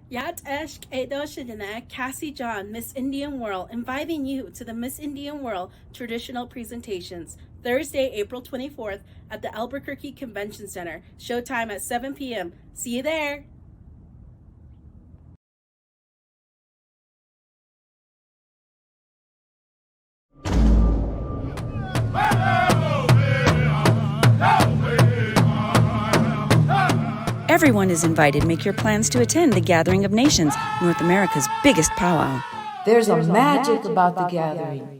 Yat Eshk Edoshidina Cassie John, Miss Indian World, inviting you to the Miss Indian World traditional presentations. Thursday, April 24th at the Albuquerque Convention Center. Showtime at 7 p.m. See you there. Everyone is invited. Make your plans to attend the Gathering of Nations, North America's biggest powwow. There's a magic about the gathering.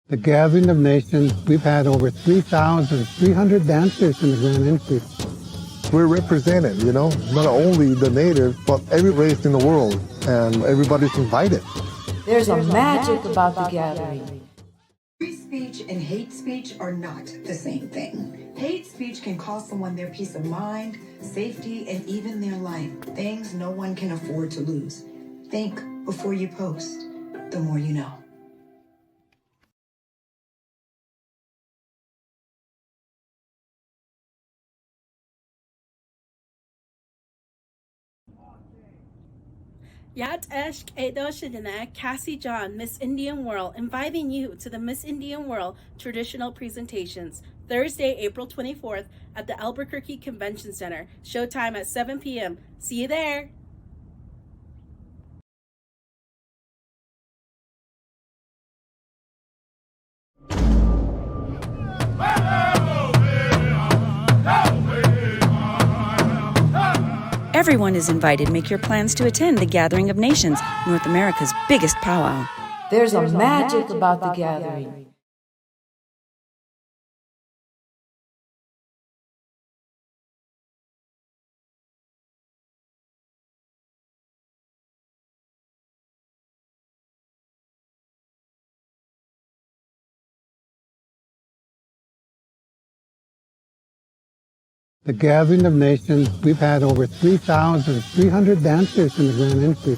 The Gathering of Nations, we've had over 3,300 dancers in the Grand Entry. We're represented, not only the natives, but every race in the world, and everybody's invited. There's a magic about the gathering. Free speech and hate speech are not the same thing. Hate speech can cost someone their peace of mind, safety, and even their life, things no one can afford to lose. Think before you post. The more you know. Yat Eshk Edoshidina Cassie John, Miss Indian World, inviting you to the Miss Indian World traditional presentations. Thursday, April 24th at the Albuquerque Convention Center. Showtime at 7 p.m. See you there. Everyone is invited. Make your plans to attend the Gathering of Nations, North America's biggest powwow. There's a magic about the gathering. The Gathering of Nations, we've had over 3,300 dancers in the Grand Entry.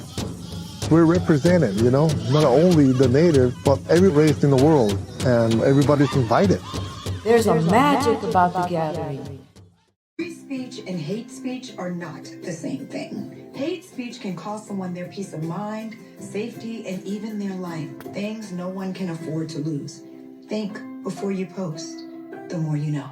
We're represented, not only the natives, but every race in the world, and everybody's invited. There's a magic about the gathering. Free speech and hate speech are not the same thing. Hate speech can cost someone their peace of mind, safety, and even their life, things no one can afford to lose. Think before you post. The more you know.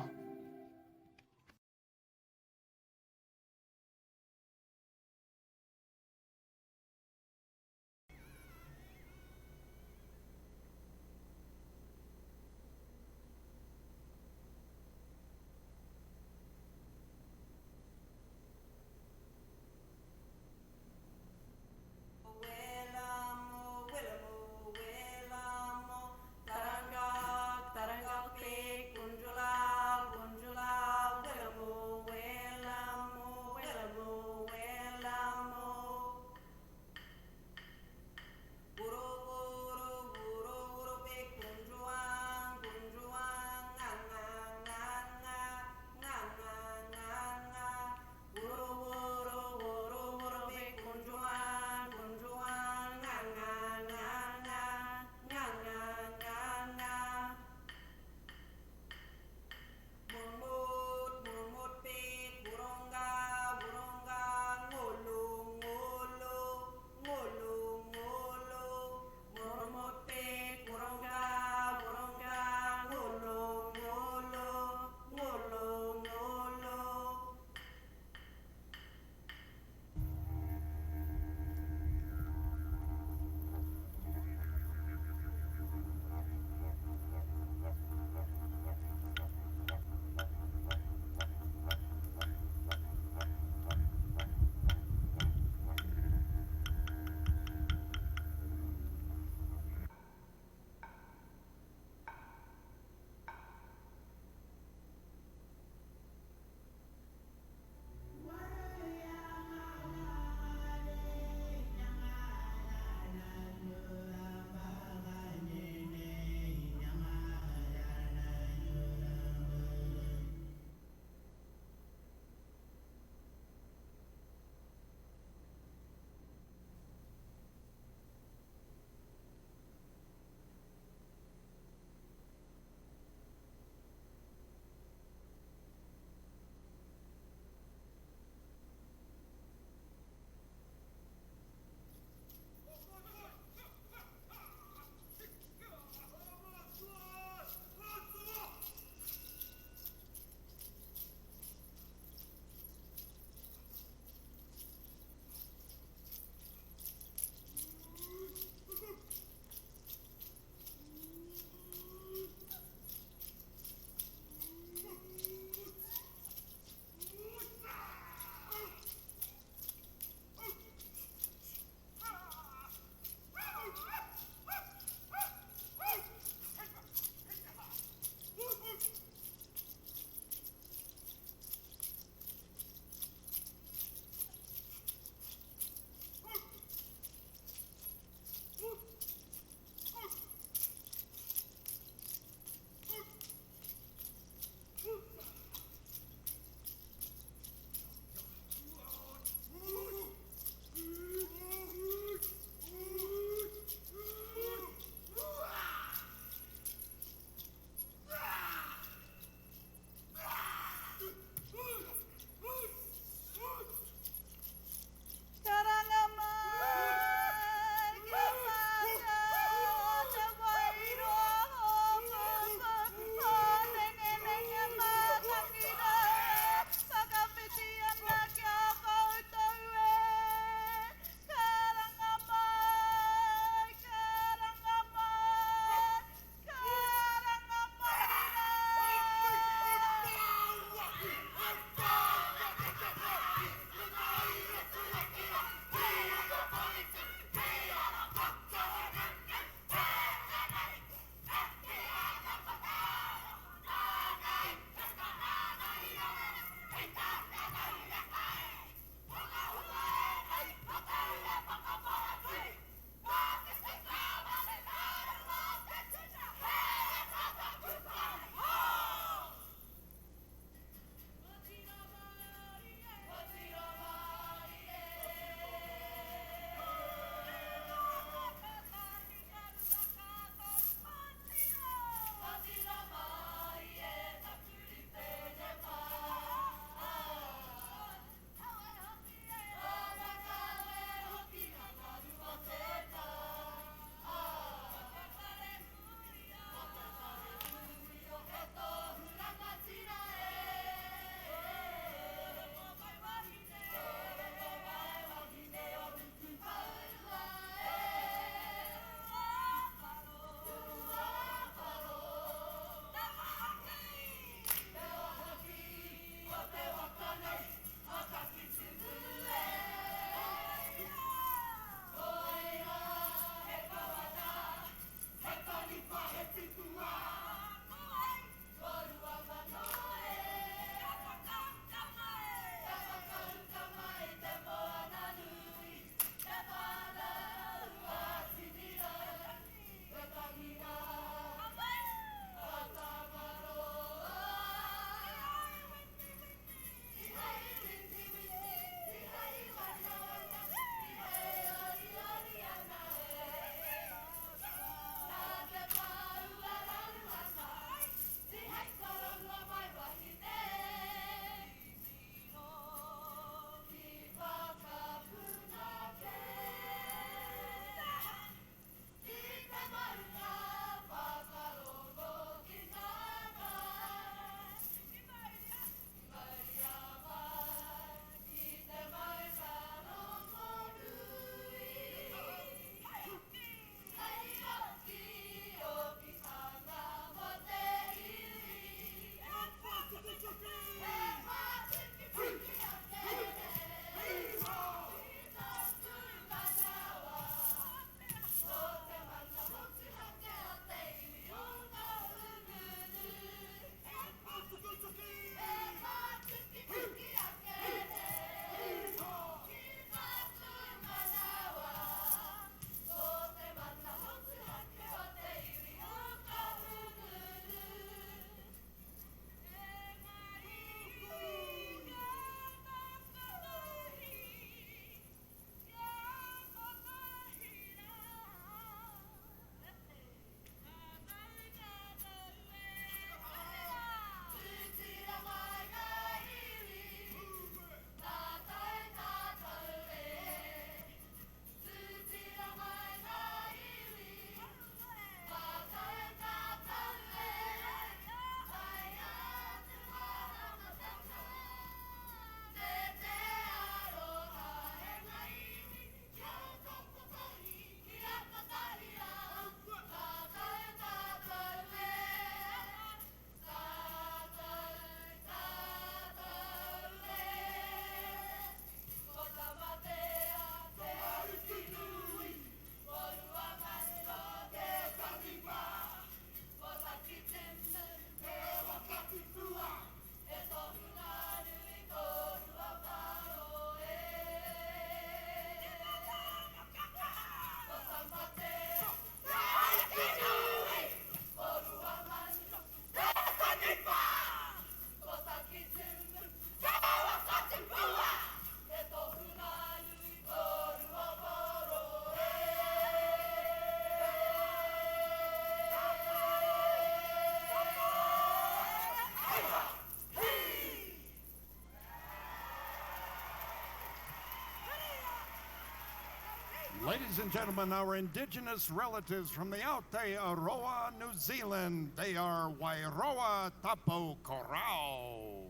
Ladies and gentlemen, our indigenous relatives from the Aotearoa, New Zealand, they are Wairoa Tapo Korau.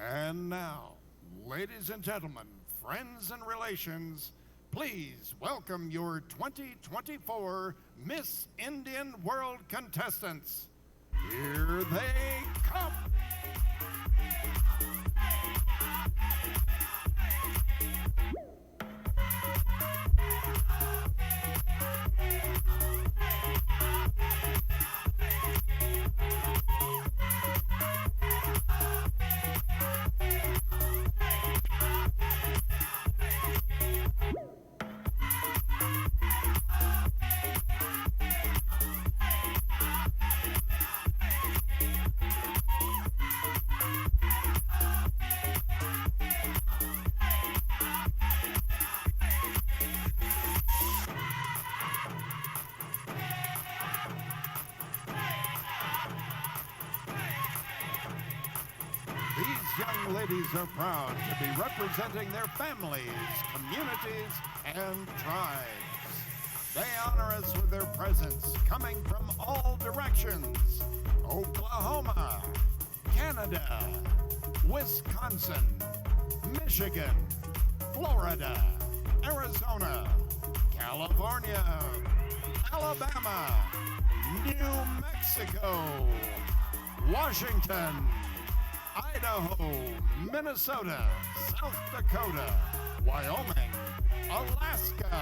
And now, ladies and gentlemen, friends and relations, please welcome your 2024 Miss Indian World contestants. Here they come. These young ladies are proud to be representing their families, communities, and tribes. They honor us with their presence, coming from all directions: Oklahoma, Canada, Wisconsin, Michigan, Florida, Arizona, California, Alabama, New Mexico, Washington, Idaho, Minnesota, South Dakota, Wyoming, Alaska.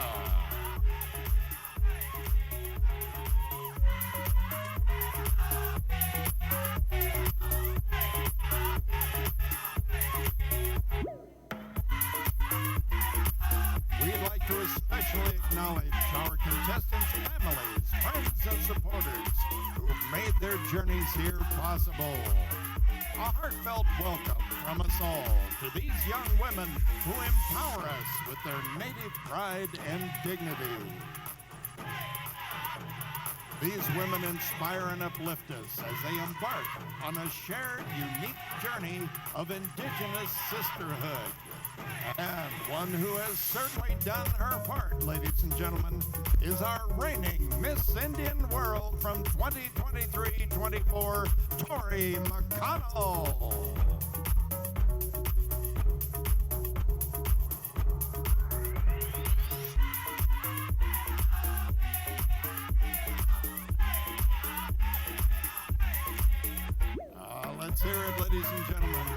We'd like to especially acknowledge our contestants' families, friends, and supporters who've made their journeys here possible. A heartfelt welcome from us all to these young women who empower us with their native pride and dignity. These women inspire and uplift us as they embark on a shared, unique journey of Indigenous sisterhood. And one who has certainly done her part, ladies and gentlemen, is our reigning Miss Indian World from 2023-24, Tori McConnell. Let's hear it, ladies and gentlemen.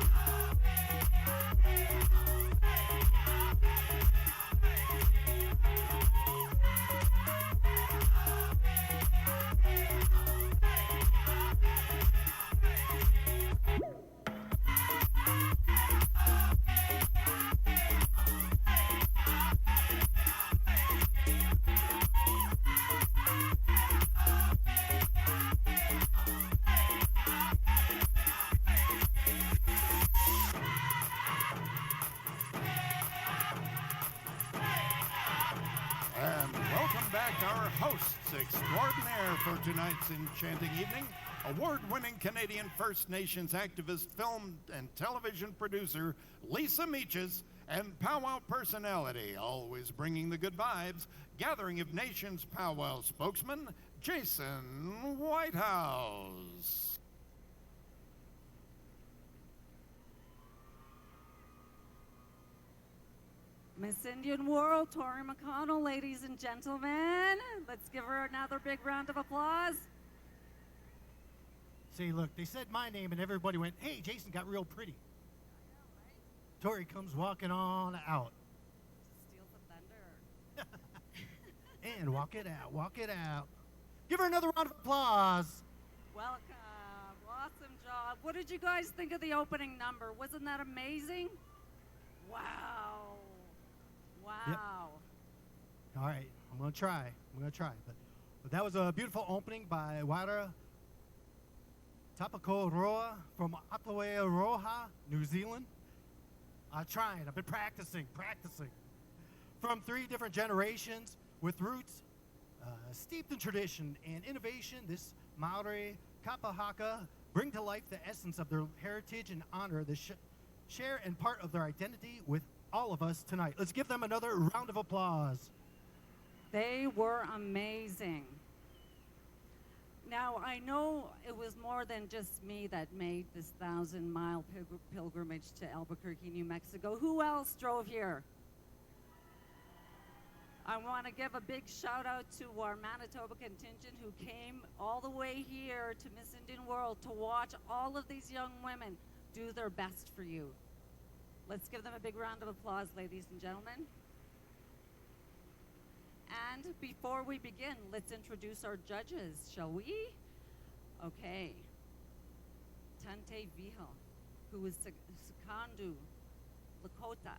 Our hosts extraordinaire for tonight's enchanting evening, award-winning Canadian First Nations activist, film and television producer Lisa Meaches, and powwow personality, always bringing the good vibes, Gathering of Nations powwow spokesman Jason Whitehouse. Miss Indian World, Tori McConnell, ladies and gentlemen. Let's give her another big round of applause. See, look, they said my name and everybody went, hey, Jason got real pretty. Tori comes walking on out. Steal some thunder. And walk it out, walk it out. Give her another round of applause. Welcome. Awesome job. What did you guys think of the opening number? Wasn't that amazing? Wow. Wow. Yep. All right, I'm going to try. But that was a beautiful opening by Waira Tapakoroa from Aotearoa, New Zealand. I've been practicing. From 3 different generations with roots steeped in tradition and innovation, this Maori Kapahaka bring to life the essence of their heritage and honor the share and part of their identity with all of us tonight. Let's give them another round of applause. They were amazing. Now, I know it was more than just me that made this 1,000-mile pilgrimage to Albuquerque, New Mexico. Who else drove here? I want to give a big shout out to our Manitoba contingent who came all the way here to Miss Indian World to watch all of these young women do their best for you. Let's give them a big round of applause, ladies and gentlemen. And before we begin, let's introduce our judges, shall we? Okay. Tante Vihel, who is Sikandu, Lakota,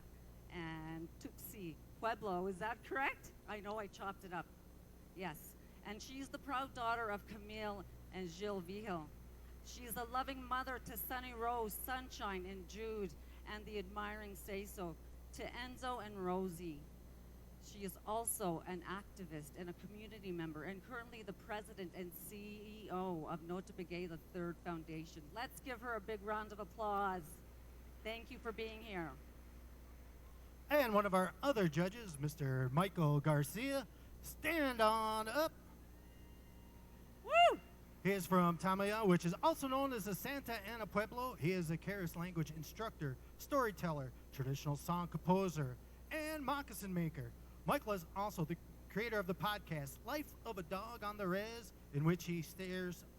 and Tuxi Pueblo. Is that correct? I know I chopped it up. Yes. And she's the proud daughter of Camille and Gilles Vihel. She's a loving mother to Sunny Rose, Sunshine, and Jude, and the admiring Say-So to Enzo and Rosie. She is also an activist and a community member and currently the president and CEO of Nota Begay III Foundation. Let's give her a big round of applause. Thank you for being here. And one of our other judges, Mr. Michael Garcia, stand on up. Woo! He is from Tamaya, which is also known as the Santa Ana Pueblo. He is a Keres language instructor, storyteller, traditional song composer, and moccasin maker. Michael is also the creator of the podcast Life of a Dog on the Res, in which he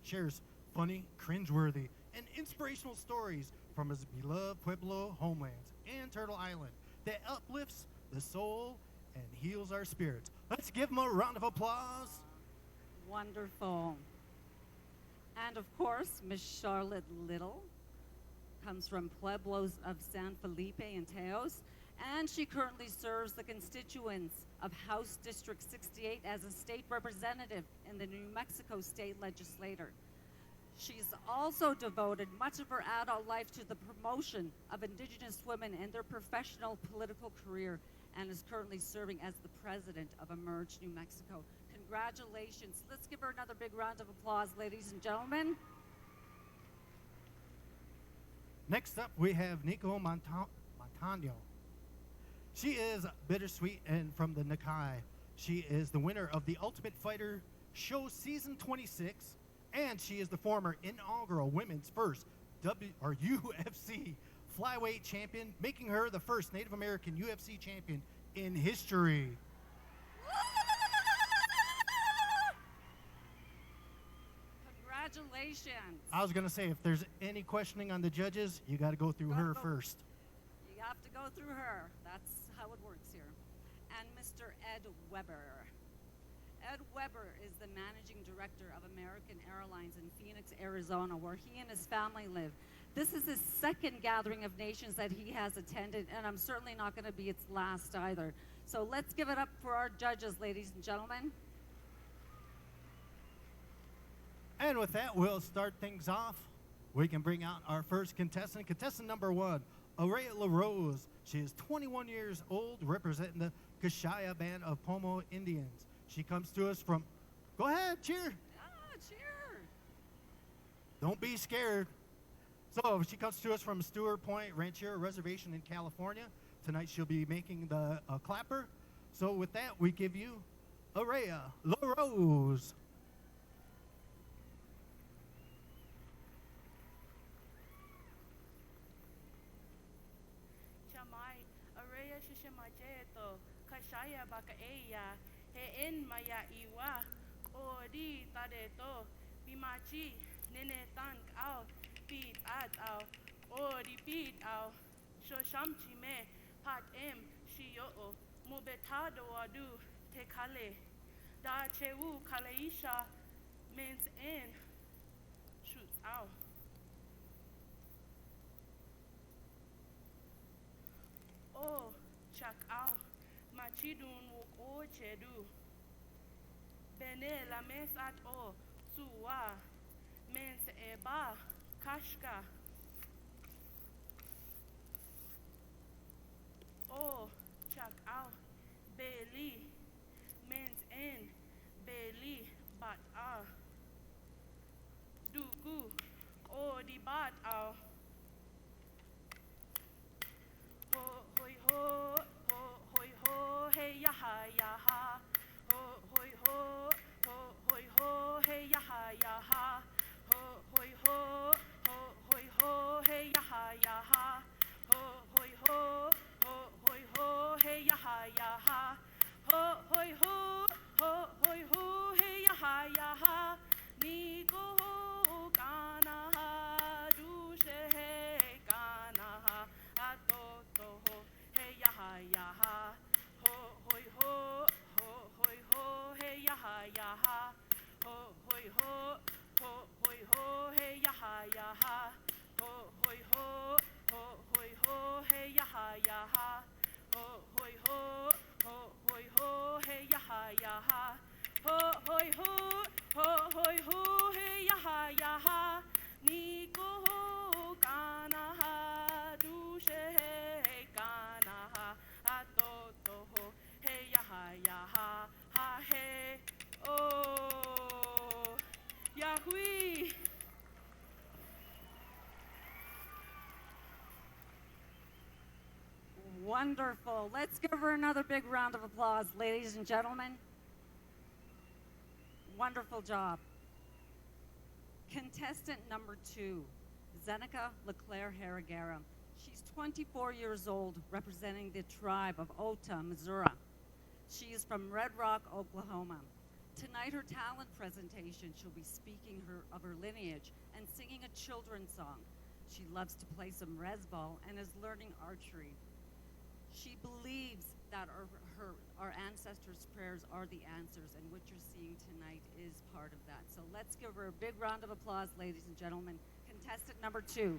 shares funny, cringeworthy, and inspirational stories from his beloved Pueblo homelands and Turtle Island that uplifts the soul and heals our spirits. Let's give him a round of applause. Wonderful. And of course, Miss Charlotte Little comes from Pueblos of San Felipe and Teos, and she currently serves the constituents of House District 68 as a state representative in the New Mexico State Legislature. She's also devoted much of her adult life to the promotion of Indigenous women in their professional political career and is currently serving as the president of Emerge New Mexico. Congratulations. Let's give her another big round of applause, ladies and gentlemen. Next up, we have Nico Montano. She is bittersweet and from the Nakai. She is the winner of the Ultimate Fighter Show Season 26, and she is the former inaugural women's first UFC flyweight champion, making her the first Native American UFC champion in history. Congratulations. I was going to say, if there's any questioning on the judges, you got to go through her first. You have to go through her. That's how it works here. And Mr. Ed Weber. Ed Weber is the managing director of American Airlines in Phoenix, Arizona, where he and his family live. This is his second gathering of nations that he has attended, and I'm certainly not going to be its last either. So let's give it up for our judges, ladies and gentlemen. And with that, we'll start things off. We can bring out our first contestant, contestant number 1, Aurea LaRose. She is 21 years old, representing the Kashaya Band of Pomo Indians. She comes to us from, go ahead, cheer. Cheer. Don't be scared. So she comes to us from Stewart Point Rancheria Reservation in California. Tonight she'll be making the clapper. So with that, we give you Aurea LaRose. Chamai, Aurea Shishamajeto, Kashaya Bakaeya, He En Maya Iwa, Ori Tareto, Bimachi, Nene Tank Ao, Beat Ad Ao, Ori Beat Ao, Shoshamchi Me, Pat M, Shio, Mubetado Adu, Tekale, Da Chewu Kaleisha, Mens En, Shoots Ao. Oh, Chak Ao, Machidun Wok O Chedu, Bene la Mes at O, Suwa, Mens Eba, Kashka. Oh, Chak Ao, Beli, Mens En, Beli, Bat A. Duku, O Di Bat Ao. Ho, hoi, ho. ya ha. Ho hoi ho, hoi ho, hey ya ha ya ha. Ho hoi ho, hoi ho, hey ya ha ya ha. Ho hoi ho, hey ya ha. Ni ko ho kana ha, du she hey kana ha. A to to ho, hey ya ha, ha hey. Oh, Yahui. Wonderful. Let's give her another big round of applause, ladies and gentlemen. Wonderful job. Contestant number 2, Zeneca LeClaire Harrigara. She's 24 years old, representing the tribe of Ota, Missouri. She is from Red Rock, Oklahoma. Tonight, her talent presentation, she'll be speaking of her lineage and singing a children's song. She loves to play some resball and is learning archery. She believes that our ancestors' prayers are the answers, and what you're seeing tonight is part of that. So let's give her a big round of applause, ladies and gentlemen. Contestant number 2.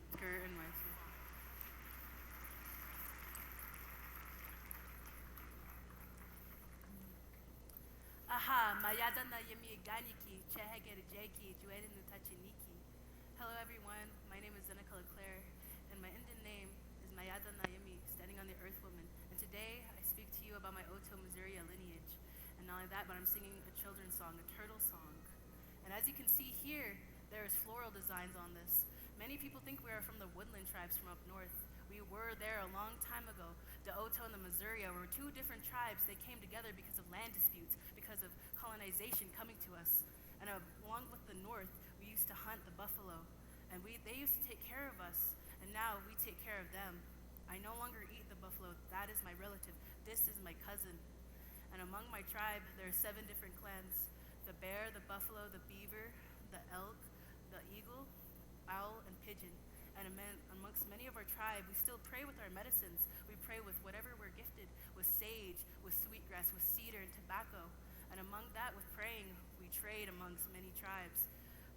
Aha, mayada na yemi ganiki, chehegere jeki, jueden no tachiniki. Hello everyone, my name is Zeneca LeClaire, and my Indian name is Mayada Nayemi, standing on the Earth Woman. And today I speak to you about my Oto Missouri lineage. And not only that, but I'm singing a children's song, a turtle song. And as you can see here, there is floral designs on this. Many people think we are from the woodland tribes from up north. We were there a long time ago. The Oto and the Missouri were 2 different tribes. They came together because of land disputes, because of colonization coming to us. And along with the north, we used to hunt the buffalo. And they used to take care of us, and now we take care of them. I no longer eat the buffalo. That is my relative. This is my cousin. And among my tribe, there are 7 different clans: the bear, the buffalo, the beaver, the elk, the eagle, owl, and pigeon. And amongst many of our tribe, we still pray with our medicines. We pray with whatever we're gifted, with sage, with sweetgrass, with cedar, and tobacco. And among that, with praying, we trade amongst many tribes.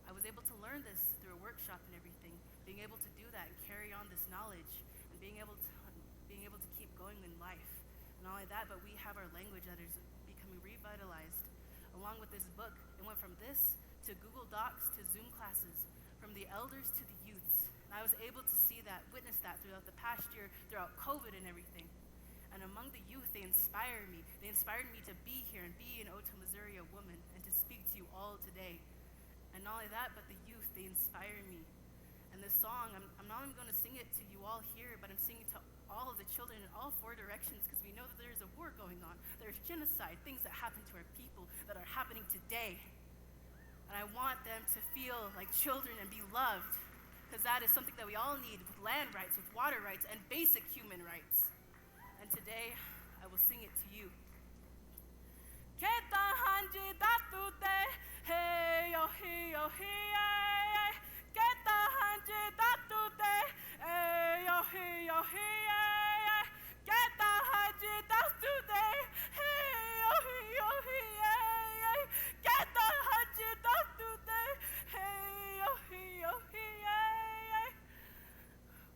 I was able to learn this through a workshop and everything, being able to do that and carry on this knowledge, and being able to keep going in life. And not only that, but we have our language that is becoming revitalized. Along with this book, it went from this to Google Docs to Zoom classes, from the elders to the youths. And I was able to see that, witness that throughout the past year, throughout COVID and everything. And among the youth, they inspire me. They inspired me to be here and be an Oto Missouri woman and to speak to you all today. And not only that, but the youth, they inspire me. And this song, I'm not only going to sing it to you all here, but I'm singing to all of the children in all 4 directions, because we know that there's a war going on. There's genocide, things that happen to our people that are happening today. And I want them to feel like children and be loved, because that is something that we all need, with land rights, with water rights, and basic human rights. And today, I will sing it to you. Keta hanji datute, hey yo he yo he, keta hanji datute, hey yo he yo he, keta hanji datute, hey yo he yo he, keta hanji datute, hey yo he yo he.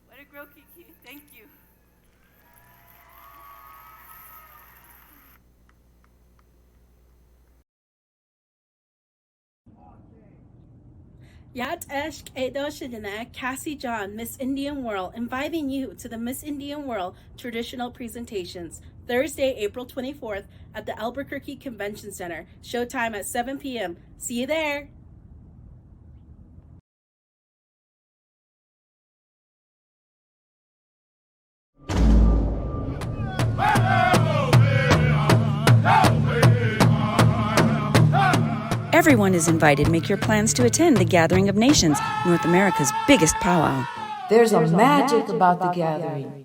What a grow kiki, thank you. Yat Eshk Edo Shidina, Cassie John, Miss Indian World, inviting you to the Miss Indian World traditional presentations, Thursday, April 24th at the Albuquerque Convention Center. Showtime at 7 p.m. See you there! Everyone is invited. Make your plans to attend the Gathering of Nations, North America's biggest powwow. There's a magic about the gathering.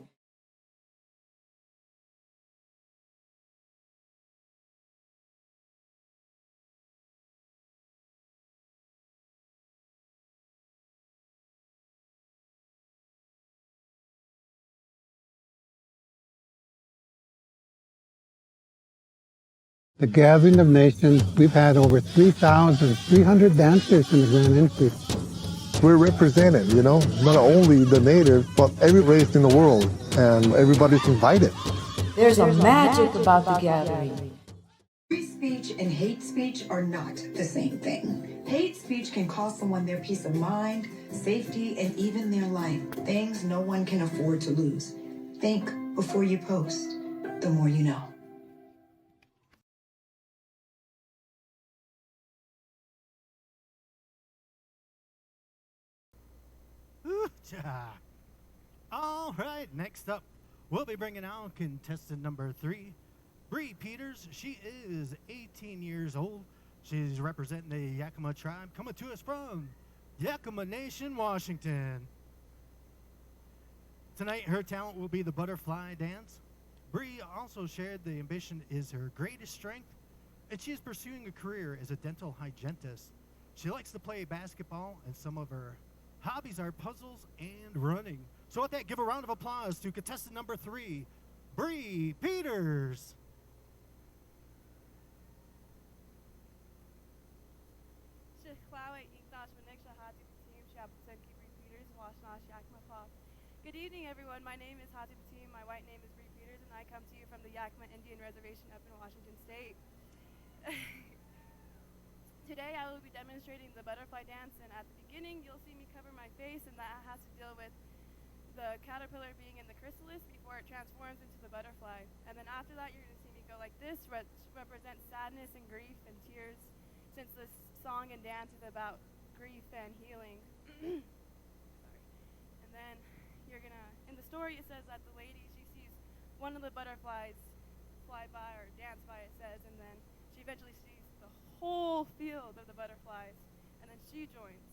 The Gathering of Nations, we've had over 3,300 dancers in the Grand Entry. we're represented, you know, not only the native, but every race in the world, and everybody's invited. There's a magic about the gathering. Free speech and hate speech are not the same thing. Hate speech can cost someone their peace of mind, safety, and even their life. Things no one can afford to lose. Think before you post. The more you know. Ooh-cha. All right, next up, we'll be bringing out contestant number 3, Bree Peters. She is 18 years old. She's representing the Yakima tribe, coming to us from Yakima Nation, Washington. Tonight, her talent will be the butterfly dance. Bree also shared the ambition is her greatest strength, and she is pursuing a career as a dental hygienist. She likes to play basketball, and some of her hobbies are puzzles and running. So with that, give a round of applause to contestant number 3, Bree Peters. Good evening, everyone. My name is Hati Patim. My white name is Bree Peters, and I come to you from the Yakima Indian Reservation up in Washington State. Today, I will be demonstrating the butterfly dance, and at the beginning, you'll see me cover my face, and that has to deal with the caterpillar being in the chrysalis before it transforms into the butterfly. And then after that, you're going to see me go like this, which represents sadness and grief and tears, since this song and dance is about grief and healing. Sorry. And then you're going to, in the story, it says that the lady, she sees one of the butterflies fly by, or dance by, it says, and then she eventually sees the whole field of the butterflies, and then she joins.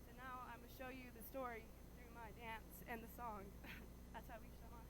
So now I'm going to show you the story through my dance and the song. That's how we show much.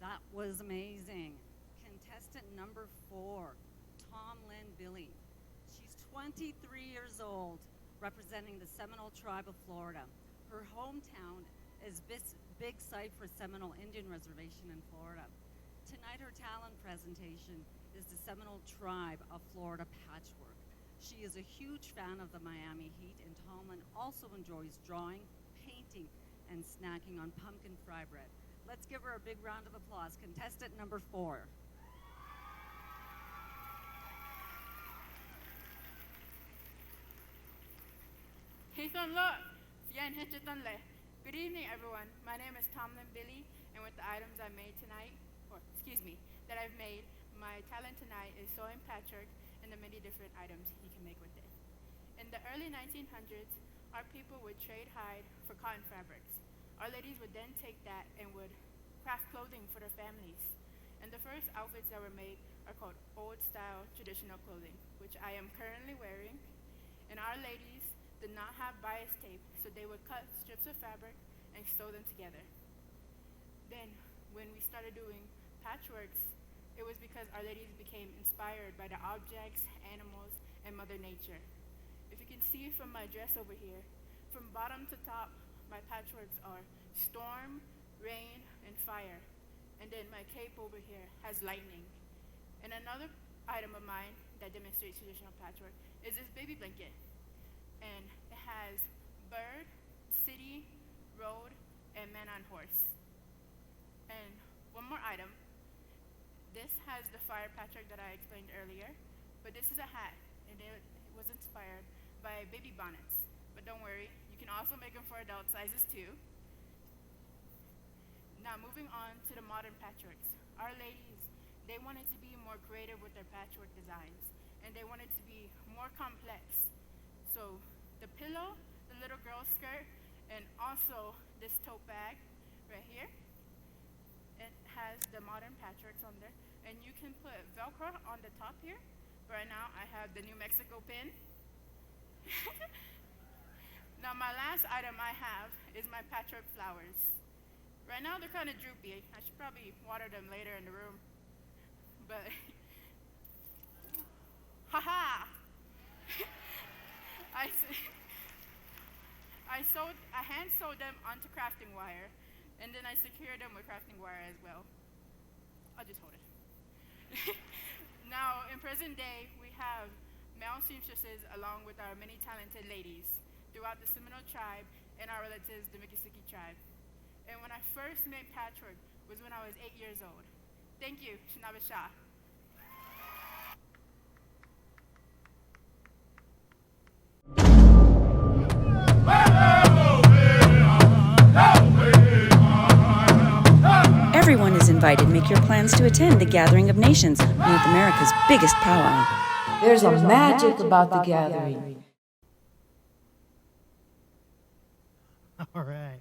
That was amazing. Contestant number 4, Tomlin Billy. She's 23 years old, representing the Seminole tribe of Florida. Her hometown is Big Site for Seminole Indian Reservation in Florida. Tonight, her talent presentation is the Seminole tribe of Florida patchwork. She is a huge fan of the Miami heat, and Tomlin also enjoys drawing, painting, and snacking on pumpkin fry bread. Let's give her a big round of applause. Contestant number 4. Good evening, everyone. My name is Tomlin Billy, and with the items I made tonight, that I've made, my talent tonight is sewing patchwork and the many different items you can make with it. In the early 1900s, our people would trade hide for cotton fabrics. Our ladies would then take that and would craft clothing for their families. And the first outfits that were made are called old style traditional clothing, which I am currently wearing. And our ladies did not have bias tape, so they would cut strips of fabric and sew them together. Then, when we started doing patchworks, it was because our ladies became inspired by the objects, animals, and Mother Nature. If you can see from my dress over here, from bottom to top, my patchworks are storm, rain, and fire. And then my cape over here has lightning. And another item of mine that demonstrates traditional patchwork is this baby blanket. And it has bird, city, road, and man on horse. And one more item. This has the fire patchwork that I explained earlier, but this is a hat, and it was inspired by baby bonnets. But don't worry, you can also make them for adult sizes too. Now moving on to the modern patchworks. Our ladies, they wanted to be more creative with their patchwork designs, and they wanted to be more complex. So the pillow, the little girl skirt, and also this tote bag right here, it has the modern patchworks on there, and you can put Velcro on the top here. Right now I have the New Mexico pin. Now my last item I have is my patchwork flowers. Right now they're kind of droopy. I should probably water them later in the room. But, haha! I hand sewed them onto crafting wire, and then I secured them with crafting wire as well. I'll just hold it. Now, in present day, we have male seamstresses along with our many talented ladies throughout the Seminole tribe and our relatives, the Miccosukee tribe. And when I first made patchwork was when I was 8 years old. Thank you, Shinabasha. Everyone is invited. Make your plans to attend the Gathering of Nations, North America's biggest powwow. There's a magic about the gathering. All right.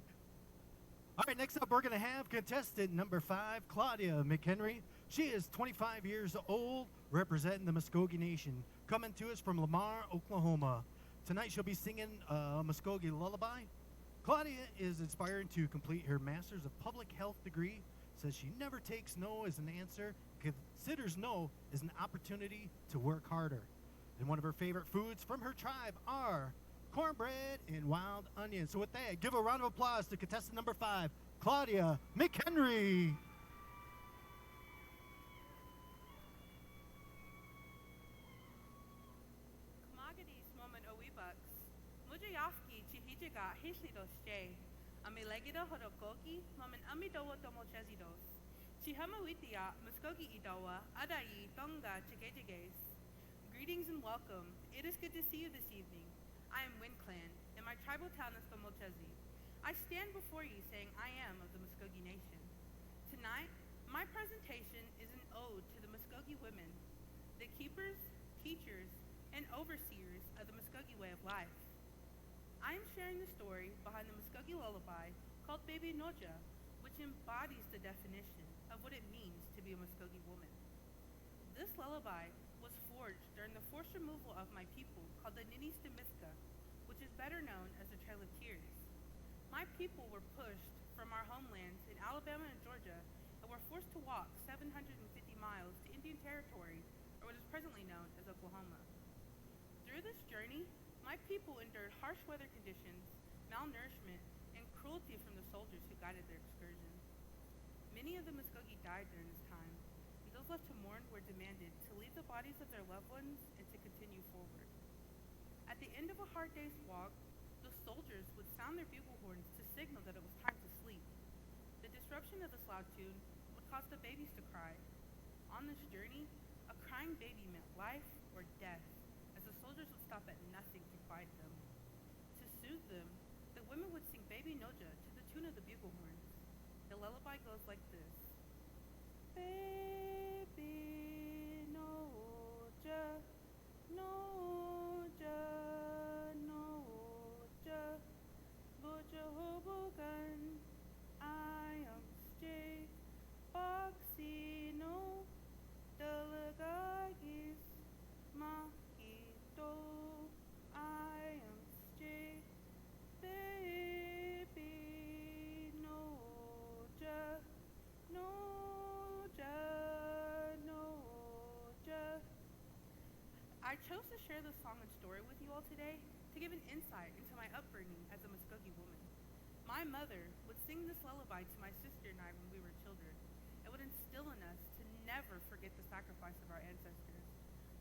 All right, next up we're going to have contestant number 5, Claudia McHenry. She is 25 years old, representing the Muskogee Nation, coming to us from Lamar, Oklahoma. Tonight she'll be singing a Muskogee lullaby. Claudia is inspired to complete her Master's of Public Health degree, says she never takes no as an answer, considers no as an opportunity to work harder. And one of her favorite foods from her tribe are cornbread and wild onions. So with that, give a round of applause to contestant number 5, Claudia McHenry. Kamagadis moment owibucks. Mujayafki chihijiga hislidos jay. Amilegido hodokoki moment amidowo tomochezidos. Chihamawitia Muskogee idawa adai tonga chikejiges. Greetings and welcome. It is good to see you this evening. I am Wind Clan, and my tribal town is Tomochezi. I stand before you saying I am of the Muskogee Nation. Tonight, my presentation is an ode to the Muskogee women, the keepers, teachers, and overseers of the Muskogee way of life. I am sharing the story behind the Muskogee lullaby called Baby Noja, which embodies the definition of what it means to be a Muskogee woman. This lullaby was forged during the forced removal of my people called the Ninistimithka, which is better known as the Trail of Tears. My people were pushed from our homelands in Alabama and Georgia and were forced to walk 750 miles to Indian Territory, or what is presently known as Oklahoma. Through this journey, my people endured harsh weather conditions, malnourishment, and cruelty from the soldiers who guided their excursion. Many of the Muskogee died during this time, and those left to mourn were demanded to leave the bodies of their loved ones and to continue forward. At the end of a hard day's walk, the soldiers would sound their bugle horns to signal that it was time to sleep. The disruption of this loud tune would cause the babies to cry. On this journey, a crying baby meant life or death, as the soldiers would stop at nothing to quiet them. To soothe them, the women would sing Baby Noja to the tune of the bugle horns. The lullaby goes like this. Baby Noja, Noja, Noja, Boja Hobogan, I am Jake, Boxy Noja. I chose to share this song and story with you all today to give an insight into my upbringing as a Muskogee woman. My mother would sing this lullaby to my sister and I when we were children. It would instill in us to never forget the sacrifice of our ancestors,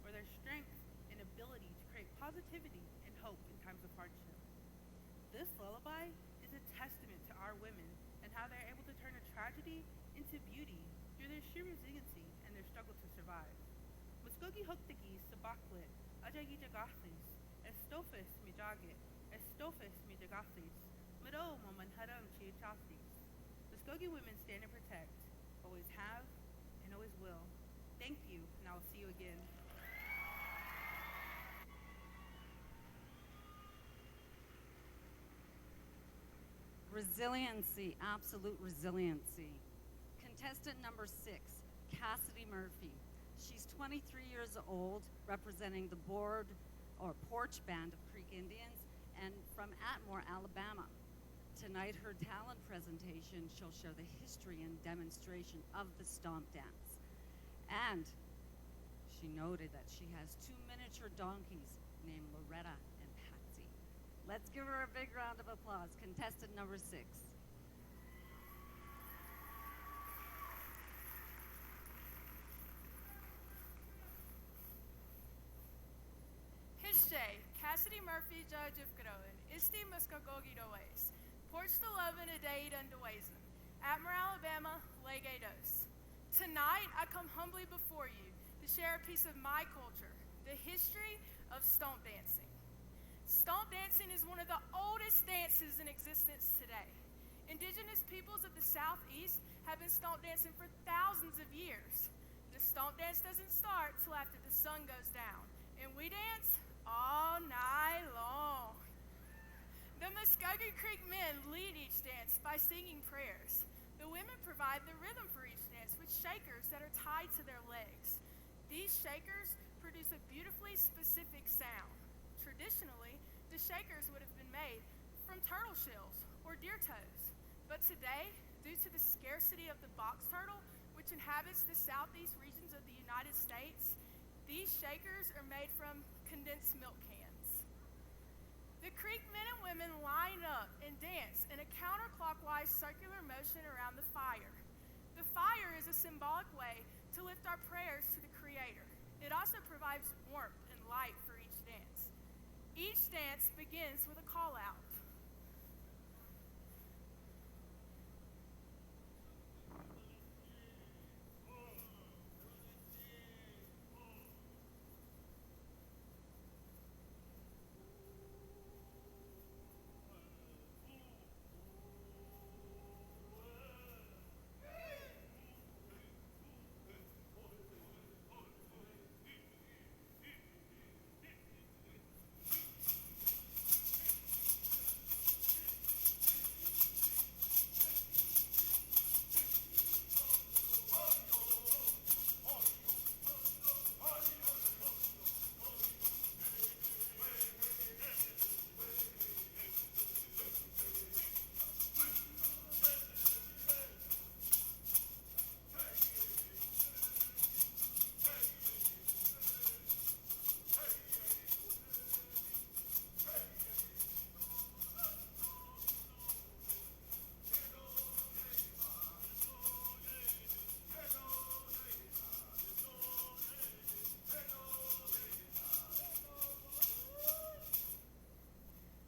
or their strength and ability to create positivity and hope in times of hardship. This lullaby is a testament to our women and how they're able to turn a tragedy into beauty through their sheer resiliency and their struggle to survive. Muskogee Hoktagi Sabaklit, Ajagi Jagathis, Estofis Mijagit, Estofis Mijagathis, Mado Moman Haram Chiachathis. Muskogee women stand and protect, always have, and always will. Thank you, and I will see you again. Resiliency, absolute resiliency. Contestant number 6, Cassidy Murphy. She's 23 years old, representing the board or porch band of Creek Indians, and from Atmore, Alabama. Tonight, her talent presentation, she'll share the history and demonstration of the stomp dance. And she noted that she has 2 miniature donkeys named Loretta and Patsy. Let's give her a big round of applause. Contestant number 6. Hishjay, Cassidy Murphy, Judge of Garoan, Isti Muskogee Does, Porch the Lovin' a Day Dundawazen, Atmore, Alabama, Legados. Tonight, I come humbly before you to share a piece of my culture, the history of stomp dancing. Stomp dancing is one of the oldest dances in existence today. Indigenous peoples of the Southeast have been stomp dancing for thousands of years. The stomp dance doesn't start till after the sun goes down, and we dance all night long. The Muskogee Creek men lead each dance by singing prayers. The women provide the rhythm for each dance with shakers that are tied to their legs. These shakers produce a beautifully specific sound. Traditionally, the shakers would have been made from turtle shells or deer toes. But today, due to the scarcity of the box turtle, which inhabits the southeast regions of the United States, these shakers are made from condensed milk cans. The Creek men and women line up and dance in a counterclockwise circular motion around the fire. The fire is a symbolic way to lift our prayers to the Creator. It also provides warmth and light for each dance. Each dance begins with a call out.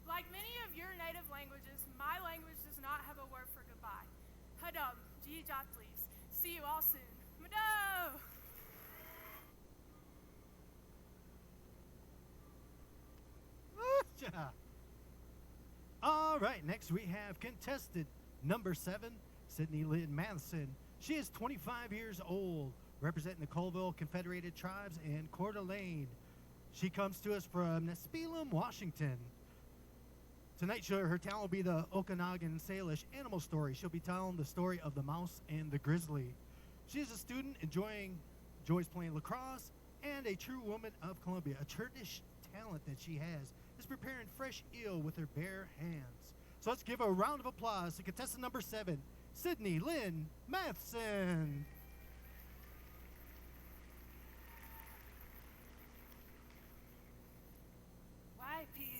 Like many of your native languages, my language does not have a word for goodbye. Hadam, Jatlis. See you all soon. Mado! All right, next we have contestant number 7, Sydney Lynn Matheson. She is 25 years old, representing the Colville Confederated Tribes in Coeur d'Alene. She comes to us from Nespelem, Washington. Tonight, her talent will be the Okanagan Salish animal story. She'll be telling the story of the mouse and the grizzly. She is a student enjoys playing lacrosse, and a true woman of Columbia. A Kurdish talent that she has is preparing fresh eel with her bare hands. So let's give a round of applause to contestant number 7, Sydney Lynn Matheson.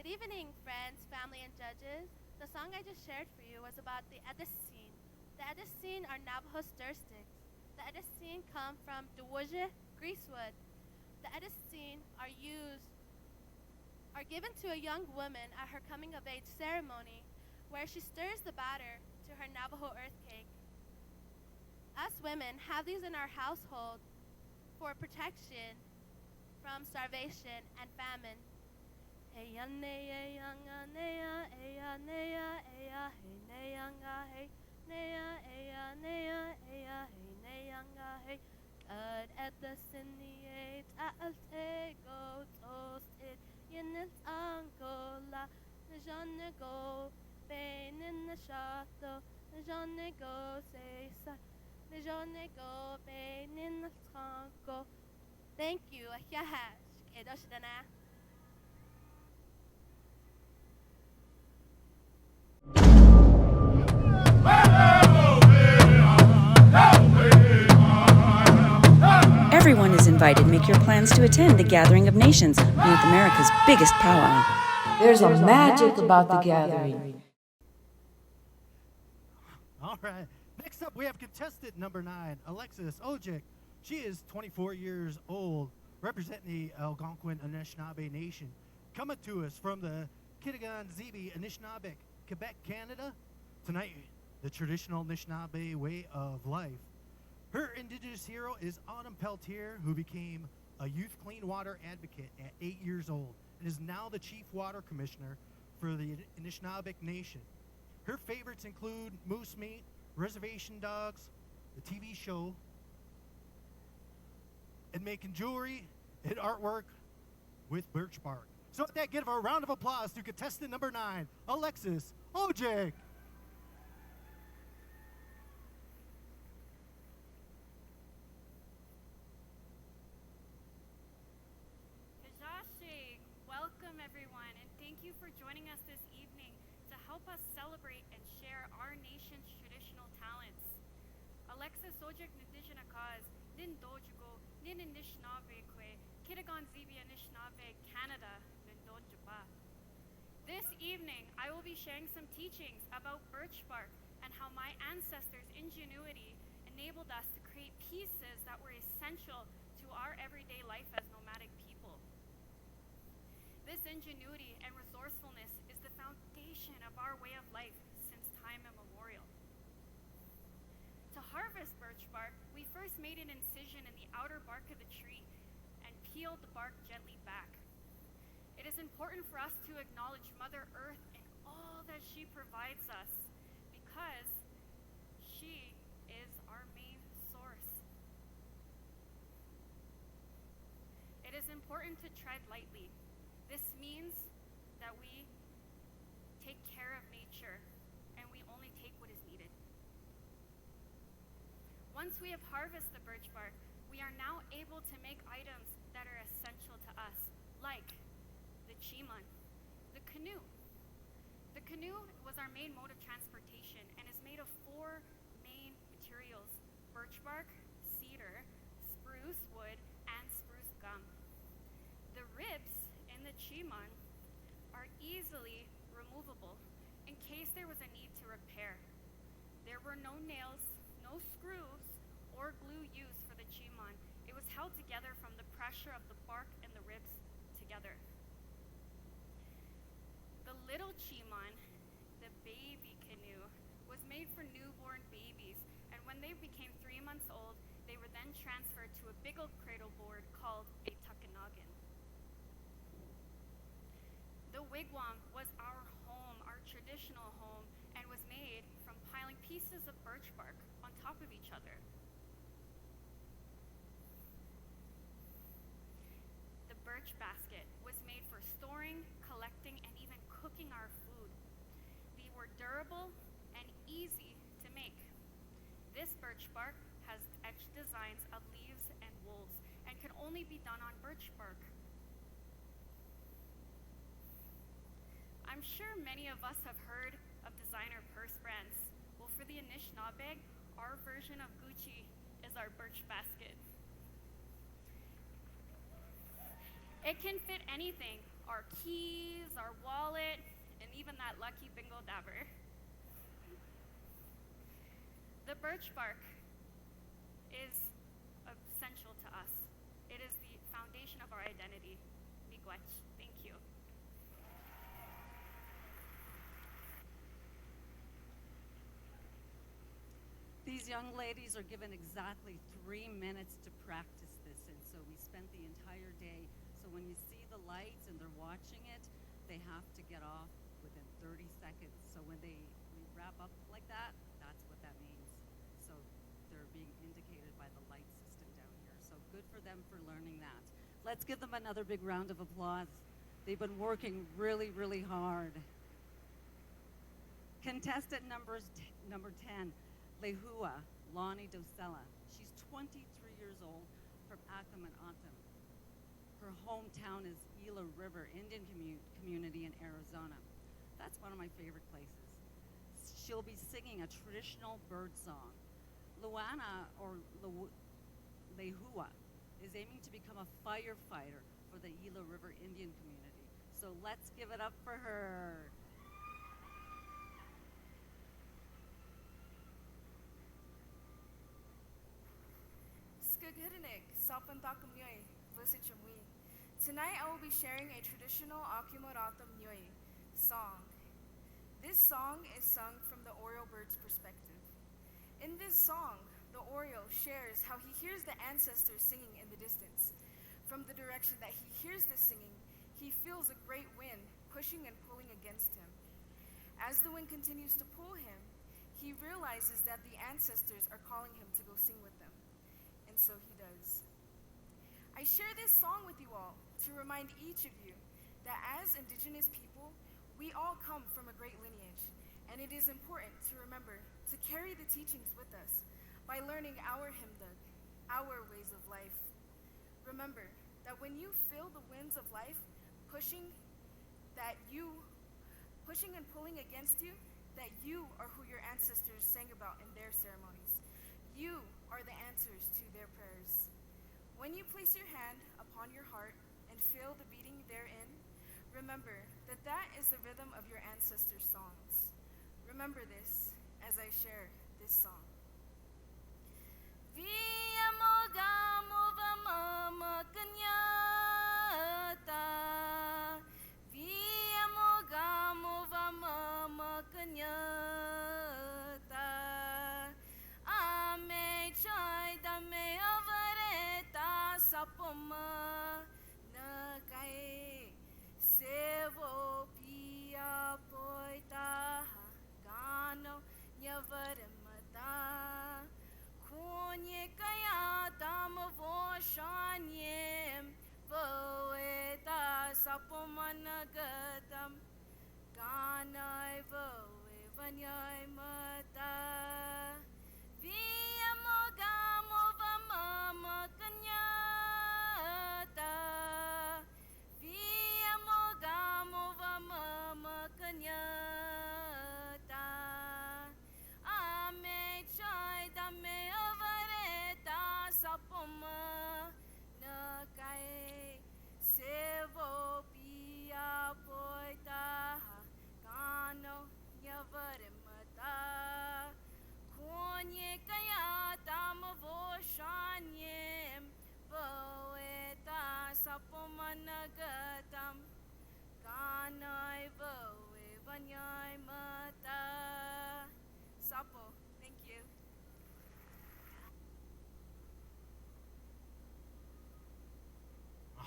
Good evening, friends, family, and judges. The song I just shared for you was about the Edisine. The Edisine are Navajo stir sticks. The Edisine come from Dewuja greasewood. The Edisine are given to a young woman at her coming of age ceremony, where she stirs the batter to her Navajo earth cake. Us women have these in our household for protection from starvation and famine. Eya neya yanga neya eya neya eya hey neyanga hey neya eya neya eya hey neyanga hey Ad at the sinniate I'll take go toasted Yenit angola Najane go Bain in the shato Najane go say sa Najane go Bain in the tranco. Thank you. Yahash. Kedoshidana. Everyone is invited. Make your plans to attend the Gathering of Nations, North America's biggest powwow. There's a magic about the gathering. All right. Next up, we have contestant number 9, Alexis Ojic. She is 24 years old, representing the Algonquin Anishinaabe Nation, coming to us from the Kitigan-Zibi Anishinaabe, Quebec, Canada. Tonight, the traditional Anishinaabe way of life. Her indigenous hero is Autumn Peltier, who became a youth clean water advocate at 8 years old and is now the chief water commissioner for the Anishinaabe Nation. Her favorites include moose meat, reservation dogs, the TV show, and making jewelry and artwork with birch bark. So with that, give her a round of applause to contestant number 9, Alexis Ojic. Welcome everyone, and thank you for joining us this evening to help us celebrate and share our nation's traditional talents. Alexis Ojic Nindijana Cause, Nin Dojugo, Nin Anishinaabe Kwe, Kitigan-Zibi Anishinaabe, Canada, Nindojaba. This evening, I will be sharing some teachings about birch bark and how my ancestors' ingenuity enabled us to create pieces that were essential to our everyday life as nomadic people. This ingenuity and resourcefulness is the foundation of our way of life since time immemorial. To harvest birch bark, we first made an incision in the outer bark of the tree and peeled the bark gently back. It is important for us to acknowledge Mother Earth and all that she provides us, because she is our main source. It is important to tread lightly. This means that we take care of nature and we only take what is needed. Once we have harvested the birch bark, we are now able to make items that are essential to us, like the chiman, the canoe. The canoe was our main mode of transportation and is made of 4 main materials: birch bark, cedar, spruce wood, and spruce gum. The ribs in the chiman are easily removable in case there was a need to repair. There were no nails, no screws, or glue used for the chiman. It was held together from the pressure of the bark and the ribs together. The little chiman, the baby canoe, was made for newborn babies, and when they became 3 months old, they were then transferred to a big old cradle board called a tuckanoggin. The wigwam was our home, our traditional home, and was made from piling pieces of birch bark on top of each other. The birch basket was made for storing, collecting, and even cooking our food. They were durable and easy to make. This birch bark has etched designs of leaves and wolves and can only be done on birch bark. I'm sure many of us have heard of designer purse brands. Well, for the Anishinaabe, our version of Gucci is our birch basket. It can fit anything. our keys, our wallet, and even that lucky bingo dabber. The birch bark is essential to us. It is the foundation of our identity. Miigwech. Thank you. These young ladies are given exactly 3 minutes to practice this, and so we spent the entire day. So when you see the lights and they're watching it, they have to get off within 30 seconds. So when we wrap up like that, that's what that means. So they're being indicated by the light system down here. So good for them for learning that. Let's give them another big round of applause. They've been working really, really hard. Contestant number 10, Lehua Lonnie Dosella. She's 23 years old from Accomatanum. Her hometown is Gila River Indian community in Arizona. That's one of my favorite places. She'll be singing a traditional bird song. Luana, or Lehua, is aiming to become a firefighter for the Gila River Indian community. So let's give it up for her. Skagirinig, Sapantakamyoy, Visichamui. Tonight I will be sharing a traditional Akimaratam Nyoy song. This song is sung from the oriole bird's perspective. In this song, the oriole shares how he hears the ancestors singing in the distance. From the direction that he hears the singing, he feels a great wind pushing and pulling against him. As the wind continues to pull him, he realizes that the ancestors are calling him to go sing with them. And so he does. I share this song with you all to remind each of you that as Indigenous people, we all come from a great lineage, and it is important to remember to carry the teachings with us by learning our himdag, our ways of life. Remember that when you feel the winds of life pushing and pulling against you, that you are who your ancestors sang about in their ceremonies. You are the answers to their prayers. When you place your hand upon your heart and feel the beating therein, remember that that is the rhythm of your ancestors' songs. Remember this as I share this song. Via mogamo vamama kanyata. Via mogamo vamama kanyata. Ame chai dame avareta sapoma nakai sevo pia poita gano nyavarimata kunye kaya dama voshanyem voeta sapoma nagatam ganai voe vanyai mata. Via mogamo vamama kanyata. Via mogamo vamama kanyata. Ame chai dame avareta sapoma nakai sevo pia poita gano nyavarimata. Kunye kaya tama voshanyem voeta sapoma nagatam ganai voe vanyai mata. Sapo, thank you.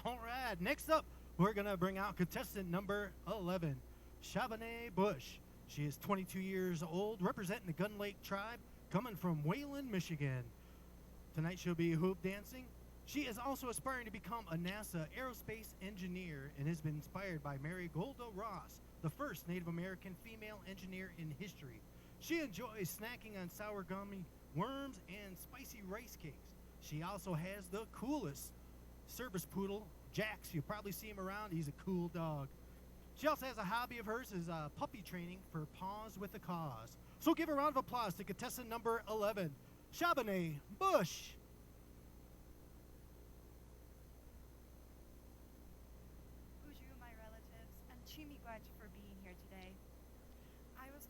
All right, next up, we're going to bring out contestant number 11, Chavonnet Bush. She is 22 years old, representing the Gun Lake tribe, coming from Wayland, Michigan. Tonight she'll be hoop dancing. She is also aspiring to become a NASA aerospace engineer and has been inspired by Mary Golda Ross, the first Native American female engineer in history. She enjoys snacking on sour gummy worms and spicy rice cakes. She also has the coolest service poodle, Jax. You'll probably see him around. He's a cool dog. She also has a hobby of hers is puppy training for Paws with a Cause. So give a round of applause to contestant number 11, Chavonnet Bush. Bonjour, my relatives.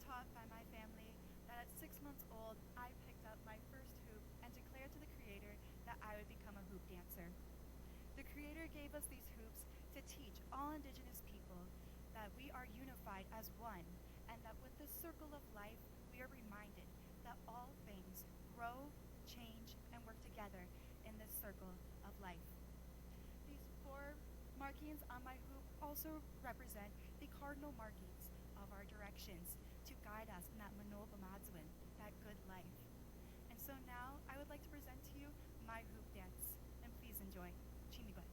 taught by my family that at 6 months old, I picked up my first hoop and declared to the Creator that I would become a hoop dancer. The Creator gave us these hoops to teach all Indigenous people that we are unified as one, and that with the circle of life, we are reminded that all things grow, change, and work together in this circle of life. These 4 markings on my hoop also represent the cardinal markings of our directions to guide us in that Manobamadzwin, that good life. And so now I would like to present to you my hoop dance, and please enjoy. Chimibach.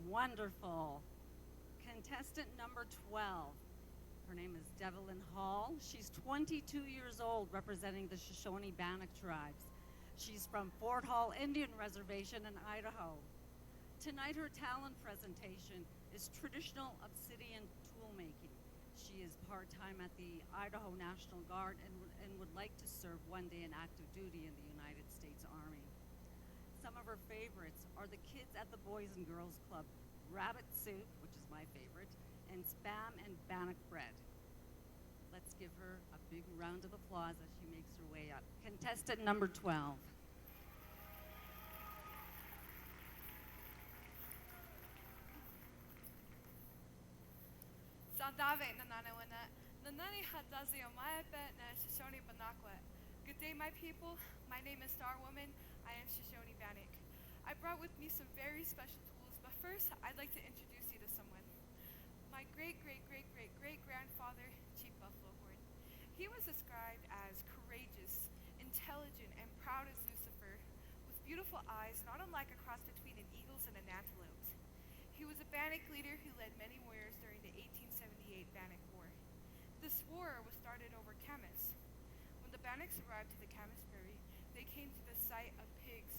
Wonderful. Contestant number 12. Her name is Devlin Hall. She's 22 years old, representing the Shoshone Bannock tribes. She's from Fort Hall Indian Reservation in Idaho. Tonight, her talent presentation is traditional obsidian tool making. She is part-time at the Idaho National Guard and would like to serve one day in active duty in the United States Army. Some of her favorites are the kids at the Boys and Girls Club, rabbit soup, which is my favorite, and spam and bannock bread. Let's give her a big round of applause as she makes her way up. Contestant number 12. Saldave Nananawana, Nanani Hadazi Omayapet na Shoshone Banakwa. Good day, my people. My name is Star Woman. I am Shoshone Bannock. I brought with me some very special tools, but first, I'd like to introduce you to someone. My great-great-great-great-great-grandfather, Chief Buffalo Horn. He was described as courageous, intelligent, and proud as Lucifer, with beautiful eyes, not unlike a cross between an eagle's and an antelope's. He was a Bannock leader who led many warriors during the 1878 Bannock War. This war was started over Camas. When the Bannocks arrived to the Camas Prairie, they came to the sight of pigs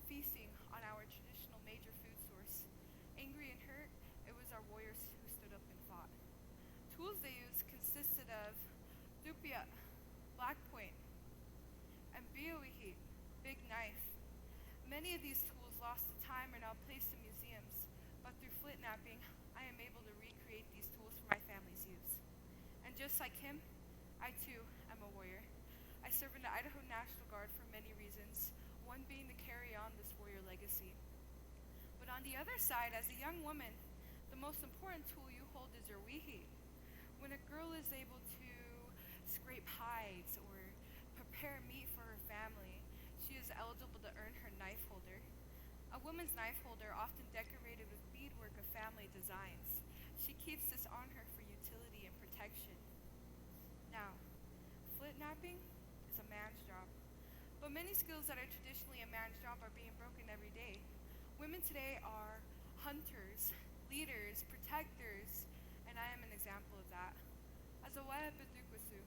feasting on our traditional major food source. Angry and hurt, it was our warriors who stood up and fought. Tools they used consisted of dupia, black point, and bioihi, big knife. Many of these tools lost to time are now placed in museums, but through flint knapping, I am able to recreate these tools for my family's use. And just like him, I too am a warrior. I serve in the Idaho National Guard for many reasons, one being to carry on this warrior legacy. But on the other side, as a young woman, the most important tool you hold is your wihi. When a girl is able to scrape hides or prepare meat for her family, she is eligible to earn her knife holder. A woman's knife holder, often decorated with beadwork of family designs. She keeps this on her for utility and protection. Now, flint knapping is a man's job, but many skills that are traditionally a man's job are being broken every day. Women today are hunters, leaders, protectors, and I am an example of that. As a Wayapitukwasu,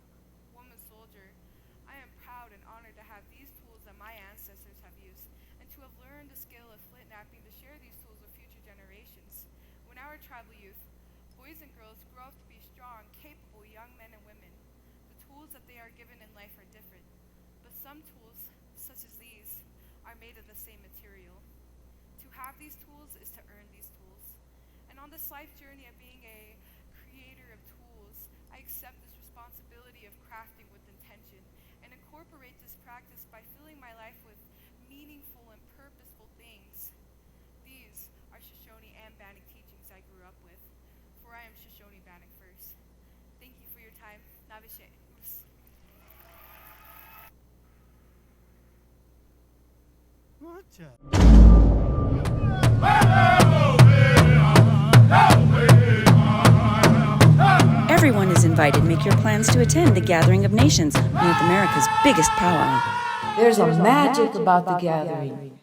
woman soldier, I am proud and honored to have these tools that my ancestors have used, and to have learned the skill of flint knapping to share these tools with future generations. When our tribal youth, boys and girls, grow up to be strong, capable young men and women, the tools that they are given in life are different. But some tools, such as these, are made of the same material. To have these tools is to earn these tools. And on this life journey of being a creator of tools, I accept this responsibility of crafting with intention and incorporate this practice by filling my life with meaningful and purposeful things. These are Shoshone and Bannock teachings I grew up with, for I am Shoshone Bannock first. Thank you for your time. Navishe. Us. Everyone is invited. Make your plans to attend the Gathering of Nations, North America's biggest powwow. There's a magic about the gathering.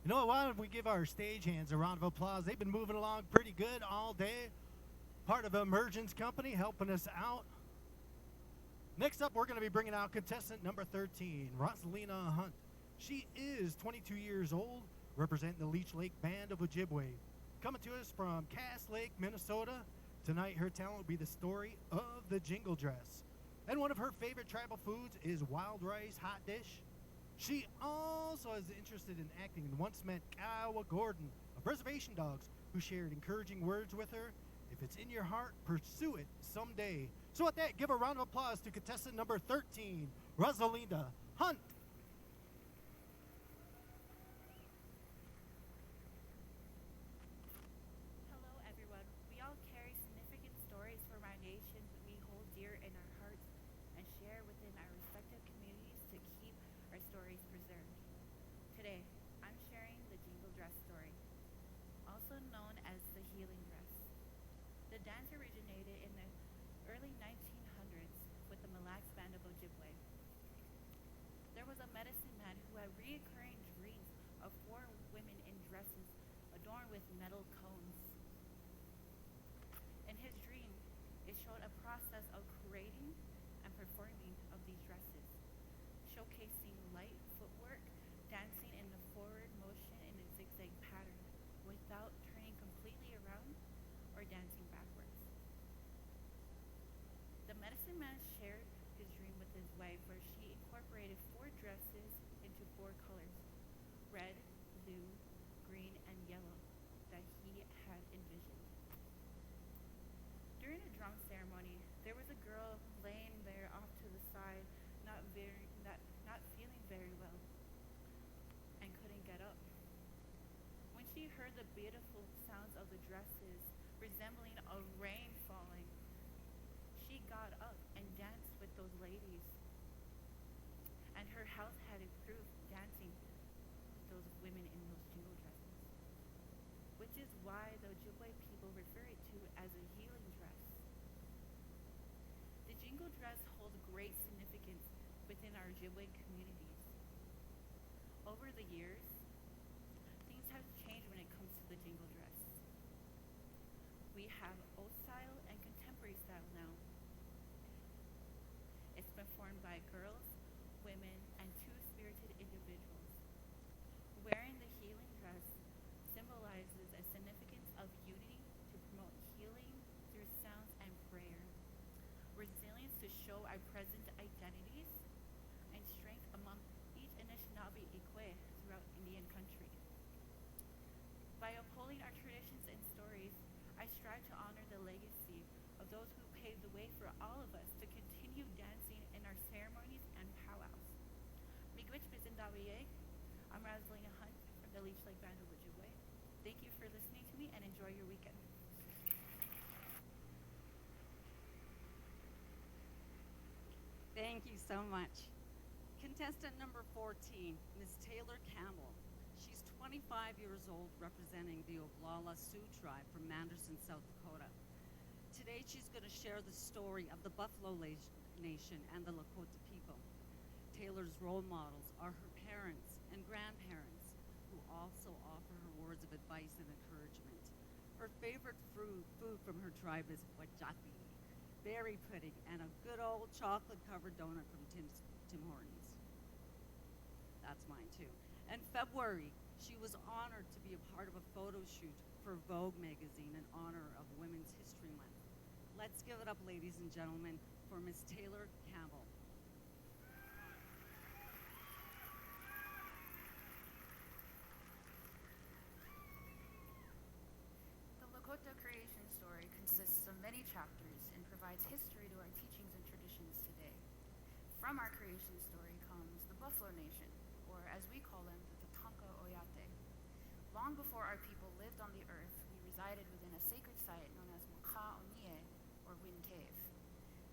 You know, why don't we give our stagehands a round of applause? They've been moving along pretty good all day. Part of Emergence Company helping us out. Next up, we're going to be bringing out contestant number 13, Rosalina Hunt. She is 22 years old, representing the Leech Lake Band of Ojibwe. Coming to us from Cass Lake, Minnesota. Tonight, her talent will be the story of the jingle dress. And one of her favorite tribal foods is wild rice hot dish. She also is interested in acting and once met Kiowa Gordon of Reservation Dogs, who shared encouraging words with her. If it's in your heart, pursue it someday. So with that, give a round of applause to contestant number 13, Rosalinda Hunt. Hello, everyone. We all carry significant stories from our nations that we hold dear in our hearts and share within our respective communities to keep our stories preserved. Today, I'm sharing the jingle dress story, also known as the healing dress. The dance originated in the early 1900s with the Mille Lacs Band of Ojibwe. There was a medicine man who had reoccurring dreams of 4 women in dresses adorned with metal cones. In his dream, it showed a process of creating and performing of these dresses, showcasing light footwork, dancing in a forward motion in a zigzag pattern without turning completely around or dancing backwards. The medicine man shared his dream with his wife, where she incorporated 4 dresses into 4 colors: red, blue, green, and yellow that he had envisioned. During a drum ceremony, there was a girl laying there off to the side, not feeling very well, and couldn't get up. When she heard the beautiful sounds of the dresses, resembling a rain falling, she got up and danced with those ladies, and her health had improved dancing with those women in those jingle dresses, which is why the Ojibwe people refer it to as a healing dress. The jingle dress holds great significance within our Ojibwe communities. Over the years, things have changed when it comes to the jingle dress. We have old style and contemporary style now. It's been formed by girls, women, and 2 spirited individuals. Wearing the healing dress symbolizes a significance of unity to promote healing through sounds and prayer, resilience to show our present identities, and strength among each Anishinaabe Ikwe throughout Indian country. By upholding our traditions and stories, I strive to honor the legacy of those who paved the way for all of us to continue dancing in our ceremonies and powwows. Miigwech Bizindawiye, I'm Rosalina Hunt from the Leech Lake Band of Ojibwe. Thank you for listening to me and enjoy your weekend. Thank you so much. Contestant number 14, Ms. Taylor Campbell. She's 25 years old, representing the Oglala Sioux tribe from Manderson, South Dakota. Today, she's going to share the story of the Buffalo Nation and the Lakota people. Taylor's role models are her parents and grandparents, who also offer her words of advice and encouragement. Her favorite food from her tribe is wajati, berry pudding, and a good old chocolate-covered donut from Tim Hortons. That's mine too. In February, she was honored to be a part of a photo shoot for Vogue magazine in honor of Women's History Month. Let's give it up, ladies and gentlemen, for Miss Taylor Campbell. The Lakota creation story consists of many chapters and provides history to our teachings and traditions today. From our creation story comes the Buffalo Nation, or as we call them, the Tatanka Oyate. Long before our people lived on the earth, we resided within a sacred site known as Maka Onie, or Wind Cave.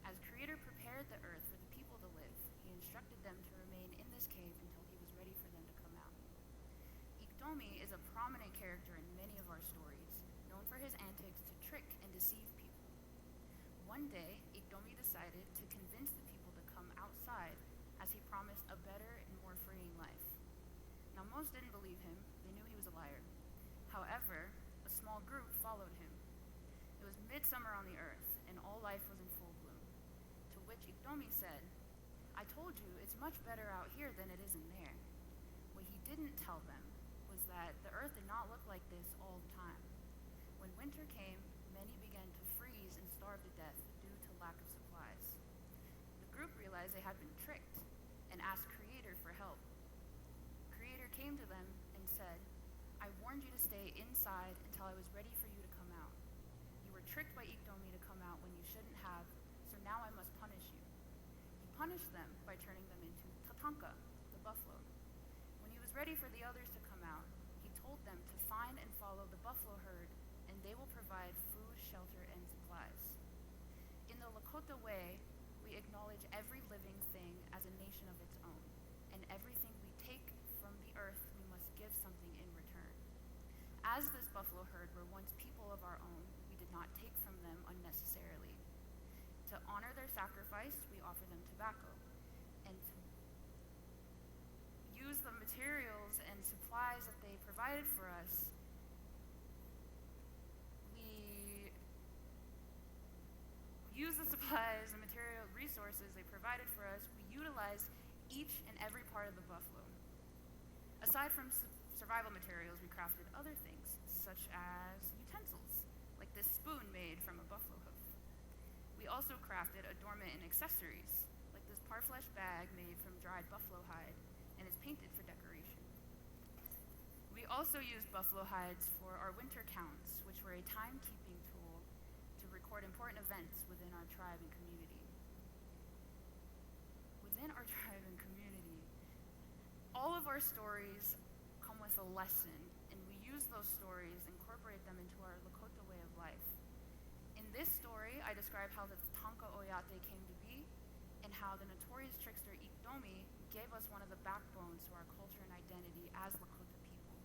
As Creator prepared the earth for the people to live, he instructed them to remain in this cave until he was ready for them to come out. Iktomi is a prominent character in many of our stories, known for his antics to trick and deceive people. One day, Iktomi decided to convince the people to come outside as he promised a better and more freeing life. Now, most didn't believe him. They knew he was a liar. However, a small group followed him. It was midsummer on the earth, and all life was in full bloom. To which Iktomi said, "I told you it's much better out here than it is in there." What he didn't tell them was that the earth did not look like this all the time. When winter came, many began to freeze and starve to death due to lack of supplies. The group realized they had been tricked and asked Creator for help. Creator came to them and said, "I warned you to stay inside until I was ready for you to come out. You were tricked by Iktomi to come out when you shouldn't have, so now I must punish you." He punished them by turning them into Tatanka, the buffalo. When he was ready for the others to come out, he told them to find and follow the buffalo herd, and they will provide food, shelter, and supplies. In the Lakota way, we acknowledge every living thing as a nation of its own, and everything we take from the earth, we must give something in return. As this buffalo herd were once people of our own, we did not take from them unnecessarily. To honor their sacrifice, we offer them tobacco, and to use the materials and supplies that they provided for us, we use the supplies and material resources they provided for us, we utilize each and every part of the buffalo. Aside from survival materials, we crafted other things, such as utensils, like this spoon made from a buffalo hoof. We also crafted adornment and accessories, like this parfleche bag made from dried buffalo hide and is painted for decoration. We also used buffalo hides for our winter counts, which were a timekeeping tool to record important events within our tribe and community. Within our tribe and community, all of our stories come with a lesson, and we use those stories, incorporate them into our Lakota way of life. In this story, I describe how the Tatanka Oyate came to be, and how the notorious trickster Iktomi gave us one of the backbones to our culture and identity as Lakota people.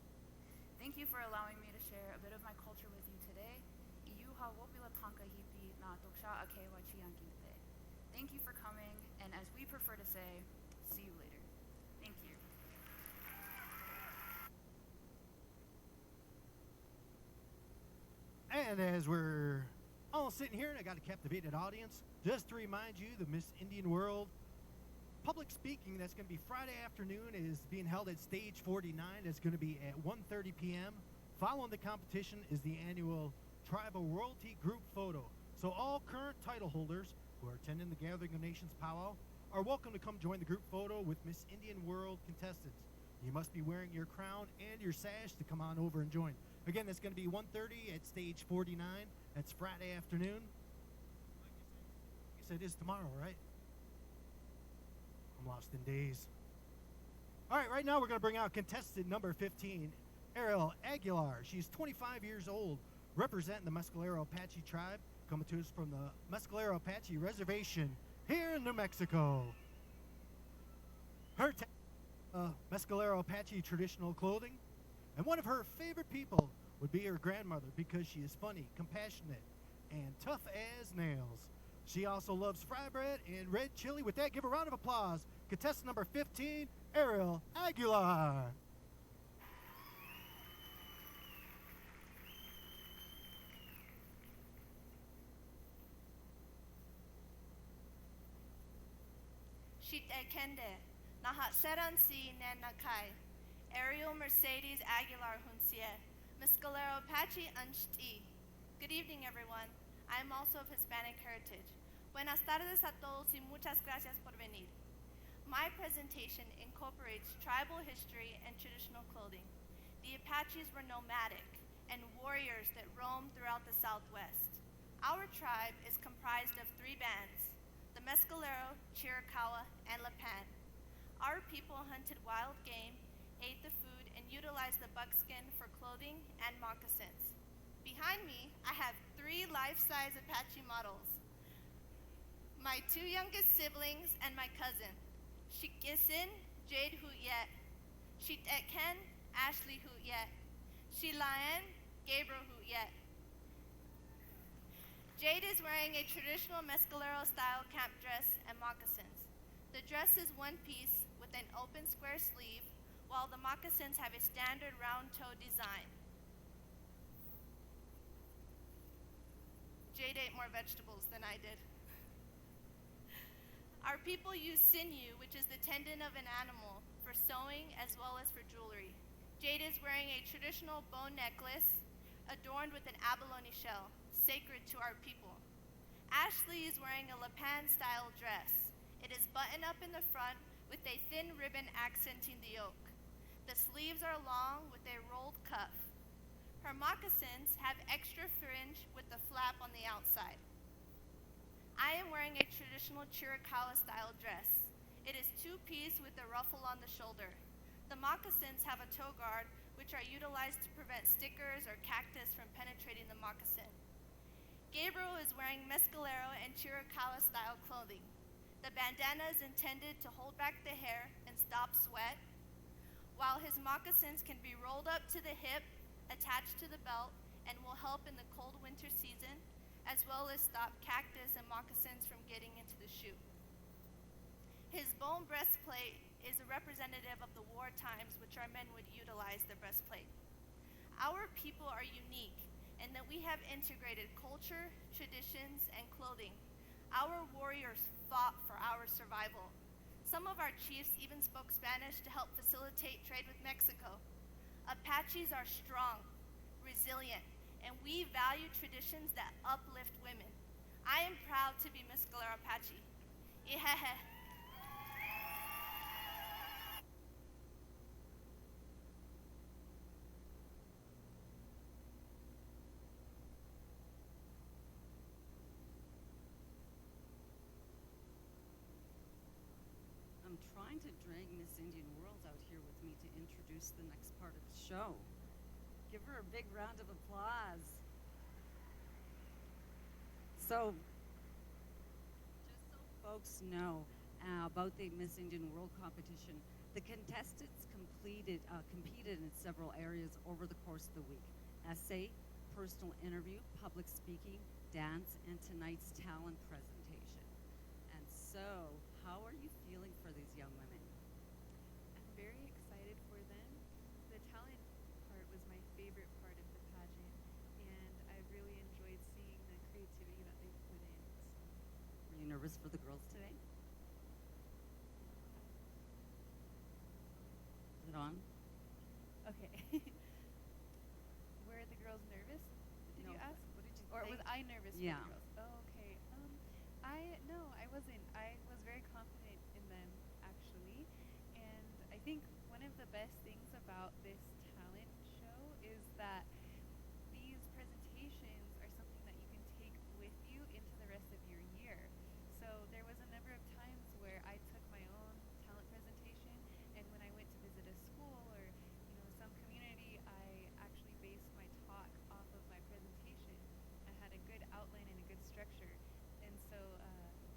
Thank you for allowing me to share a bit of my culture with you today. Iyuha wopila tanka hipi na doksha akewa chiankinte. Thank you for coming, and as we prefer to say, see you later. Thank you. And as we're all sitting here and I got a captivated audience, just to remind you, the Miss Indian World public speaking that's going to be Friday afternoon is being held at Stage 49. It's going to be at 1:30 p.m. Following the competition is the annual Tribal Royalty Group Photo. So all current title holders who are attending the Gathering of Nations powwow are welcome to come join the group photo with Miss Indian World contestants. You must be wearing your crown and your sash to come on over and join. Again, that's going to be 1:30 at Stage 49. That's Friday afternoon. Like you said, it is tomorrow, right? I'm lost in days. All right, right now we're going to bring out contestant number 15, Ariel Aguilar. She's 25 years old, representing the Mescalero Apache tribe, coming to us from the Mescalero Apache Reservation here in New Mexico. Her Mescalero Apache traditional clothing, and one of her favorite people would be her grandmother because she is funny, compassionate, and tough as nails. She also loves fry bread and red chili. With that, give a round of applause. Contestant number 15, Ariel Aguilar. Ekende, Nahat Seransi Nanakai, Ariel Mercedes Aguilar Huncie, Mescalero Pachi Unshti. Good evening, everyone. I am also of Hispanic heritage. Buenas tardes a todos y muchas gracias por venir. My presentation incorporates tribal history and traditional clothing. The Apaches were nomadic and warriors that roamed throughout the Southwest. Our tribe is comprised of 3 bands, the Mescalero, Chiricahua, and Lipan. Our people hunted wild game, ate the food, and utilized the buckskin for clothing and moccasins. Behind me, I have 3 life-size Apache models. My 2 youngest siblings and my cousin, Shikisin, Jade Huyet, Shiteken, Ashley Huyet, Shilayan, Gabriel Huyet. Jade is wearing a traditional Mescalero-style camp dress and moccasins. The dress is one piece with an open square sleeve, while the moccasins have a standard round toe design. Jade ate more vegetables than I did. Our people use sinew, which is the tendon of an animal, for sewing as well as for jewelry. Jade is wearing a traditional bone necklace adorned with an abalone shell, sacred to our people. Ashley is wearing a Lipan-style dress. It is buttoned up in the front with a thin ribbon accenting the yoke. The sleeves are long with a rolled cuff. Her moccasins have extra fringe with the flap on the outside. I am wearing a traditional Chiricahua-style dress. It is 2-piece with a ruffle on the shoulder. The moccasins have a toe guard, which are utilized to prevent stickers or cactus from penetrating the moccasin. Gabriel is wearing Mescalero and Chiricahua-style clothing. The bandana is intended to hold back the hair and stop sweat, while his moccasins can be rolled up to the hip, attached to the belt, and will help in the cold winter season, as well as stop cactus and moccasins from getting into the shoe. His bone breastplate is a representative of the war times which our men would utilize the breastplate. Our people are unique in that we have integrated culture, traditions, and clothing. Our warriors fought for our survival. Some of our chiefs even spoke Spanish to help facilitate trade with Mexico. Apaches are strong, resilient, and we value traditions that uplift women. I am proud to be Mescalero Apache. Ihehe. I'm trying to drag Miss Indian World out here with me to introduce the next part of the show. Give her a big round of applause. So, just so folks know about the Miss Indian World competition, the contestants competed in several areas over the course of the week. Essay, personal interview, public speaking, dance, and tonight's talent presentation. And so, how are you feeling for these young women? I'm very excited for them. The talent part was my favorite part of the pageant, and I really enjoyed seeing the creativity that they put in. Were you nervous for the girls today? Is it on? Okay. Were the girls nervous? Did No, you ask? what did you Or think? was I nervous Yeah. for the girls? Oh, okay. I wasn't. I was very confident in them, actually. And I think one of the best things about this talent show is that these presentations are something that you can take with you into the rest of your year. So there was a number of times where I took my own talent presentation, and when I went to visit a school or some community, I actually based my talk off of my presentation. I had a good outline and a good structure, and so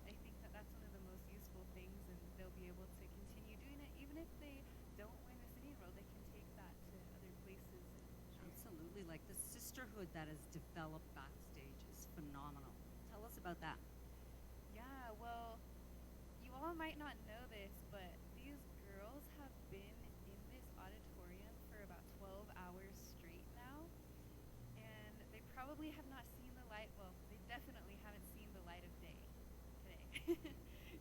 I think that that's one of the most useful things, and they'll be able to continue doing it even if they don't win Miss Indian World. They can take that to other places and share. Absolutely. Like the sisterhood that is developed backstage is phenomenal. Tell us about that. Yeah, well, you all might not know this, but these girls have been in this auditorium for about 12 hours straight now, and they probably have not seen the light. Well, they definitely haven't seen the light of day today.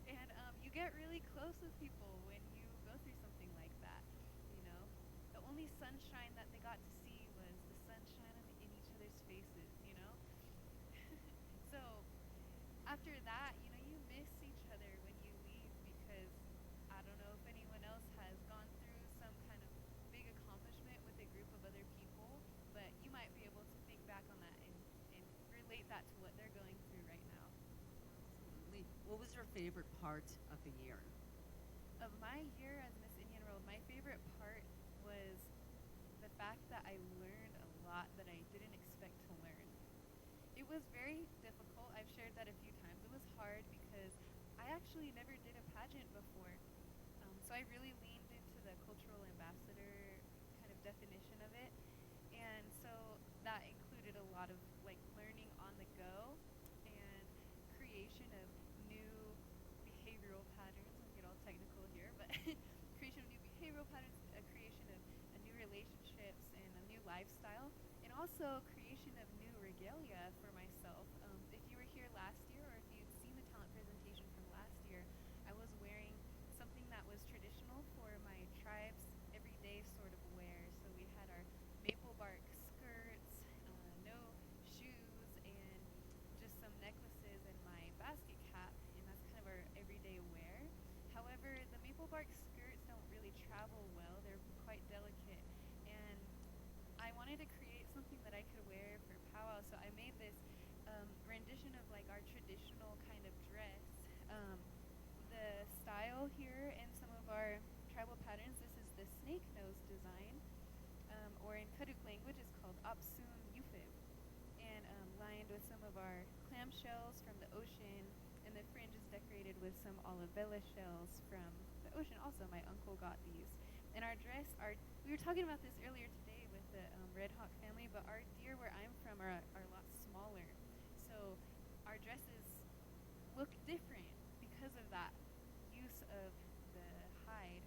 And you get really close with people when you go through something like that, you know. The only sunshine that they got to see was the sunshine in each other's faces, you know. So after that, you know, you miss each other when you leave because I don't know if anyone else has gone through some kind of big accomplishment with a group of other people, but you might be able to think back on that and relate that to what they're going through right now. Absolutely. What was your favorite part of the year? Of my year as Miss Indian World, my favorite part was the fact that I learned a lot that I didn't expect to learn. It was very difficult. I've shared that a few times. It was hard because I actually never did a pageant before. So I really leaned into the cultural ambassador kind of definition of it. And so that included a lot of like learning on the go and creation of new behavioral patterns. I'll get all technical here, but creation of new behavioral patterns, a creation of new relationships and a new lifestyle, and also creation of new regalia for myself. If you were here last year or if you'd seen the talent presentation from last year, I was wearing something that was traditional for my tribe's everyday sort of wear. So we had our maple bark skirts, no shoes, and just some necklaces and my basket cap, and that's kind of our everyday wear. However, the maple bark skirts don't really travel well. They're quite delicate, and I wanted to create something that I could wear for powwow, so I made this rendition of like our traditional kind of dress. The style here in some of our tribal patterns, this is the snake nose design, or in Kaduk language it's called Apsun Yufib, and lined with some of our clam shells from the ocean, and the fringe is decorated with some olivella shells from the ocean. Also, my uncle got these. And our dress, we were talking about this earlier today with the Red Hawk family, but our deer where I'm from are a lot smaller. So our dresses look different because of that use of the hide.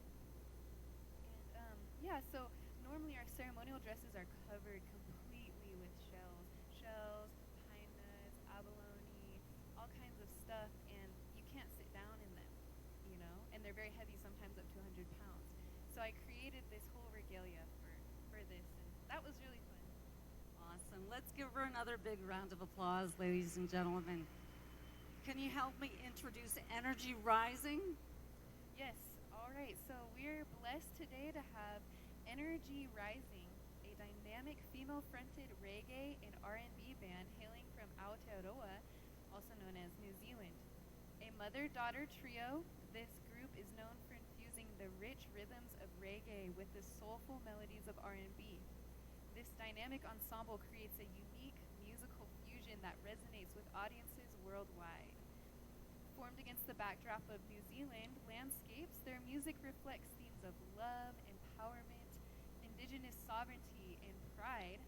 And yeah, so normally our ceremonial dresses are covered completely with shells. Shells, pine nuts, abalone, all kinds of stuff, and you can't sit down in them, you know? And they're very heavy, sometimes up to 100 pounds. So I created this whole regalia for this, and that was really fun. Awesome. Let's give her another big round of applause, ladies and gentlemen. Can you help me introduce Energy Rising? Yes, all right. So we're blessed today to have Energy Rising, a dynamic female-fronted reggae and R&B band hailing from Aotearoa, also known as New Zealand. A mother-daughter trio, this group is known for infusing the rich rhythms of reggae with the soulful melodies of R&B. This dynamic ensemble creates a unique musical fusion that resonates with audiences worldwide. Formed against the backdrop of New Zealand landscapes, their music reflects themes of love, empowerment, indigenous sovereignty, and pride,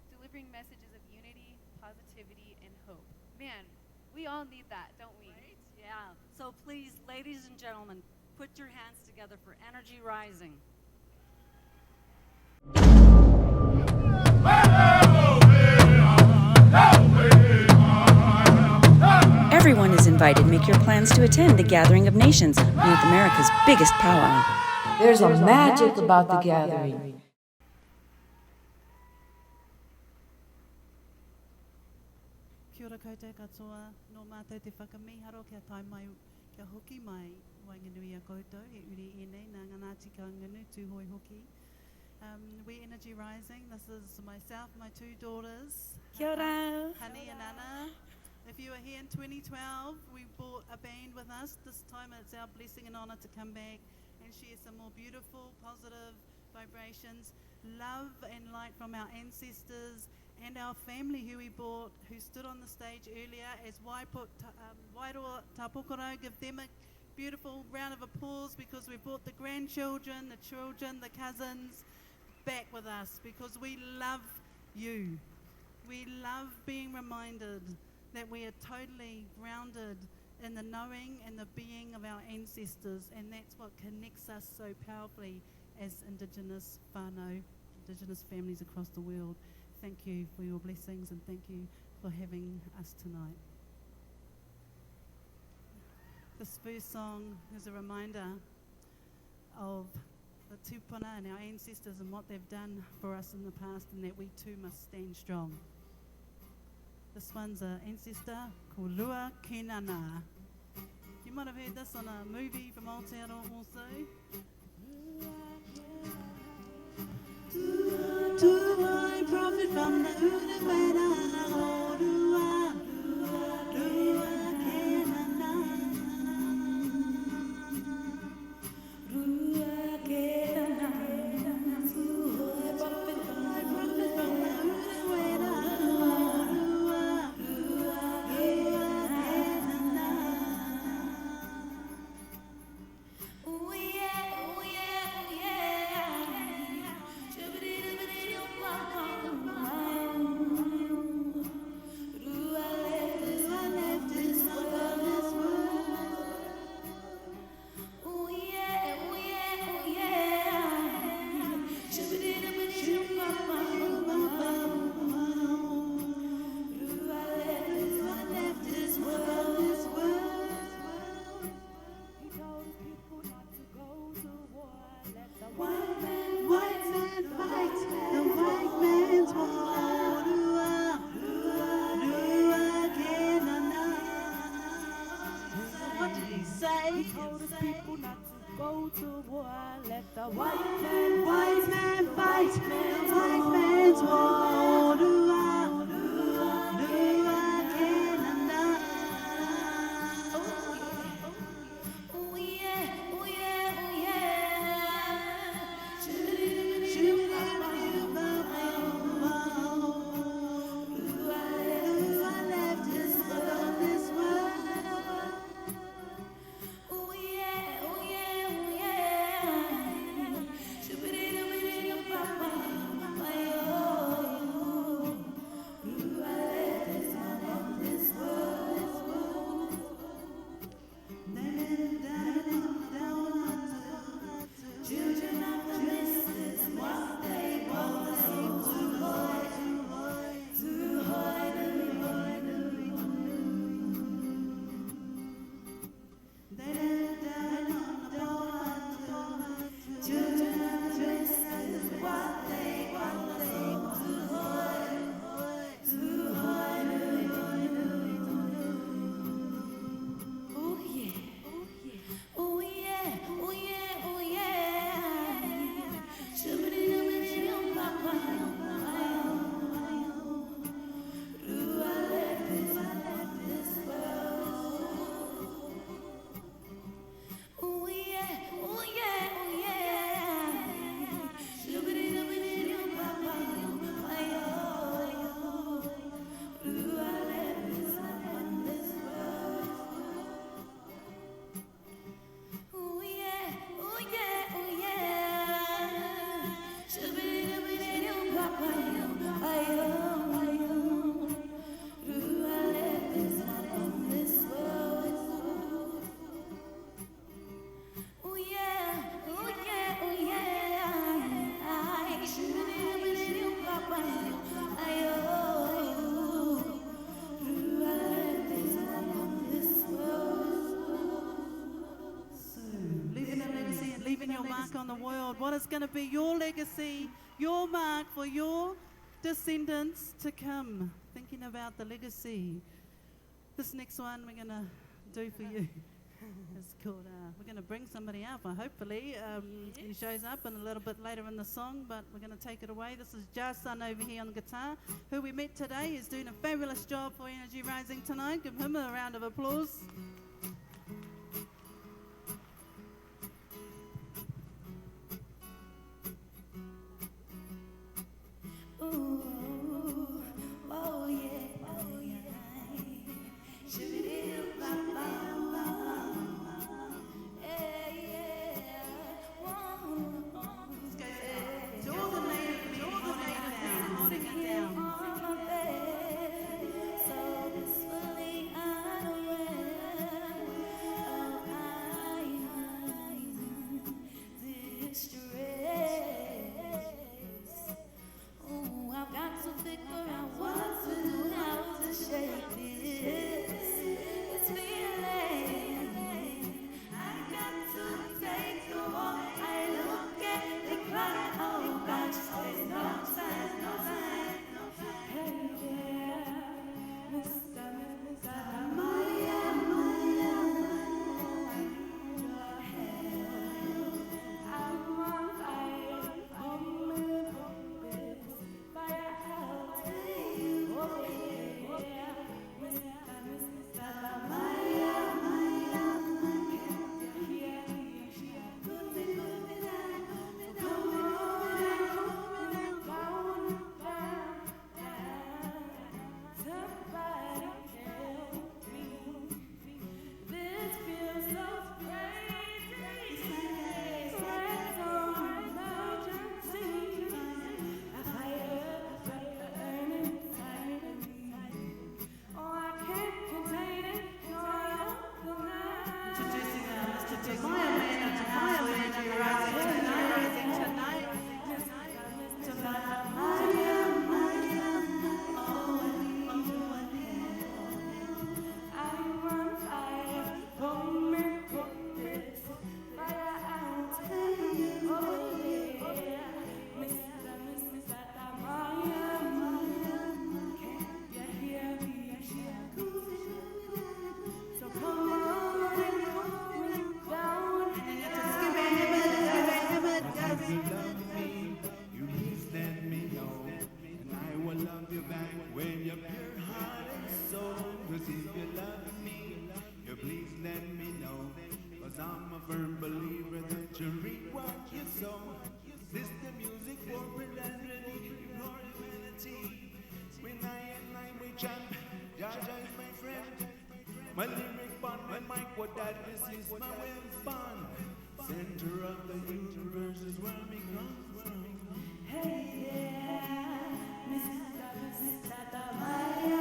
delivering messages of unity, positivity, and hope. Man, we all need that, don't we? Right? Yeah. So please, ladies and gentlemen, put your hands together for Energy Rising. Everyone is invited. Make your plans to attend the Gathering of Nations, North America's biggest powwow. There's a magic about the gathering. Kia ora koutou katoa, no mātou te whakamiharo kia tai mai, kia hoki mai, wainganui a koutou, e uri e nei, nā nganāti ka nganu, tūhoi hoki. We're Energy Rising. This is myself, my two daughters, Kia ora. Honey and Anna. If you were here in 2012, we brought a band with us. This time it's our blessing and honour to come back and share some more beautiful, positive vibrations, love and light from our ancestors and our family who we brought, who stood on the stage earlier as Wairoa Tapokoro. Give them a beautiful round of applause because we brought the grandchildren, the children, the cousins back with us because we love you. We love being reminded that we are totally grounded in the knowing and the being of our ancestors, and that's what connects us so powerfully as Indigenous whānau, Indigenous families across the world. Thank you for your blessings and thank you for having us tonight. this first song as a reminder of the tupuna and our ancestors and what they've done for us in the past, and that we too must stand strong. This one's an ancestor called Lua Kenana. You might have heard this on a movie from Aotearoa also. Tuai, prophet from the Urewera, oh, Lua, Lua Kenana. Lua Kenana, Tuai, prophet from the Urewera, Lua, Lua Kenana. Oh yeah, oh yeah, oh yeah. White man fights, the white man's war. Lua Kenana. What did he say? He told his people not to go to war. Let the white man fight, the white man's war. Lua Kenana. Oh yeah, oh yeah, oh yeah. Shoot I left this world. Oh yeah, oh yeah, oh yeah. Children of the mist, what they want to hide. Children of the mist, what they want to hide. Oh yeah, oh yeah, oh yeah, oh yeah. Oh yeah, oh yeah, oh yeah. Oh yeah, oh yeah, oh yeah. Oh yeah, oh yeah, oh leaving a legacy and leaving your mark on the world. What is going to be your legacy, your mark for your descendants to come? Thinking about the legacy. This next one we're going to do for you. It's called, we're going to bring somebody up, hopefully. He shows up in a little bit later in the song, but we're going to take it away. This is Jason over here on the guitar, who we met today. He's doing a fabulous job for Energy Rising tonight. Give him a round of applause. Ooh, oh yeah, oh yeah. I've got My lyric bond, my mic, what that this is my weapon. Center of the universe is where we come from. Hey, yeah, Mr. Maya,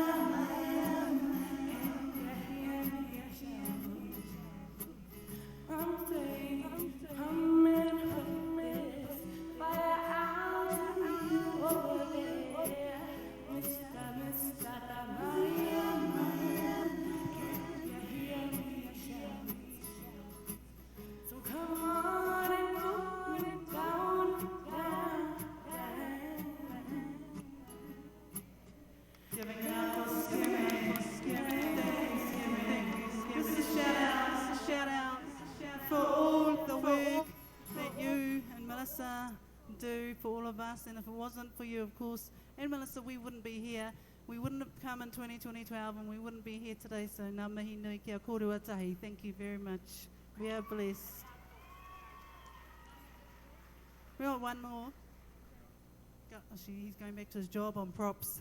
I'm saying, fire out over there, Mr. Maya, can you hear me shout? So come on and put it down, down, down. Giving out for Thanksgiving. Just a shout out for all the work that you and Melissa do for all of us. And if it wasn't for you, of course, and Melissa, we wouldn't be here. We wouldn't have come in 2012 and we wouldn't be here today. So ngā mihi nui kia kōrua tahi. Thank you very much. We are blessed. We got one more. He's going back to his job on props.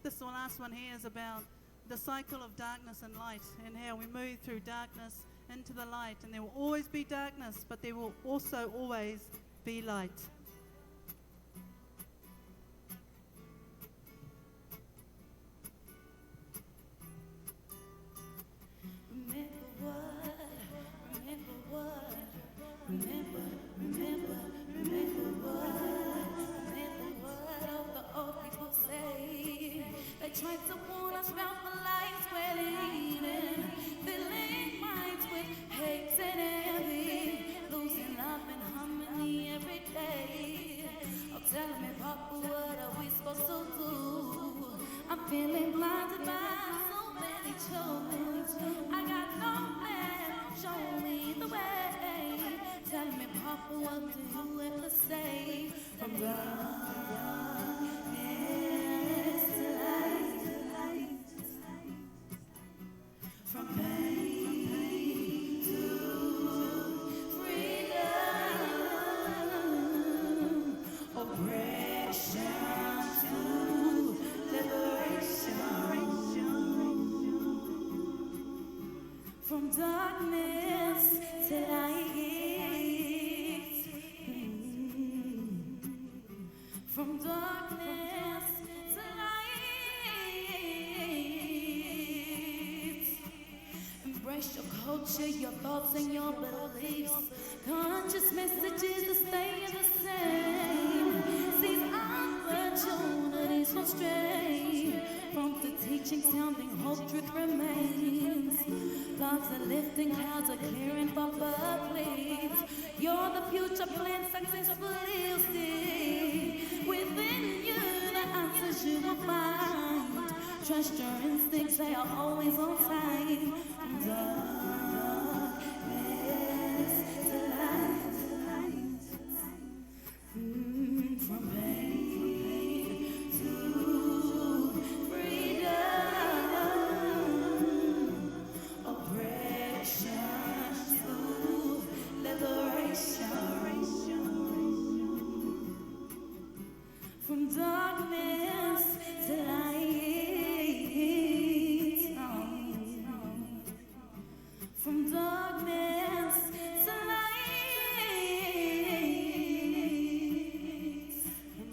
This last one here is about the cycle of darkness and light and how we move through darkness into the light. And there will always be darkness, but there will also always be light. Remember what all the old people say. They tried to warn us about the lights we're leading, filling minds with hate and envy, losing love and harmony every day. Oh, tell me, Papa, what are we supposed to do? I'm feeling blinded by so many children. I got no man, show me the way. Tell me, Papa, what do you ever say? From darkness to light, from pain to freedom, oppression to liberation, from darkness to light. From darkness to light. Embrace your culture, your thoughts and your beliefs. Conscious messages are staying the same. Seize opportunities from stray. From the teaching, sounding hope, truth remains. Clouds are lifting, clouds are clearing for birthplates. You're the future plan, successfully you'll see. Within you, the answers you will find. Trust your instincts, they are always on time. From darkness to light, from pain to freedom, oppression to liberation. From darkness to light, from darkness to light, from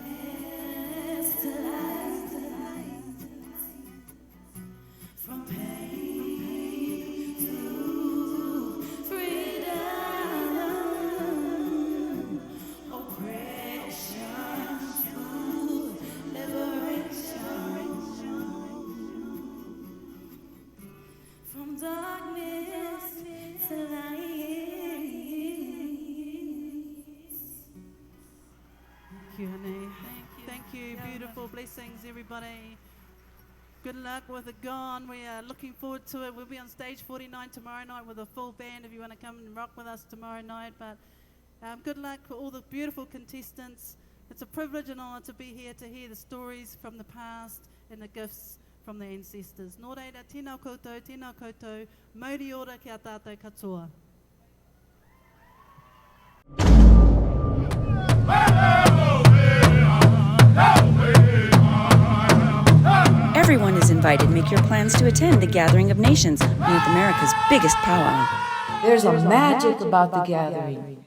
darkness to light, from pain to freedom, oppression to liberation, from darkness to light. Thank you, honey. Thank you. Beautiful blessings, everybody. Good luck with it gone. We are looking forward to it. We'll be on stage 49 tomorrow night with a full band if you want to come and rock with us tomorrow night. But good luck for all the beautiful contestants. It's a privilege and honor to be here to hear the stories from the past and the gifts from the ancestors. Nō reira, tēnā koutou, mauri ora ki a tātou katoa. Hey! invited. Make your plans to attend the Gathering of Nations, North America's biggest powwow. There's a magic about the gathering.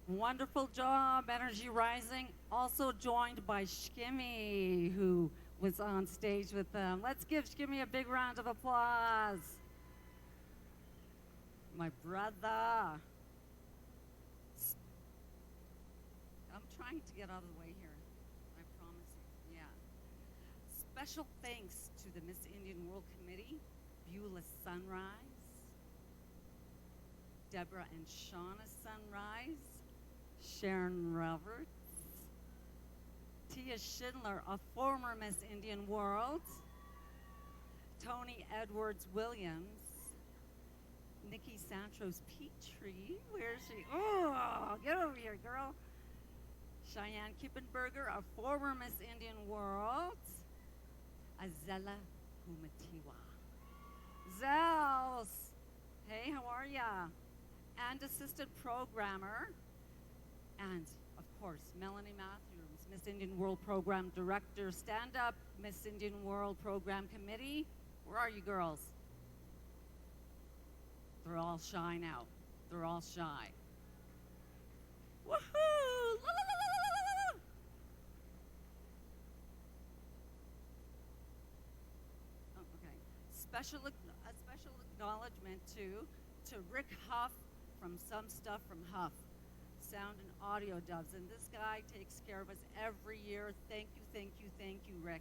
Wonderful job, Energy Rising. Also joined by Shimmy, who was on stage with them. Let's give Shimmy a big round of applause. My brother. I'm trying to get out of the way here. I promise you. Yeah. Special thanks to the Miss Indian World Committee, Beulah Sunrise, Deborah and Shauna Sunrise, Sharon Roberts, Tia Schindler, a former Miss Indian World, Tony Edwards Williams, Nikki Santros Petrie, where is she? Oh, get over here, girl. Cheyenne Kippenberger, a former Miss Indian World, Azela Humatiwa. Zels, hey, how are ya? And assistant programmer, and of course, Melanie Matthews, Miss Indian World Program Director. Stand up, Miss Indian World Program Committee. Where are you girls? They're all shy now. They're all shy. Woohoo! La, la, la, la, la, la, la. Oh, okay. A special acknowledgement to Rick Huff from Some Stuff from Huff, Sound and Audio Dubs. And this guy takes care of us every year. Thank you, thank you, thank you, Rick.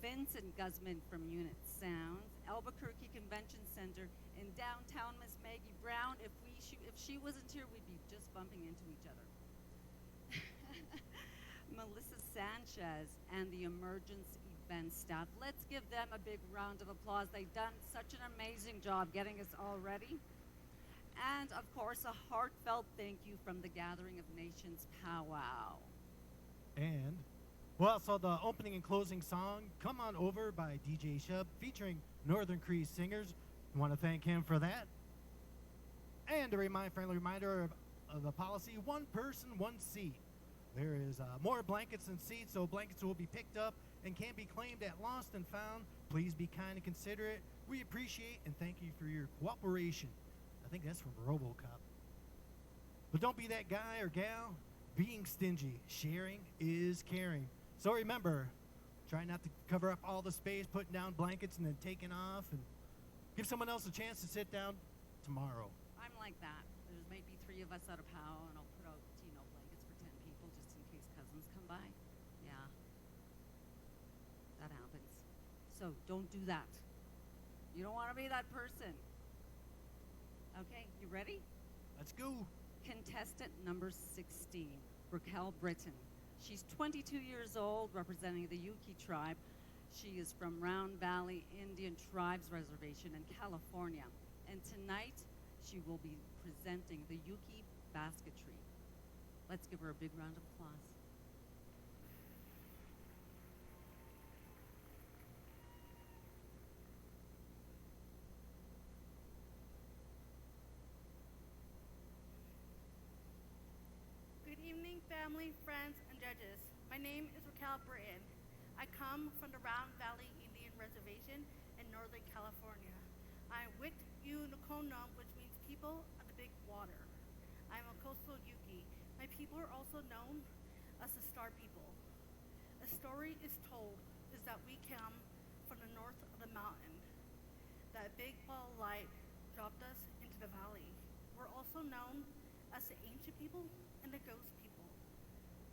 Vincent Guzman from Unit Sounds, Albuquerque Convention Center in downtown Miss Maggie Brown. If she wasn't here, we'd be just bumping into each other. Melissa Sanchez and the Emergence Event staff. Let's give them a big round of applause. They've done such an amazing job getting us all ready. And of course, a heartfelt thank you from the Gathering of Nations powwow. And, well, so the opening and closing song, Come On Over by DJ Shub, featuring Northern Cree singers. I want to thank him for that. And a friendly reminder of the policy, one person, one seat. There is more blankets than seats, so blankets will be picked up and can be claimed at Lost and Found. Please be kind and considerate. We appreciate and thank you for your cooperation. I think that's from RoboCop. But don't be that guy or gal being stingy. Sharing is caring. So remember, try not to cover up all the space, putting down blankets and then taking off, and give someone else a chance to sit down tomorrow. I'm like that. There's maybe 3 of us at a POW, and I'll put out, blankets for 10 people just in case cousins come by. Yeah. That happens. So don't do that. You don't want to be that person. Okay, you ready? Let's go. Contestant number 16, Raquel Britton. She's 22 years old, representing the Yuki tribe. She is from Round Valley Indian Tribes Reservation in California. And tonight, she will be presenting the Yuki basketry. Let's give her a big round of applause. Good evening, family, friends, and judges. My name is Raquel Britton. I come from the Round Valley Indian Reservation in Northern California. I'm with Unokonom, which means people of the big water. I'm a coastal Yuki. My people are also known as the Star People. A story is told is that we come from the north of the mountain. That big ball of light dropped us into the valley. We're also known as the ancient people and the ghost people.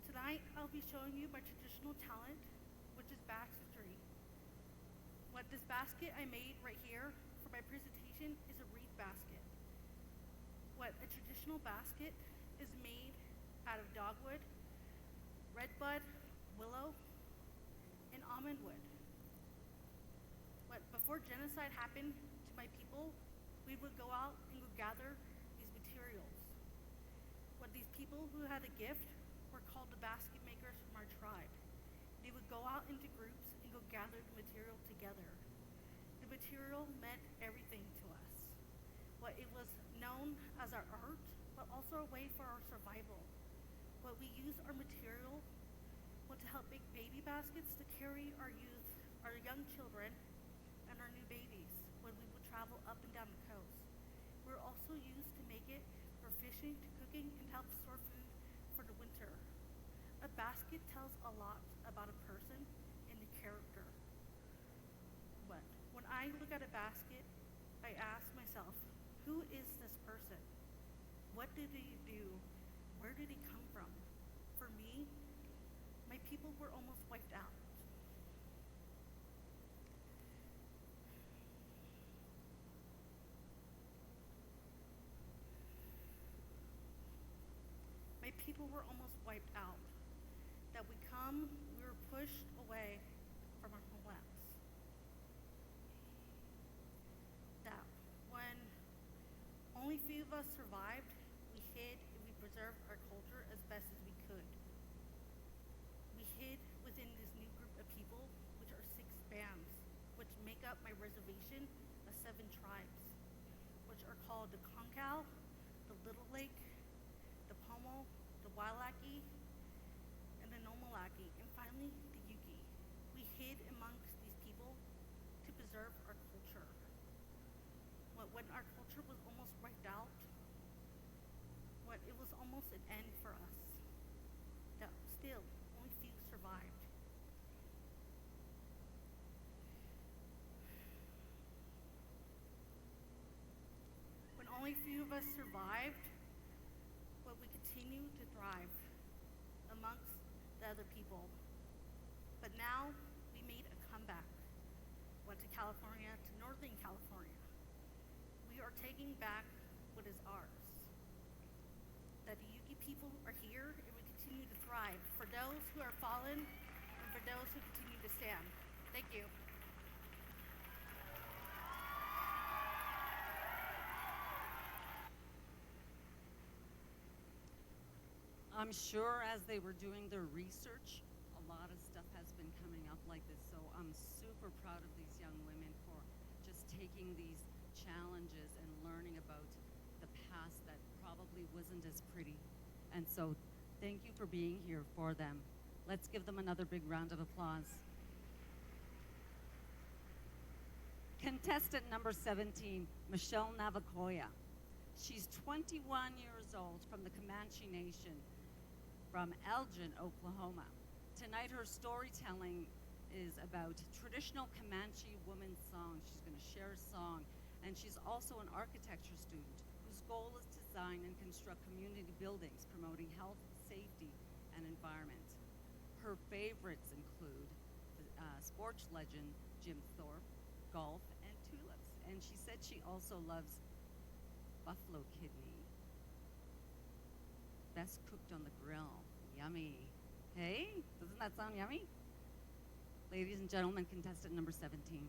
Tonight, I'll be showing you my traditional talent, which is basketry. What this basket I made right here for my presentation is a reed basket. What a traditional basket is made out of dogwood, redbud, willow, and almond wood. What before genocide happened to my people, we would go out and go gather these materials. What these people who had a gift were called the basket makers from our tribe. They would go out into groups and go gather the material together. The material meant everything to us. What it was known as our art, but also a way for our survival. What we use our material, want to help make baby baskets to carry our youth, our young children, and our new babies when we will travel up and down the coast. We're also used to make it for fishing, to cooking, and help store food for the winter. A basket tells a lot about a person and the character. But when I look at a basket, I ask myself, who is this person? What did he do? Where did he come from? For me, my people were almost wiped out. My people were almost wiped out. That we were pushed away from our homelands. That when only few of us survived, we hid and we preserved our culture as best as we could. We hid within this new group of people, which are 6 bands, which make up my reservation of 7 tribes, which are called the Concal, the Little Lake, the Pomo, the Wailaki, and the Nomalaki, and finally the Yuki. We hid amongst these people to preserve our culture. When our culture was almost wiped out, it was almost an end for us. That still, only few survived. When only few of us survived, we continue to thrive amongst the other people. But now we made a comeback. Went to California, to Northern California. We are taking back what is ours. That the Yuki people are here and we continue to thrive for those who are fallen and for those who continue to stand. Thank you. I'm sure as they were doing their research, a lot of stuff has been coming up like this. So I'm super proud of these young women for just taking these challenges and learning about the past that probably wasn't as pretty. And so thank you for being here for them. Let's give them another big round of applause. Contestant number 17, Michelle Navacoya. She's 21 years old from the Comanche Nation from Elgin, Oklahoma. Tonight her storytelling is about traditional Comanche women's songs. She's going to share a song, and she's also an architecture student whose goal is to design and construct community buildings promoting health, safety, and environment. Her favorites include sports legend Jim Thorpe, golf, and tulips. And she said she also loves buffalo kidney, best cooked on the grill. Yummy. Hey, doesn't that sound yummy? Ladies and gentlemen, contestant number 17.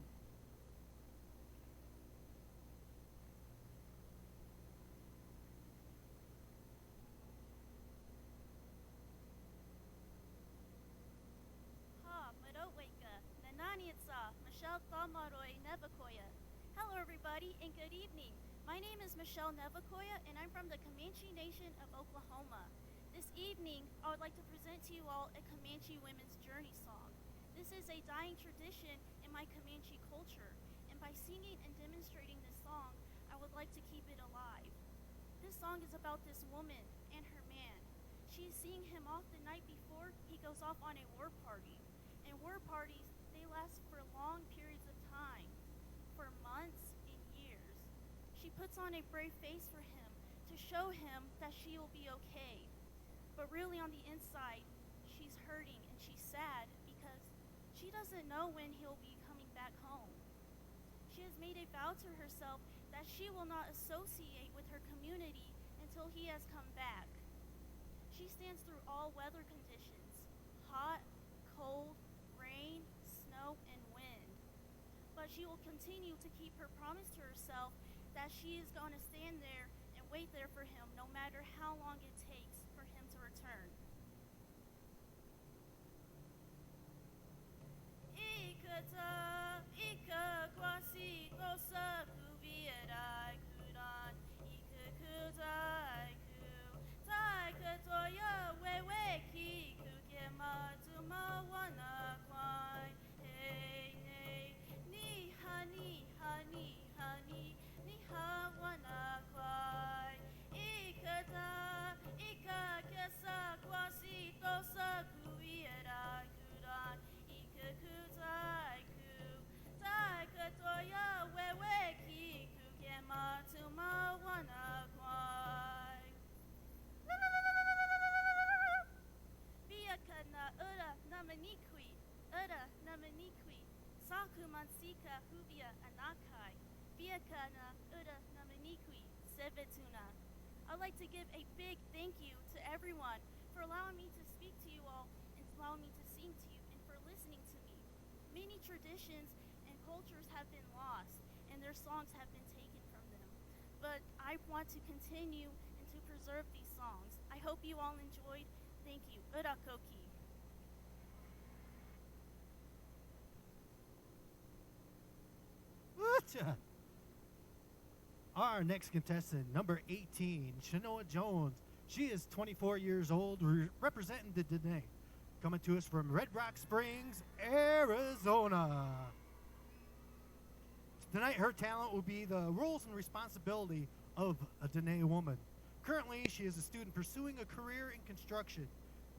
Hello everybody and good evening. My name is Michelle Navacoya and I'm from the Comanche Nation of Oklahoma. This evening, I would like to present to you all a Comanche women's journey song. This is a dying tradition in my Comanche culture, and by singing and demonstrating this song, I would like to keep it alive. This song is about this woman and her man. She is seeing him off the night before he goes off on a war party. And war parties, they last for long periods of time, for months and years. She puts on a brave face for him to show him that she will be okay. But really on the inside, she's hurting and she's sad because she doesn't know when he'll be coming back home. She has made a vow to herself that she will not associate with her community until he has come back. She stands through all weather conditions, hot, cold, rain, snow, and wind. But she will continue to keep her promise to herself that she is going to stand there and wait there for him no matter how long it takes for him to return. Ikata, ika kwasi kosa kuvierai kudan, ikukutai ku, tai katoya wewe ki kukema tuma Uda Namaniqui, Saku Mansika Hubia Anakai, Viaka na Uda Namaniqui, Sevetuna. I'd like to give a big thank you to everyone for allowing me to speak to you all and allowing me to sing to you and for listening to me. Many traditions and cultures have been lost and their songs have been taken from them. But I want to continue and to preserve these songs. I hope you all enjoyed. Thank you. Urakoki. Woocha! Our next contestant, number 18, Shanoa Jones. She is 24 years old, representing the Dene. Coming to us from Red Rock Springs, Arizona. Tonight, her talent will be the roles and responsibility of a Dene woman. Currently, she is a student pursuing a career in construction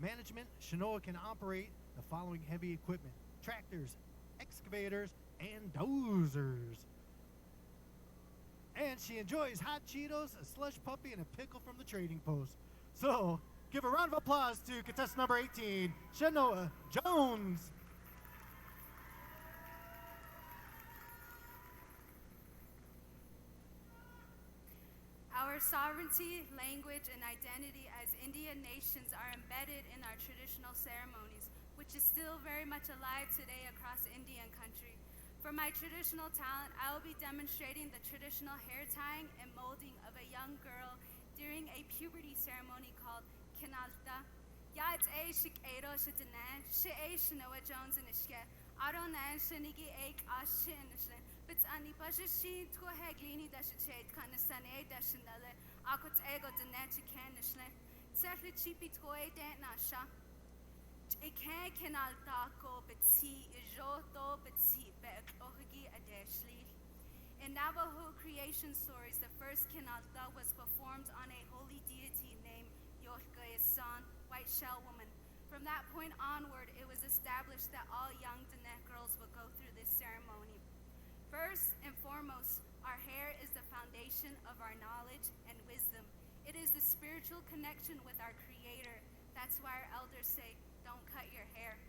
management. Shanoa can operate the following heavy equipment: tractors, excavators, and dozers. And she enjoys hot Cheetos, a slush puppy, and a pickle from the trading post. So, give a round of applause to contestant number 18, Shanoa Jones. Our sovereignty, language, and identity as Indian nations are embedded in our traditional ceremonies, which is still very much alive today across Indian country. For my traditional talent, I will be demonstrating the traditional hair tying and molding of a young girl during a puberty ceremony called Kinalta. Yad a shik ero shitane, she a Shanoa Jones in ishke, aronan shinigi ek ashin ishin, but ani pashishin to heglini dashet kanasane dashinale, akut ego denet canishle, setli chipi toy dent nasha. I can't ko betsi ijoto betsi bek ohigi adeshli. In Navajo creation stories, the first kinalta was performed on a holy deity named Yoshgayasan, white shell woman. From that point onward, it was established that all young Dene girls would go through this ceremony. First and foremost, our hair is the foundation of our knowledge and wisdom. It is the spiritual connection with our Creator. That's why our elders say, don't cut your hair.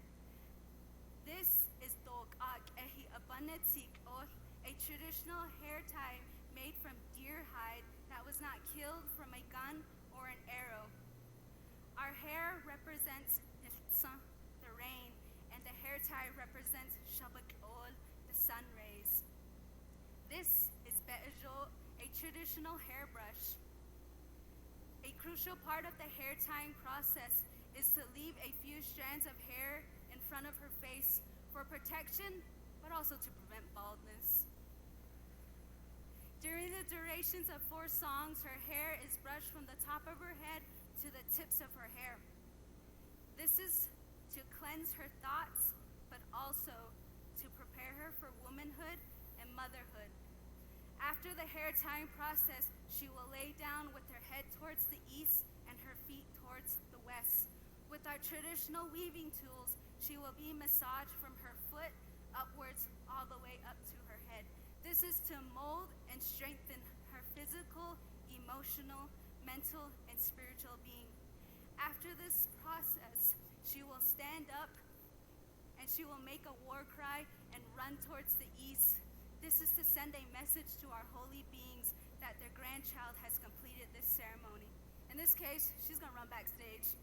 This is Dokak Ehi Abanatik or a traditional hair tie made from deer hide that was not killed from a gun or an arrow. Our hair represents the rain, and the hair tie represents Shabak Ol, the sun rays. This is Be'ejo, a traditional hairbrush. A crucial part of the hair tying process is to leave a few strands of hair in front of her face for protection, but also to prevent baldness. During the durations of 4 songs, her hair is brushed from the top of her head to the tips of her hair. This is to cleanse her thoughts, but also to prepare her for womanhood and motherhood. After the hair tying process, she will lay down with her head towards the east and her feet towards the west. With our traditional weaving tools, she will be massaged from her foot upwards all the way up to her head. This is to mold and strengthen her physical, emotional, mental, and spiritual being. After this process, she will stand up and she will make a war cry and run towards the east. This is to send a message to our holy beings that their grandchild has completed this ceremony. In this case, she's gonna run backstage.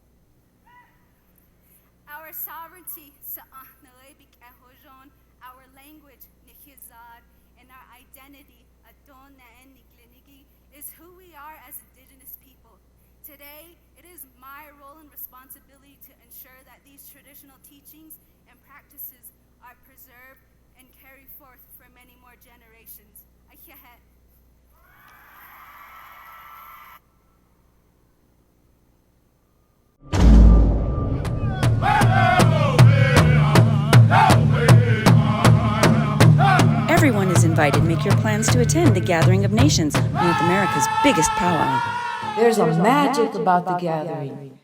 Our sovereignty, our language, and our identity, is who we are as Indigenous people. Today, it is my role and responsibility to ensure that these traditional teachings and practices are preserved and carried forth for many more generations. Everyone is invited. Make your plans to attend the Gathering of Nations, North America's biggest powwow. There's a magic about the gathering.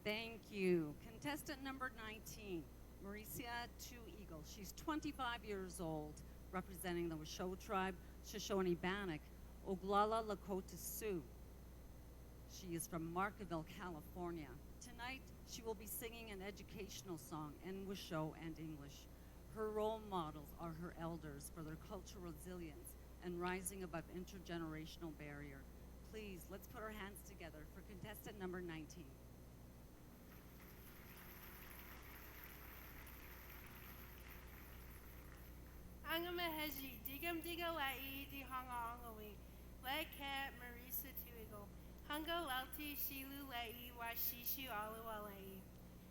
Thank you. Contestant number 19, Mauricia Two Eagle. She's 25 years old, representing the Washoe tribe, Shoshone Bannock, Oglala Lakota Sioux. She is from Markaville, California. Tonight, she will be singing an educational song in Wisho and English. Her role models are her elders for their cultural resilience and rising above intergenerational barrier. Please, let's put our hands together for contestant number 19. Angamaheji, digam digalai, di hanga angawi, leg cat Marisa tuigo, hanga lauti shilu lei, washishu alualei,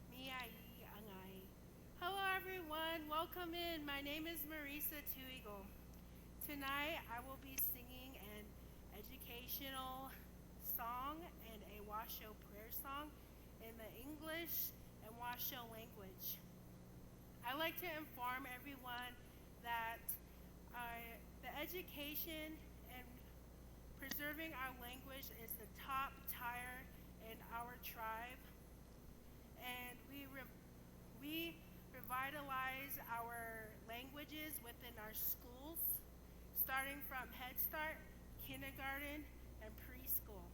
miai angai. Hello everyone, welcome in. My name is Marisa Tuigo. Tonight I will be singing an educational song and a Washoe prayer song in the English and Washoe language. I'd like to inform everyone that the education and preserving our language is the top tier in our tribe, and we revitalize our languages within our schools, starting from Head Start, kindergarten, and preschool.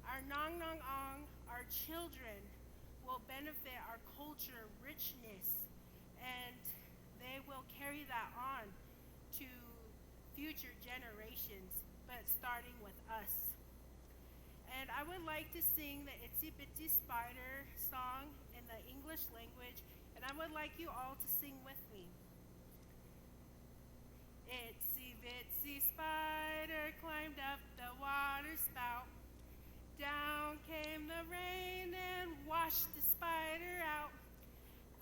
Our Nong Nong Ong, our children, will benefit our culture richness, and they will carry that on to future generations, but starting with us. And I would like to sing the Itsy Bitsy Spider song in the English language, and I would like you all to sing with me. Itsy bitsy spider climbed up the water spout. Down came the rain and washed the spider out.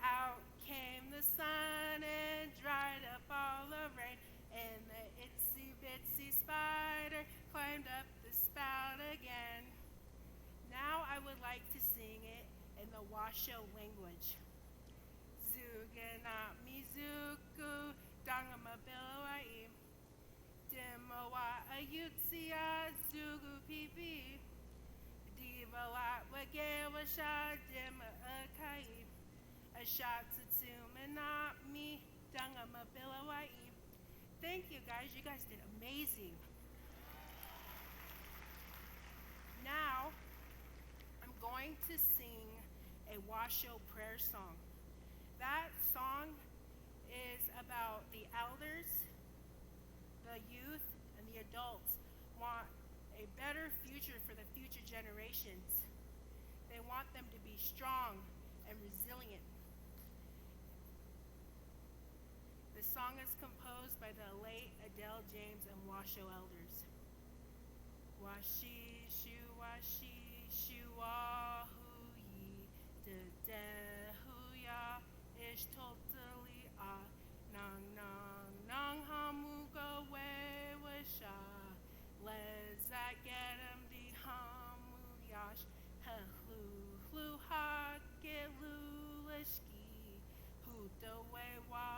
Out came the sun and dried up all the rain. And the itsy bitsy spider climbed up the spout again. Now I would like to sing it in the Washoe language. Zugana mizuku dangamabilawai. Dimawa ayutsia zugu pipi. Divalat wagewasha dima akai. Ashatsumanami dangamabilawai. Thank you guys. You guys did amazing. Now I'm going to sing a Washoe prayer song. That song is about the elders, the youth, and the adults want a better future for the future generations. They want them to be strong and resilient. The song is composed by the late Adele James and Washoe elders. Washi shu wahuyi de dehuya ish totally nang nang nang hamuga we wisha lezat get di hamuyash hlu ha get lulishki huta we wa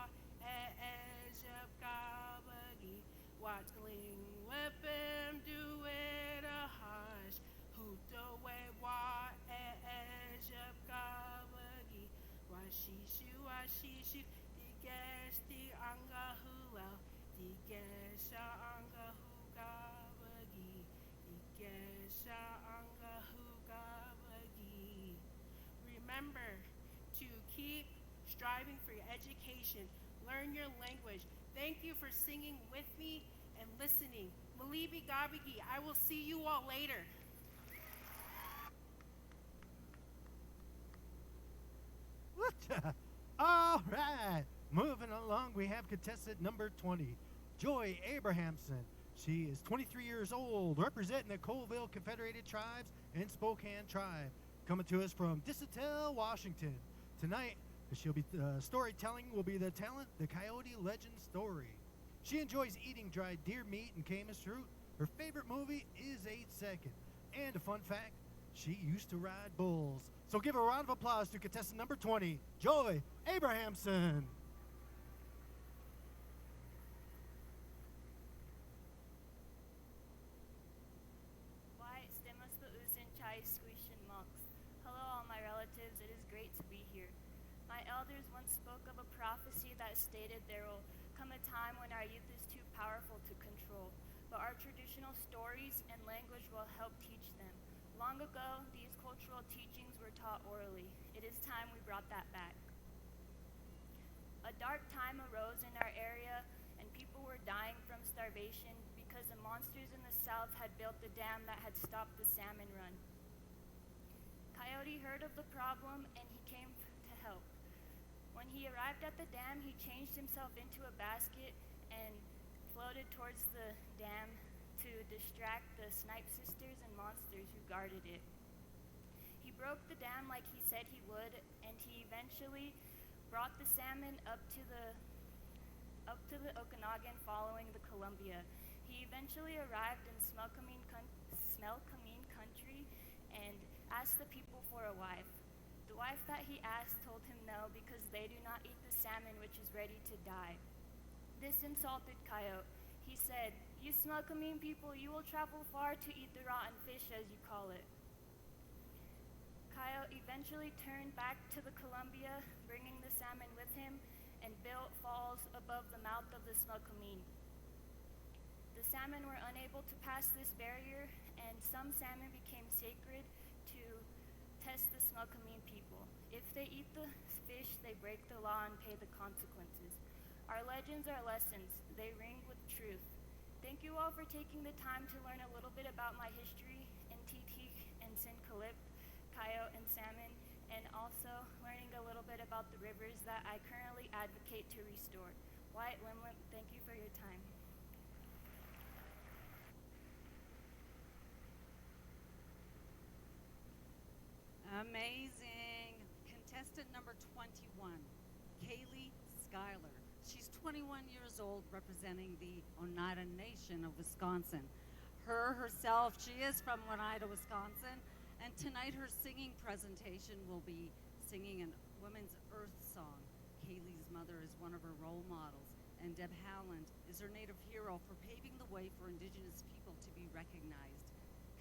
ejab gabagi watling whippim do it a hush huta we wa ejab gabagi washishu digesh di angahulel digesha angahugabagi digesha angahugabagi. Remember to keep striving for your education. Learn your language. Thank you for singing with me and listening. Malibi Gabigi, I will see you all later. All right, moving along, we have contestant number 20, Joy Abrahamson. She is 23 years old, representing the Colville Confederated Tribes and Spokane Tribe, coming to us from Dissatel, Washington. Tonight, she'll be storytelling will be the talent, the Coyote Legend story. She enjoys eating dried deer meat and camas fruit. Her favorite movie is 8 Second. And a fun fact, she used to ride bulls. So give a round of applause to contestant number 20, Joy Abrahamson. Hello, all my relatives. It is great to be here. My elders once spoke of a prophecy that stated there will come a time when our youth is too powerful to control, but our traditional stories and language will help teach them. Long ago, these cultural teachings were taught orally. It is time we brought that back. A dark time arose in our area, and people were dying from starvation because the monsters in the south had built the dam that had stopped the salmon run. Coyote heard of the problem, and he came to help. When he arrived at the dam, he changed himself into a basket and floated towards the dam to distract the snipe sisters and monsters who guarded it. He broke the dam like he said he would, and he eventually brought the salmon up to the Okanagan following the Columbia. He eventually arrived in Smellcameen country and asked the people for a wife. The wife that he asked told him no because they do not eat the salmon which is ready to die. This insulted Coyote. He said, "You Smellcameen people, you will travel far to eat the rotten fish as you call it." Coyote eventually turned back to the Columbia, bringing the salmon with him, and built falls above the mouth of the Smellcameen. The salmon were unable to pass this barrier, and some salmon became sacred to test the Smellcameen people. If they eat the fish, they break the law and pay the consequences. Our legends are lessons. They ring with truth. Thank you all for taking the time to learn a little bit about my history in Titik and Sinkalip, Coyote and salmon, and also learning a little bit about the rivers that I currently advocate to restore. Wyatt Limlip, thank you for your time. Amazing. Contestant number 21, Kaylee Schuyler. She's 21 years old, representing the Oneida Nation of Wisconsin. Herself, she is from Oneida, Wisconsin, and tonight her singing presentation will be singing a Women's Earth song. Kaylee's mother is one of her role models, and Deb Howland is her native hero for paving the way for Indigenous people to be recognized.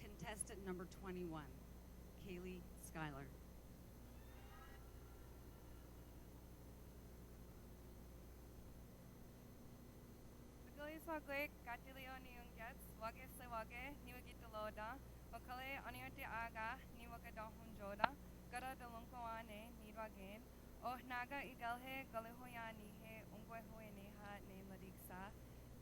Contestant number 21, Kaylee Schuyler. Swagwe Katilio Niungets, Wage Sewage, Niwagita Loda, Wakale Aniote Aga, Niwaka Dahunjoda, Gara Delunkoane, Nidwagain, Oh Naga Igalhe, Galihoyani, He, Ungwehoeneha, Ne Madigsa,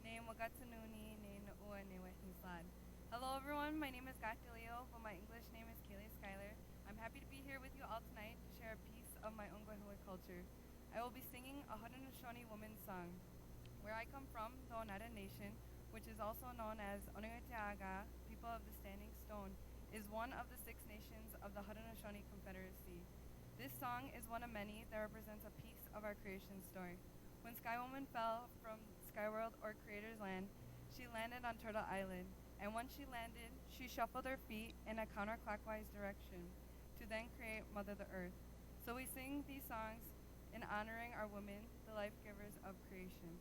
Ne Wagatsununi, Ne Ua Newehislad. Hello everyone, my name is Gatilio, but my English name is Kaylee Schuyler. I'm happy to be here with you all tonight to share a piece of my Ungwehoe culture. I will be singing a Haudenosaunee woman's song. Where I come from, the Oneida Nation, which is also known as Oneoteaga, people of the Standing Stone, is one of the 6 nations of the Haudenosaunee Confederacy. This song is one of many that represents a piece of our creation story. When Sky Woman fell from Skyworld or Creator's Land, she landed on Turtle Island, and once she landed, she shuffled her feet in a counterclockwise direction to then create Mother the Earth. So we sing these songs in honoring our women, the life givers of creation.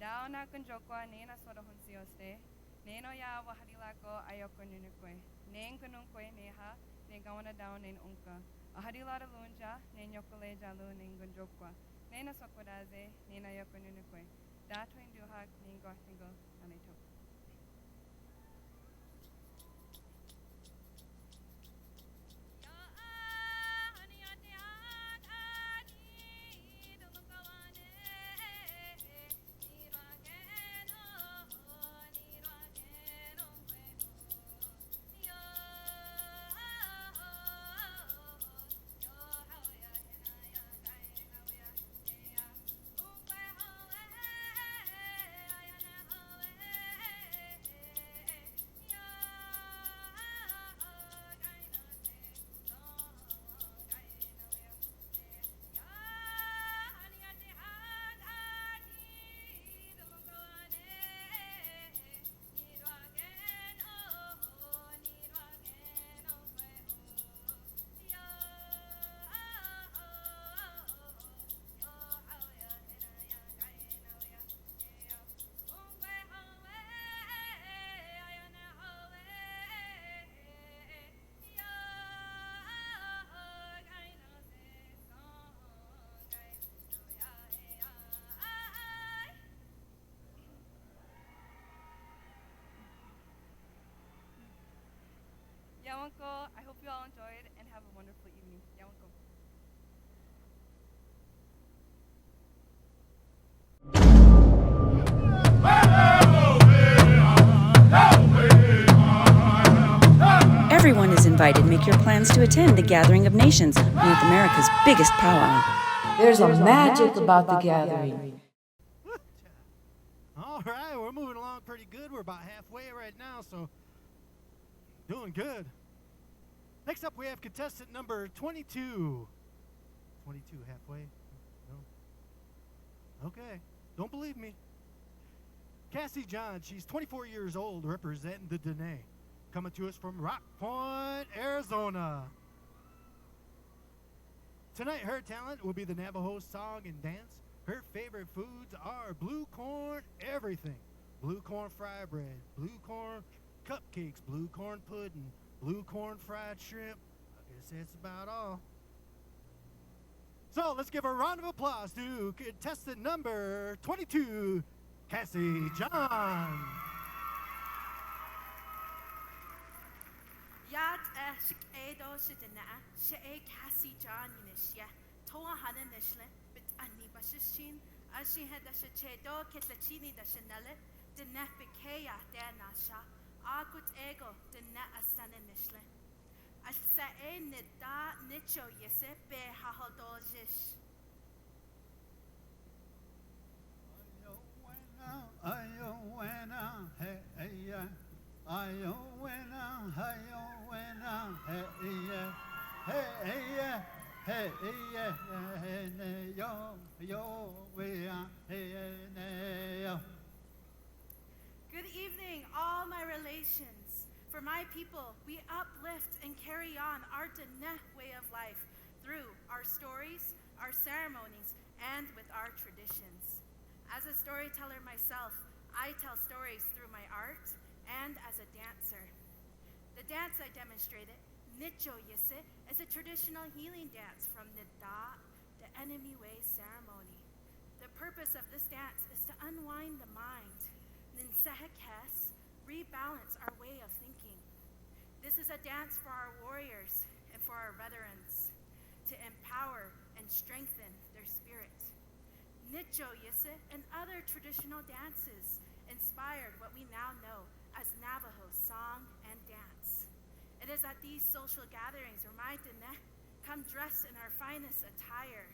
Dao na kunjokwa ne na soda hunsioste, ne no ya wahadilako ayoko nunukwe, ne nkununkwe neha, ne gawana dao ne unka, ahadilada lunja, ne nyokole jalu ne ngunjokwa, ne na sokodaze, ne na yoko nunukwe, dato induhak ne ngothingo anetok. Yawanko, I hope you all enjoyed and have a wonderful evening. Yawanko. Everyone is invited. Make your plans to attend the Gathering of Nations, North America's biggest powwow. There's a magic about the gathering. All right, we're moving along pretty good. We're about halfway right now, so doing good. Next up, we have contestant number 22. 22, halfway? No? Okay, don't believe me. Cassie John, she's 24 years old, representing the Dene. Coming to us from Rock Point, Arizona. Tonight, her talent will be the Navajo song and dance. Her favorite foods are blue corn everything. Blue corn fry bread, blue corn cupcakes, blue corn pudding, blue corn fried shrimp. I guess that's about all. So let's give a round of applause to contestant number 22, Cassie John. Yad Eshk Edo Shidina, She Cassie John Nishya, Toa Hana Nishle, Bit Ani Bashishin, Ashi had the Shedo Kitlachini the Chanel, the Nepikeya Danasha, Akut Ego, the Na Asana Nishle. Asa E Nida Nicho Yese Be Hahodojish. Ayo wena, hey, yeah. Ayo wena, ayo wena, hey, yeah. Hey, yeah. Hey, yeah. Hey, yo, we are, hey, yo. Good evening, all my relations. For my people, we uplift and carry on our Dene way of life through our stories, our ceremonies, and with our traditions. As a storyteller myself, I tell stories through my art and as a dancer. The dance I demonstrated, Nicho Yise, is a traditional healing dance from Nida, the enemy way ceremony. The purpose of this dance is to unwind the mind, Ninsehekes, rebalance our way of thinking. This is a dance for our warriors and for our veterans, to empower and strengthen their spirit. Nicho Yise and other traditional dances inspired what we now know as Navajo song and dance. It is at these social gatherings where my Dene come dressed in our finest attire.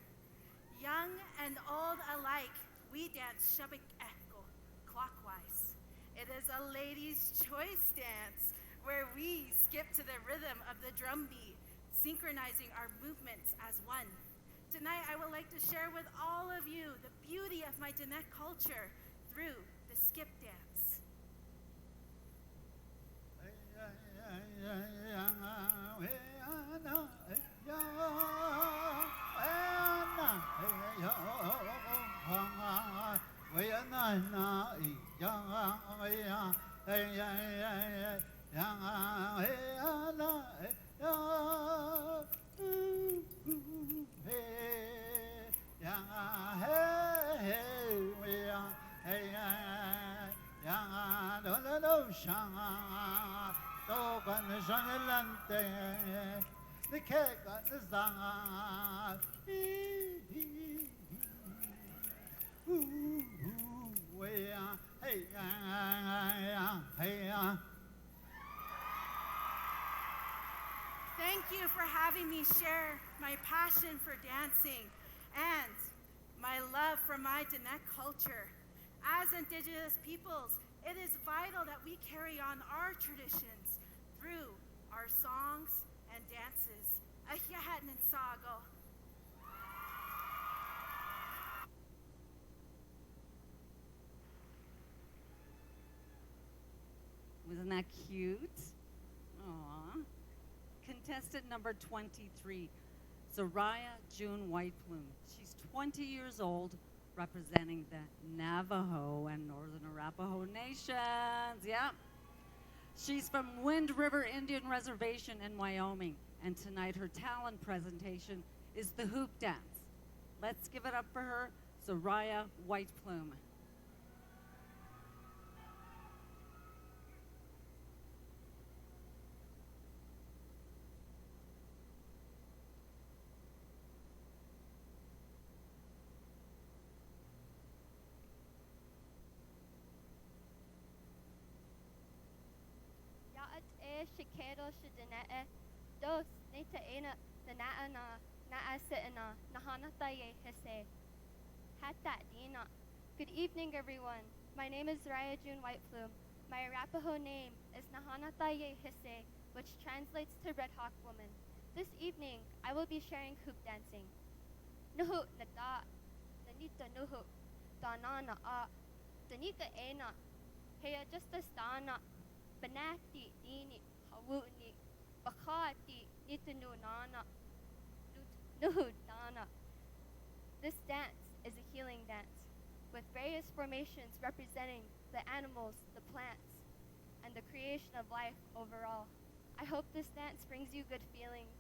Young and old alike, we dance Shabik Echo clockwise. It is a ladies' choice dance where we skip to the rhythm of the drum beat, synchronizing our movements as one. Tonight, I would like to share with all of you the beauty of my Dene culture through the skip dance. Thank you for having me share my passion for dancing and my love for my Dene culture. As Indigenous peoples, it is vital that we carry on our traditions through our songs and dances. Ahyahat Ninsago. Wasn't that cute? Aww. Contestant number 23, Soraya June Whiteplume. She's 20 years old, representing the Navajo and Northern Arapaho nations. Yeah. She's from Wind River Indian Reservation in Wyoming, and tonight her talent presentation is the hoop dance. Let's give it up for her, Soraya Whiteplume. shikero shidinete, dos, neta ena, the naana, naasitana, nahanataye hese. Hatat dina. Good evening, everyone. My name is Raya June Whiteplume. My Arapaho name is Nahanataye Hise, which translates to Red Hawk Woman. This evening, I will be sharing hoop dancing. Nuhu nata, danita nuhu, danana a, danika ena, heya justa stana, banati dini, hawuni, bakati nitanu nana, nuhu dana. This dance is a healing dance, with various formations representing the animals, the plants, and the creation of life overall. I hope this dance brings you good feelings.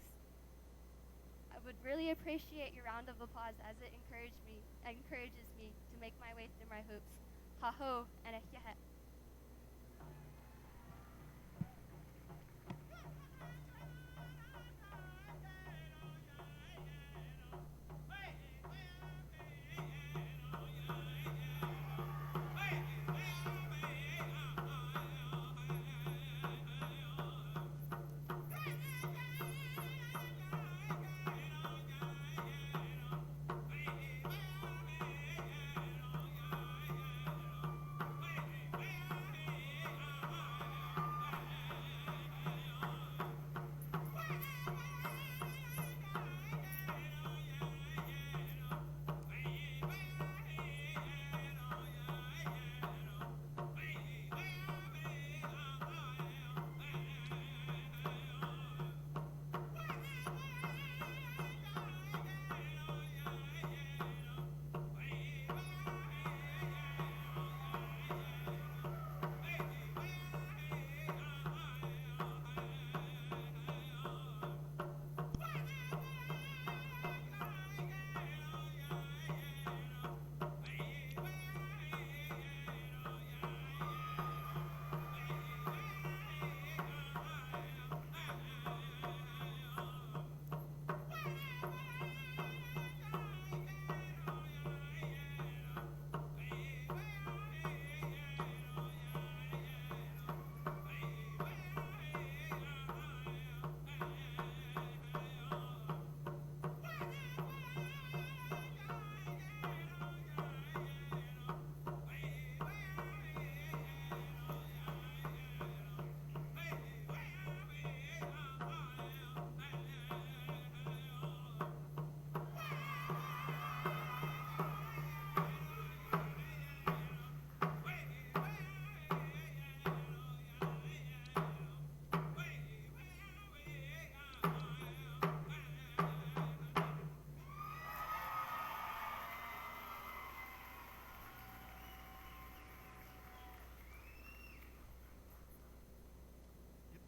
I would really appreciate your round of applause as it encourages me to make my way through my hoops. Ha-ho and a yeah.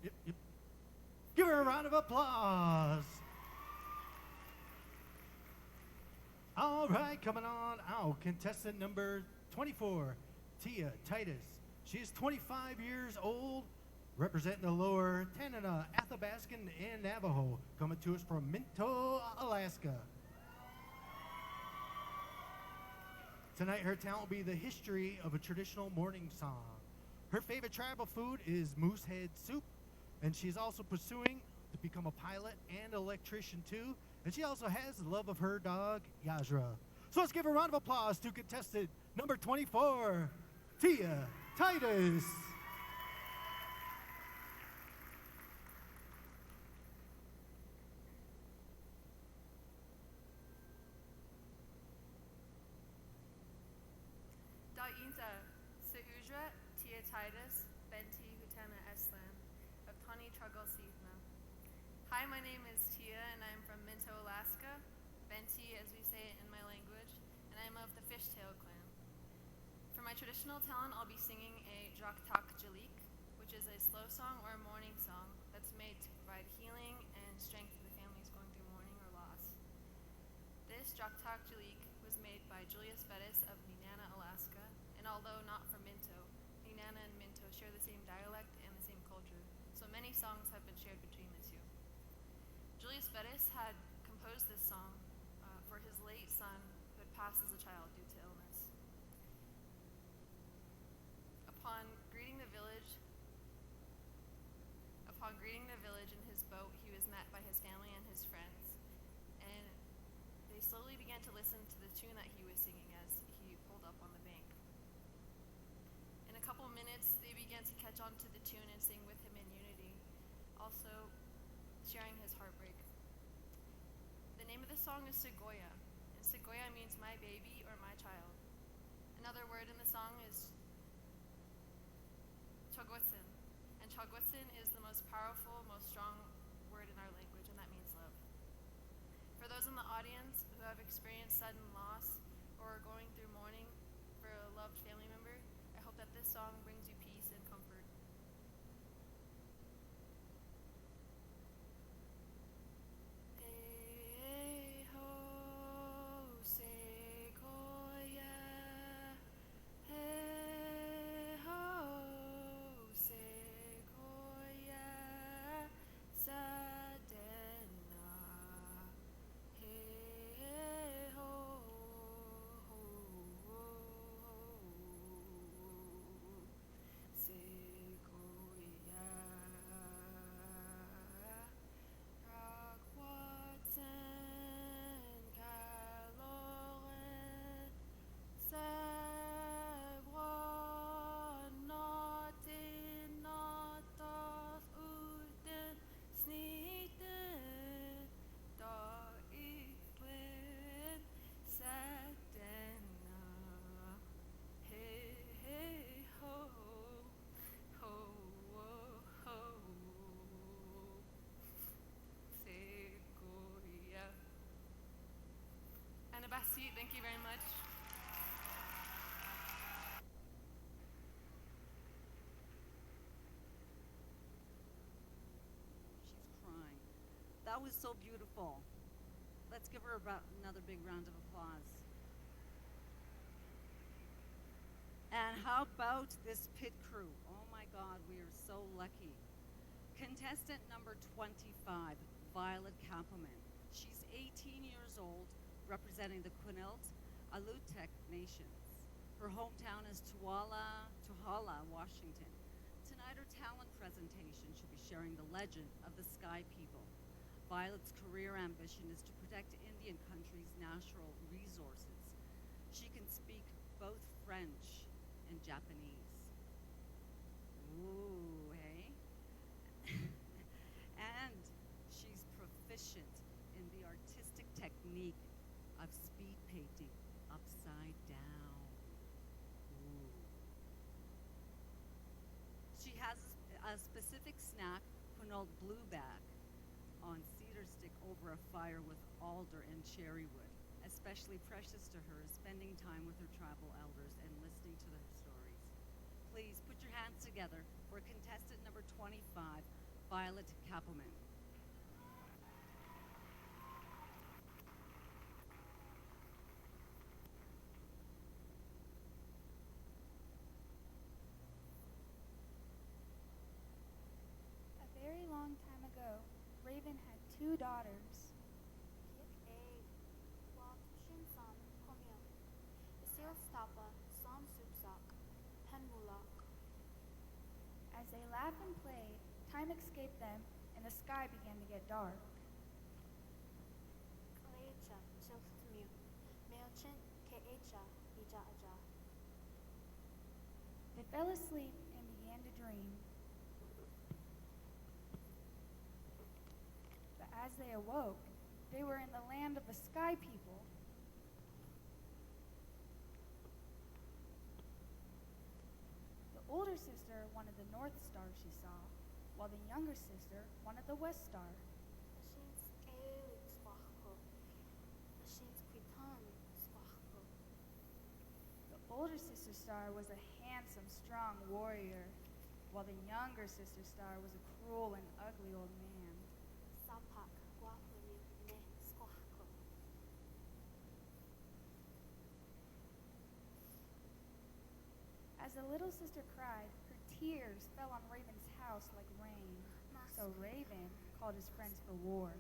Yep. Give her a round of applause. All right, coming on out, contestant number 24, Tia Titus. She is 25 years old, representing the lower Tanana, Athabascan, and Navajo, coming to us from Minto, Alaska. Tonight, her talent will be the history of a traditional morning song. Her favorite tribal food is moose head soup, and she's also pursuing to become a pilot and electrician too. And she also has the love of her dog, Yajra. So let's give a round of applause to contestant number 24, Tia Titus. Da'inta, Seujra, Tia Titus, Benti Hutana Eslam, of Tani Trugal Sithna. Hi, my name is Tia, and I'm from Minto, Alaska. Benti, as we say it in my language, and I'm of the Fishtail clan. For my traditional talent, I'll be singing a Draktak Jalik, which is a slow song or a morning song that's made to provide healing and strength to the families going through mourning or loss. This Draktak Jalik was made by Julius Bettis of Nenana, Alaska, and although not from Minto, Nenana and Minto share the same dialect and the same culture, so many songs have been shared between the two. Julius Bettis had composed this song for his late son who had passed as a child due to illness. Upon greeting the village Upon greeting the village in his boat, he was met by his family and his friends, and they slowly began to listen to the tune that he was singing as he pulled up on the bank. In a couple minutes, they began to catch on to the tune and sing with him in unity, also sharing his heartbreak. The name of the song is Segoya, and Segoya means my baby or my child. Another word in the song is Chogwatsin, and Chogwatsin is the most powerful, most strong word in our language, and that means love. For those in the audience who have experienced sudden loss or are going through mourning for a loved family member, I hope that this song brings you peace and comfort. Hey ho, Sequoia. Hey ho, Sequoia. Sadena. Hey ho, ho, ho, ho. Sequoia. Rockwoodson, Caloran, Sagron, Naughty, Naughtoth, Uden, Sneeden, Dar Equin, Sadena, hey, hey, ho, ho, ho, ho. Sequoia. Anabasi, thank you very much. She's crying. That was so beautiful. Let's give her another big round of applause. And how about this pit crew? Oh my God, we are so lucky. Contestant number 25, Violet Kampelman. She's 18 years old, representing the Quinault Alutiiq Nations. Her hometown is Tuhala, Washington. Tonight, her talent presentation should be sharing the legend of the Sky People. Violet's career ambition is to protect Indian country's natural resources. She can speak both French and Japanese. Ooh, hey? And she's proficient in the artistic technique of speed painting upside down. Ooh. She has a specific snack, Quinault blueback, on cedar stick over a fire with alder and cherry wood. Especially precious to her is spending time with her tribal elders and listening to their stories. Please put your hands together for contestant number 25, Violet Kampelman. A very long time ago, Raven had 2 daughters. As they laughed and played, time escaped them and the sky began to get dark. They fell asleep and began to dream. But as they awoke, they were in the land of the Sky People. The older sister wanted the North Star she saw, while the younger sister wanted the West Star. The older sister star was a handsome, strong warrior, while the younger sister star was a cruel and ugly old man. As the little sister cried, her tears fell on Raven's house like rain. So Raven called his friends for war.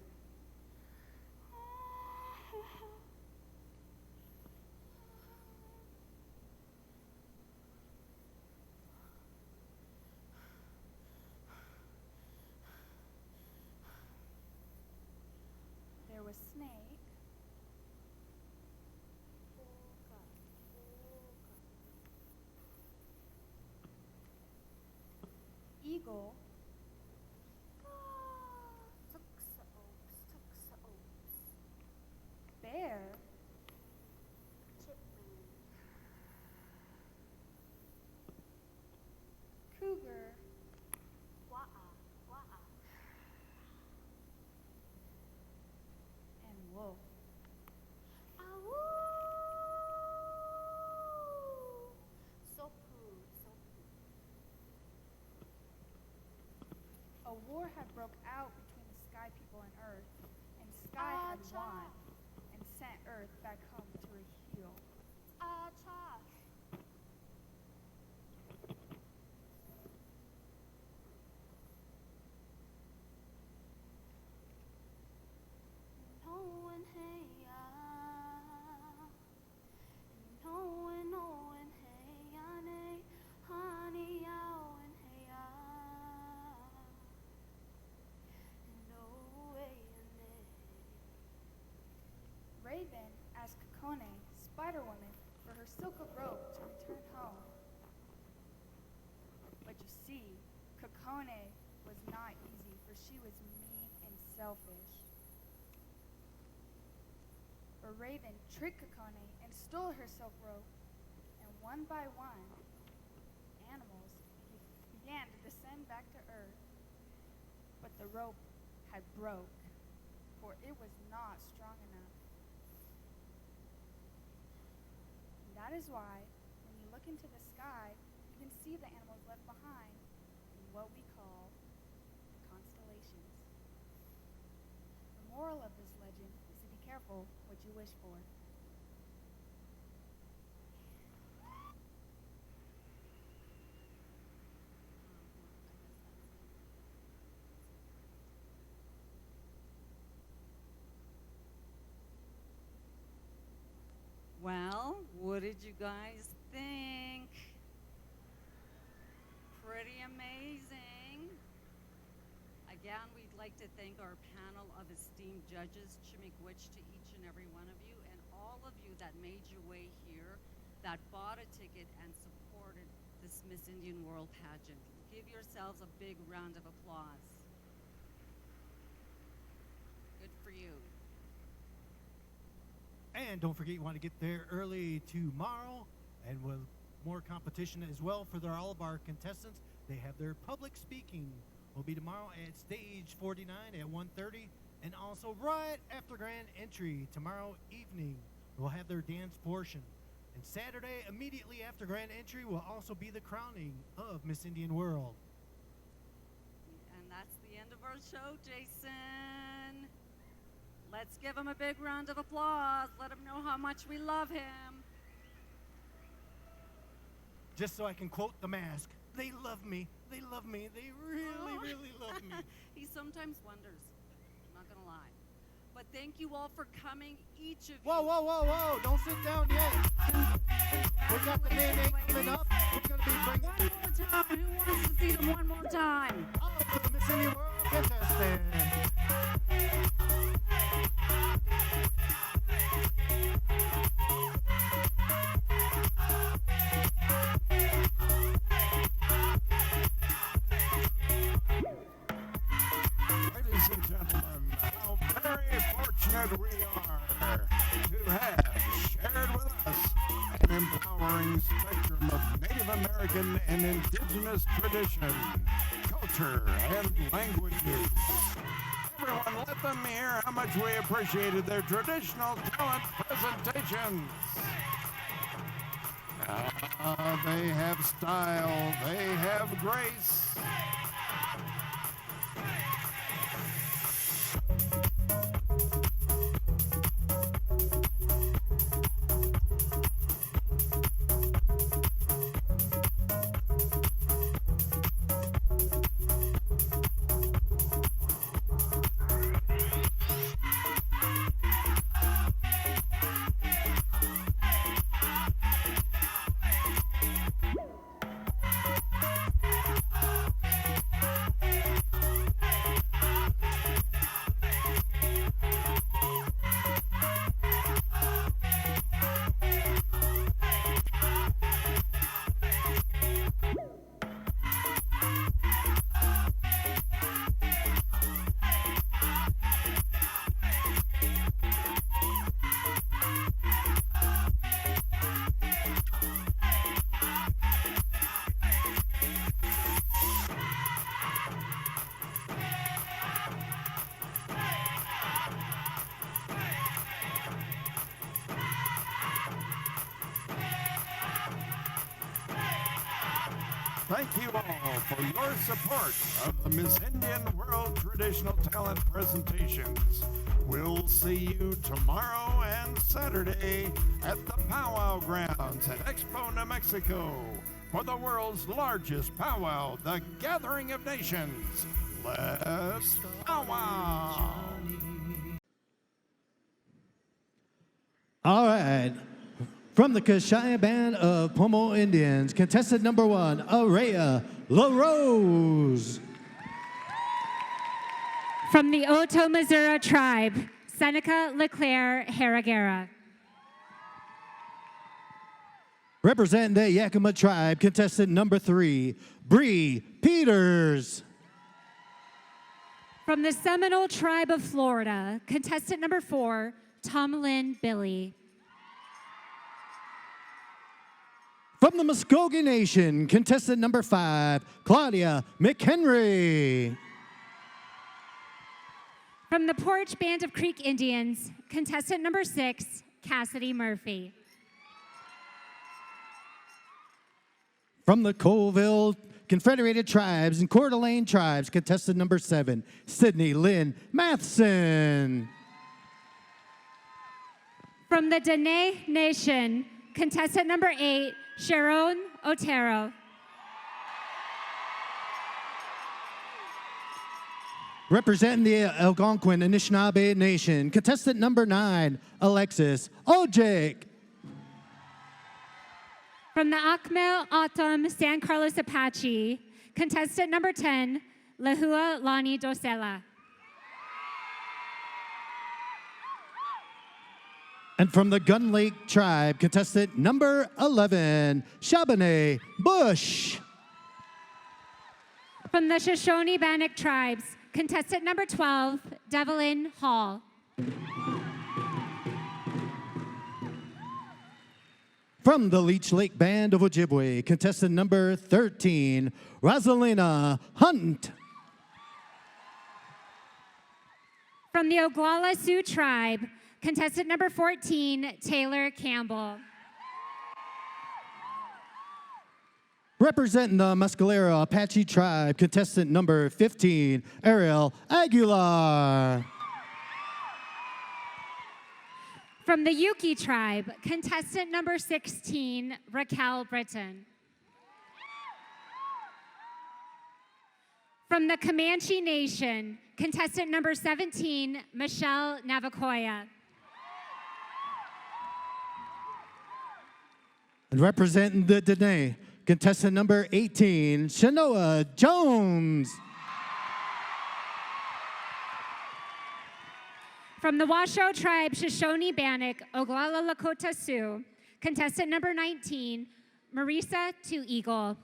was snake. Eagle. Bear. Cougar. And wolf. A war had broke out between the Sky People and Earth, and Sky had won and sent Earth back home to her heel. Raven asked Kokone, Spider Woman, for her silk of robe to return home. But you see, Kokone was not easy, for she was mean and selfish. But Raven tricked Kokone and stole her silk robe, and one by one, animals began to descend back to Earth. But the rope had broke, for it was not strong enough. And that is why, when you look into the sky, you can see the animals left behind in what we call the constellations. The moral of this legend is to be careful what you wish for. Well, what did you guys think? Pretty amazing. Again, we'd like to thank our panel of esteemed judges, Chimiigwich to each and every one of you, and all of you that made your way here, that bought a ticket and supported this Miss Indian World pageant. Give yourselves a big round of applause. Good for you. And don't forget, you want to get there early tomorrow, and with more competition as well for all of our contestants. They have their public speaking will be tomorrow at stage 49 at 1:30, and also right after grand entry tomorrow evening we'll have their dance portion. And Saturday, immediately after grand entry, will also be the crowning of Miss Indian World. And that's the end of our show, Jason. Let's give him a big round of applause. Let him know how much we love him. Just so I can quote The Mask, they love me. They love me. They really, really love me. He sometimes wonders. I'm not going to lie. But thank you all for coming, each of you. Whoa, whoa, whoa, whoa. Don't sit down yet. We got the name coming up. We're going to be bringing... One more time. Who wants to see them one more time? Oh, the Miss Indian World contestant. Ladies and gentlemen, how very fortunate we are to have shared with us an empowering spectrum of Native American and indigenous tradition, culture, and languages. Everyone, let them hear how much we appreciated their traditional talent presentations. They have style, they have grace. thank you all for your support of the Miss Indian World Traditional Talent Presentations. We'll see you tomorrow and Saturday at the Powwow Grounds at Expo, New Mexico for the world's largest powwow, the Gathering of Nations. Let's powwow! All right. From the Kashaya Band of Pomo Indians, contestant number 1, Araya LaRose. From the Oto Missouri tribe, Seneca Leclerc Haragera. Representing the Yakima tribe, contestant number 3, Bree Peters. From the Seminole tribe of Florida, contestant number 4, Tomlin Billy. From the Muskogee Nation, contestant number 5, Claudia McHenry. From the Porch Band of Creek Indians, contestant number 6, Cassidy Murphy. From the Colville Confederated Tribes and Coeur d'Alene Tribes, contestant number 7, Sydney Lynn Matheson. From the Dene Nation, contestant number 8, Sharon Otero. Representing the Algonquin Anishinaabe Nation, contestant number 9, Alexis Ojik. From the Akmel Autumn San Carlos Apache, contestant number 10, Lehua Lani Dosela. And from the Gun Lake tribe, contestant number 11, Shabane Bush. From the Shoshone Bannock tribes, contestant number 12, Devlin Hall. From the Leech Lake Band of Ojibwe, contestant number 13, Rosalina Hunt. From the Oglala Sioux tribe, contestant number 14, Taylor Campbell. Representing the Mescalero Apache tribe, contestant number 15, Ariel Aguilar. From the Yuki tribe, contestant number 16, Raquel Britton. From the Comanche Nation, contestant number 17, Michelle Navacoya. And representing the Dene, contestant number 18, Shanoa Jones. From the Washoe tribe, Shoshone Bannock, Oglala Lakota Sioux, contestant number 19, Marisa Two Eagle.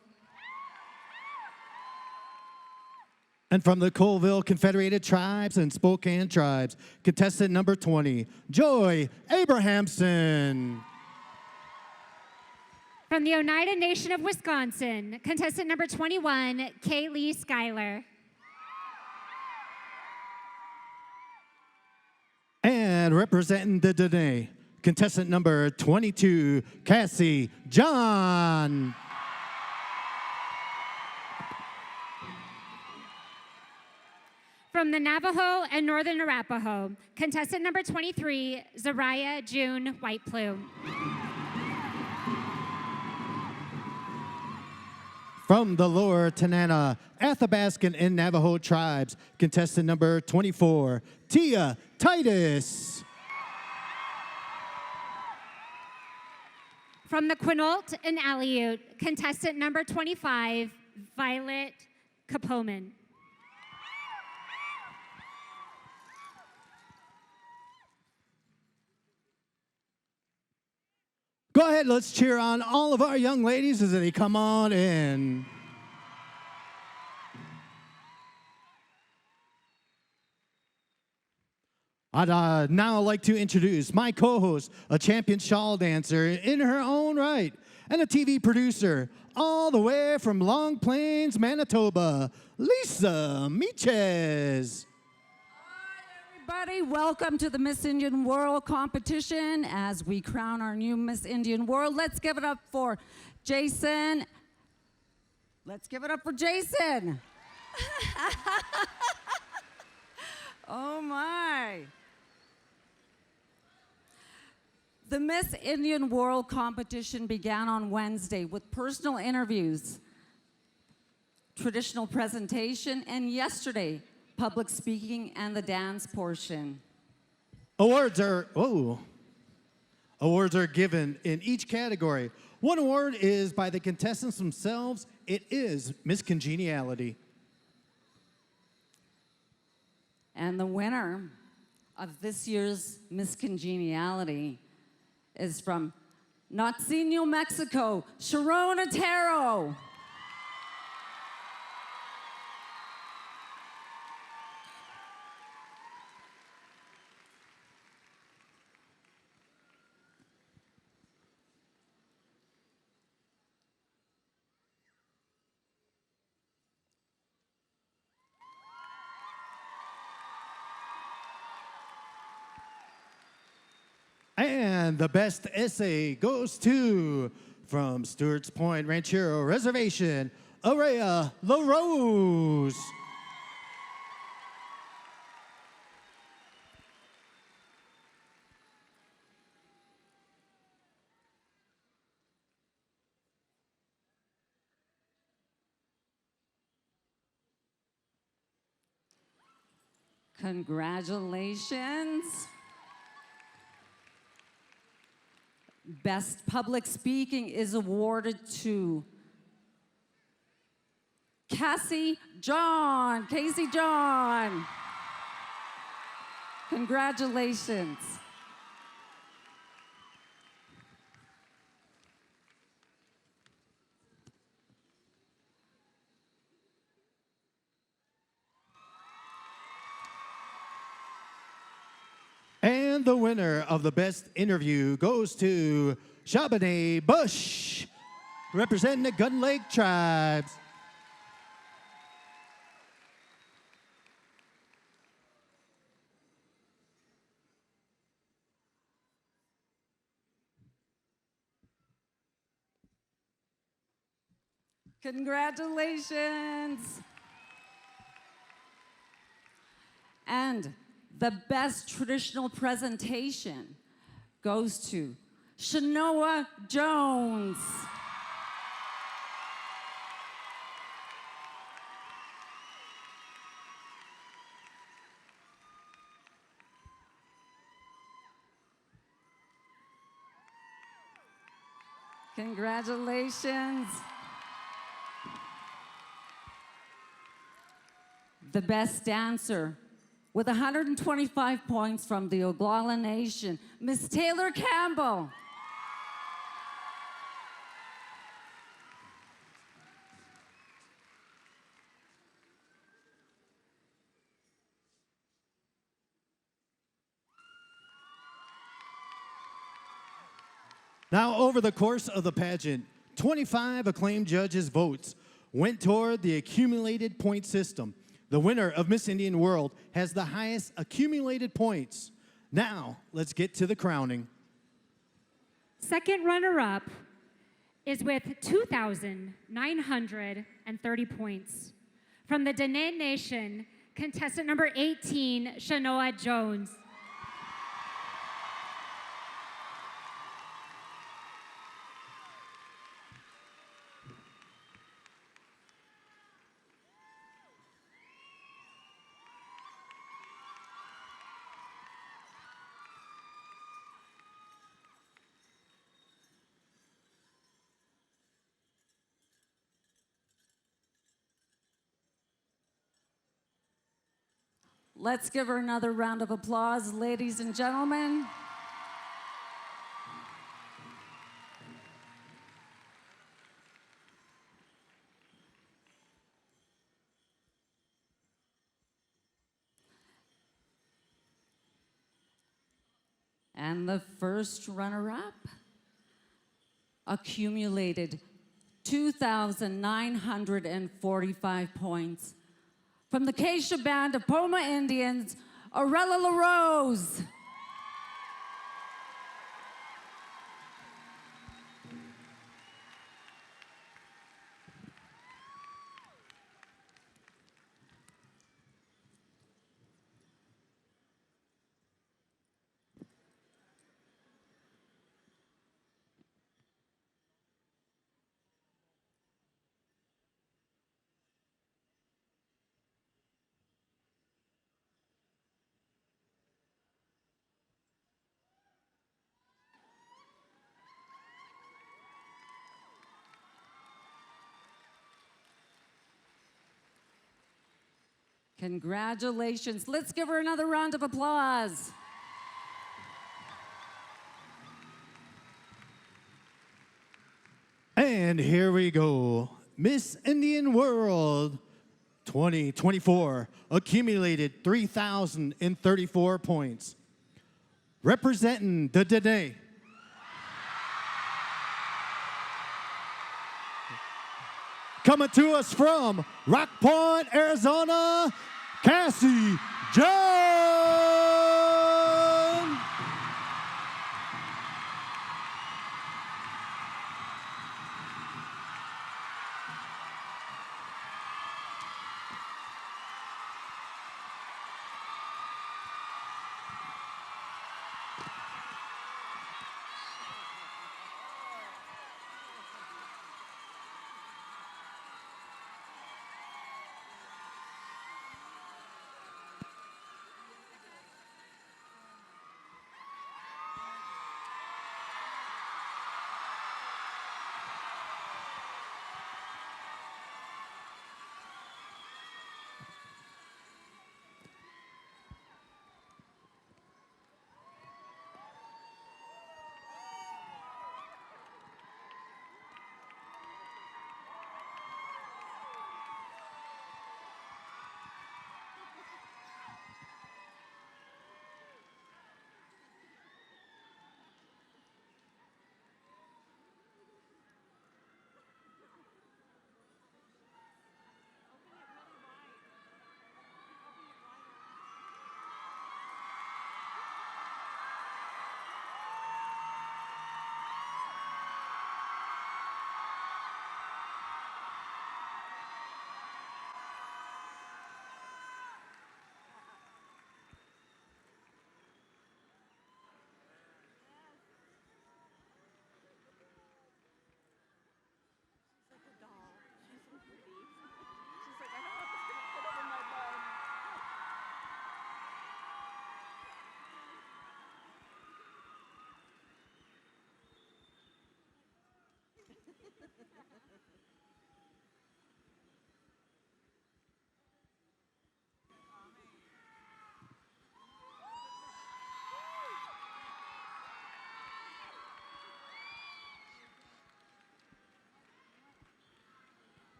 And from the Colville Confederated Tribes and Spokane Tribes, contestant number 20, Joy Abrahamson. From the Oneida Nation of Wisconsin, contestant number 21, Kaylee Schuyler. And representing the Dene, contestant number 22, Cassie John. From the Navajo and Northern Arapaho, contestant number 23, Zariah June White Plume. From the Lower Tanana, Athabascan, and Navajo tribes, contestant number 24, Tia Titus. From the Quinault and Aleut, contestant number 25, Violet Kapoman. Go ahead, let's cheer on all of our young ladies as they come on in. I'd now like to introduce my co-host, a champion shawl dancer in her own right, and a TV producer all the way from Long Plains, Manitoba, Lisa Meeches. Everybody, welcome to the Miss Indian World competition as we crown our new Miss Indian World. Let's give it up for Jason Let's give it up for Jason. Oh my. The Miss Indian World competition began on Wednesday with personal interviews, traditional presentation, and yesterday, public speaking and the dance portion. Awards are given in each category. One award is by the contestants themselves. It is Miss Congeniality. And the winner of this year's Miss Congeniality is from Notzinho, Mexico, Sharon Otero. And the best essay goes to, from Stewart's Point Ranchero Reservation, Araya LaRose. Congratulations. Best public speaking is awarded to Casey John. Congratulations. And the winner of the best interview goes to Shabane Bush, representing the Gun Lake tribes. Congratulations. And the best traditional presentation goes to Shanoa Jones. Congratulations. The best dancer with 125 points from the Oglala Nation, Miss Taylor Campbell. Now, over the course of the pageant, 25 acclaimed judges' votes went toward the accumulated point system. The winner of Miss Indian World has the highest accumulated points. Now, let's get to the crowning. Second runner-up is with 2,930 points. From the Dene Nation, contestant number 18, Shanoa Jones. Let's give her another round of applause, ladies and gentlemen. And the first runner-up accumulated 2,945 points. From the Keisha Band of Poma Indians, Arella LaRose. Congratulations. Let's give her another round of applause. And here we go. Miss Indian World 2024 accumulated 3,034 points. Representing the Dene. Coming to us from Rock Point, Arizona, Cassie John.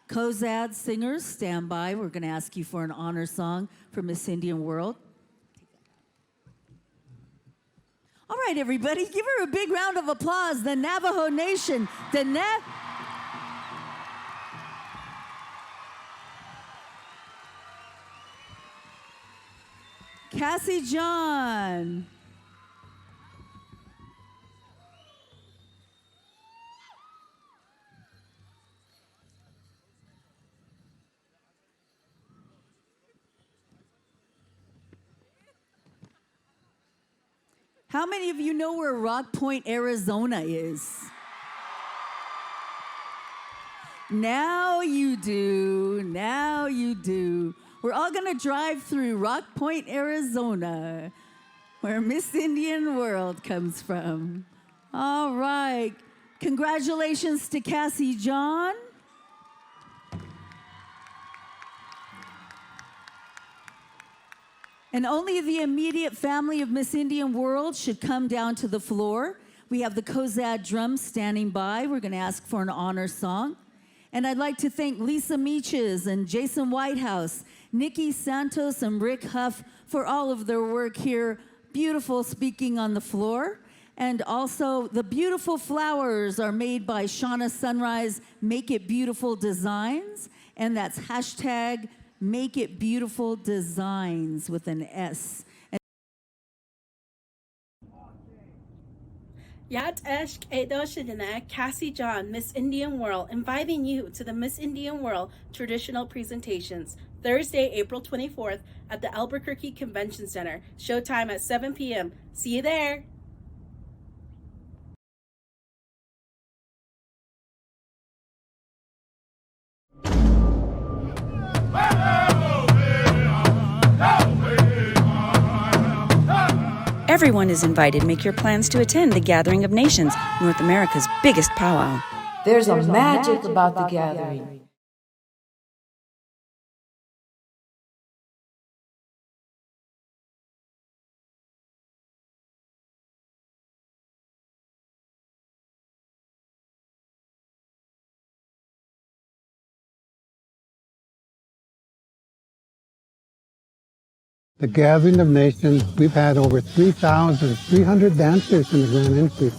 COZAD singers, stand by. We're going to ask you for an honor song for Miss Indian World. All right, everybody, give her a big round of applause. The Navajo Nation, Cassie John. How many of you know where Rock Point, Arizona is? Now you do. Now you do. We're all going to drive through Rock Point, Arizona, where Miss Indian World comes from. All right. Congratulations to Cassie John. And only the immediate family of Miss Indian World should come down to the floor. We have the COZAD drums standing by. We're going to ask for an honor song. And I'd like to thank Lisa Meaches and Jason Whitehouse, Nikki Santos and Rick Huff for all of their work here. Beautiful speaking on the floor. And also the beautiful flowers are made by Shauna Sunrise Make It Beautiful Designs. And that's hashtag Make It Beautiful Designs with an S. Yat Eshk Edo Shidina, Cassie John, Miss Indian World, inviting you to the Miss Indian World traditional presentations, Thursday, April 24th at the Albuquerque Convention Center. Showtime at 7 p.m. See you there. Everyone is invited. Make your plans to attend the Gathering of Nations, North America's biggest powwow. There's a magic about the gathering. The Gathering of Nations, we've had over 3,300 dancers in the Grand Entry.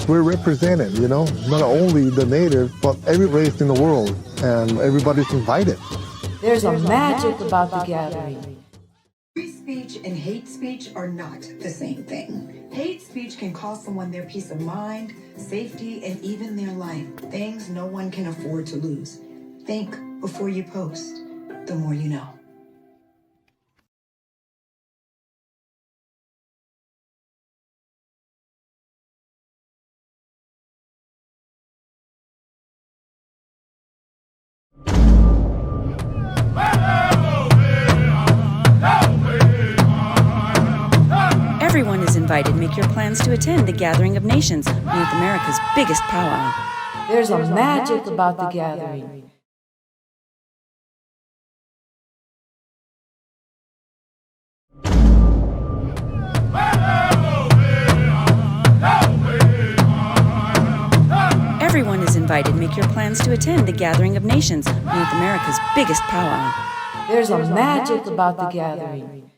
We're represented, you know, not only the natives, but every race in the world, and everybody's invited. There's a magic about the gathering. Free speech and hate speech are not the same thing. Hate speech can cost someone their peace of mind, safety, and even their life. Things no one can afford to lose. Think before you post. The more you know. Everyone is invited. Make your plans to attend the Gathering of Nations, North America's biggest powwow. There's a magic about the gathering. Everyone is invited. Make your plans to attend the Gathering of Nations, North America's biggest powwow. There's a magic about the gathering.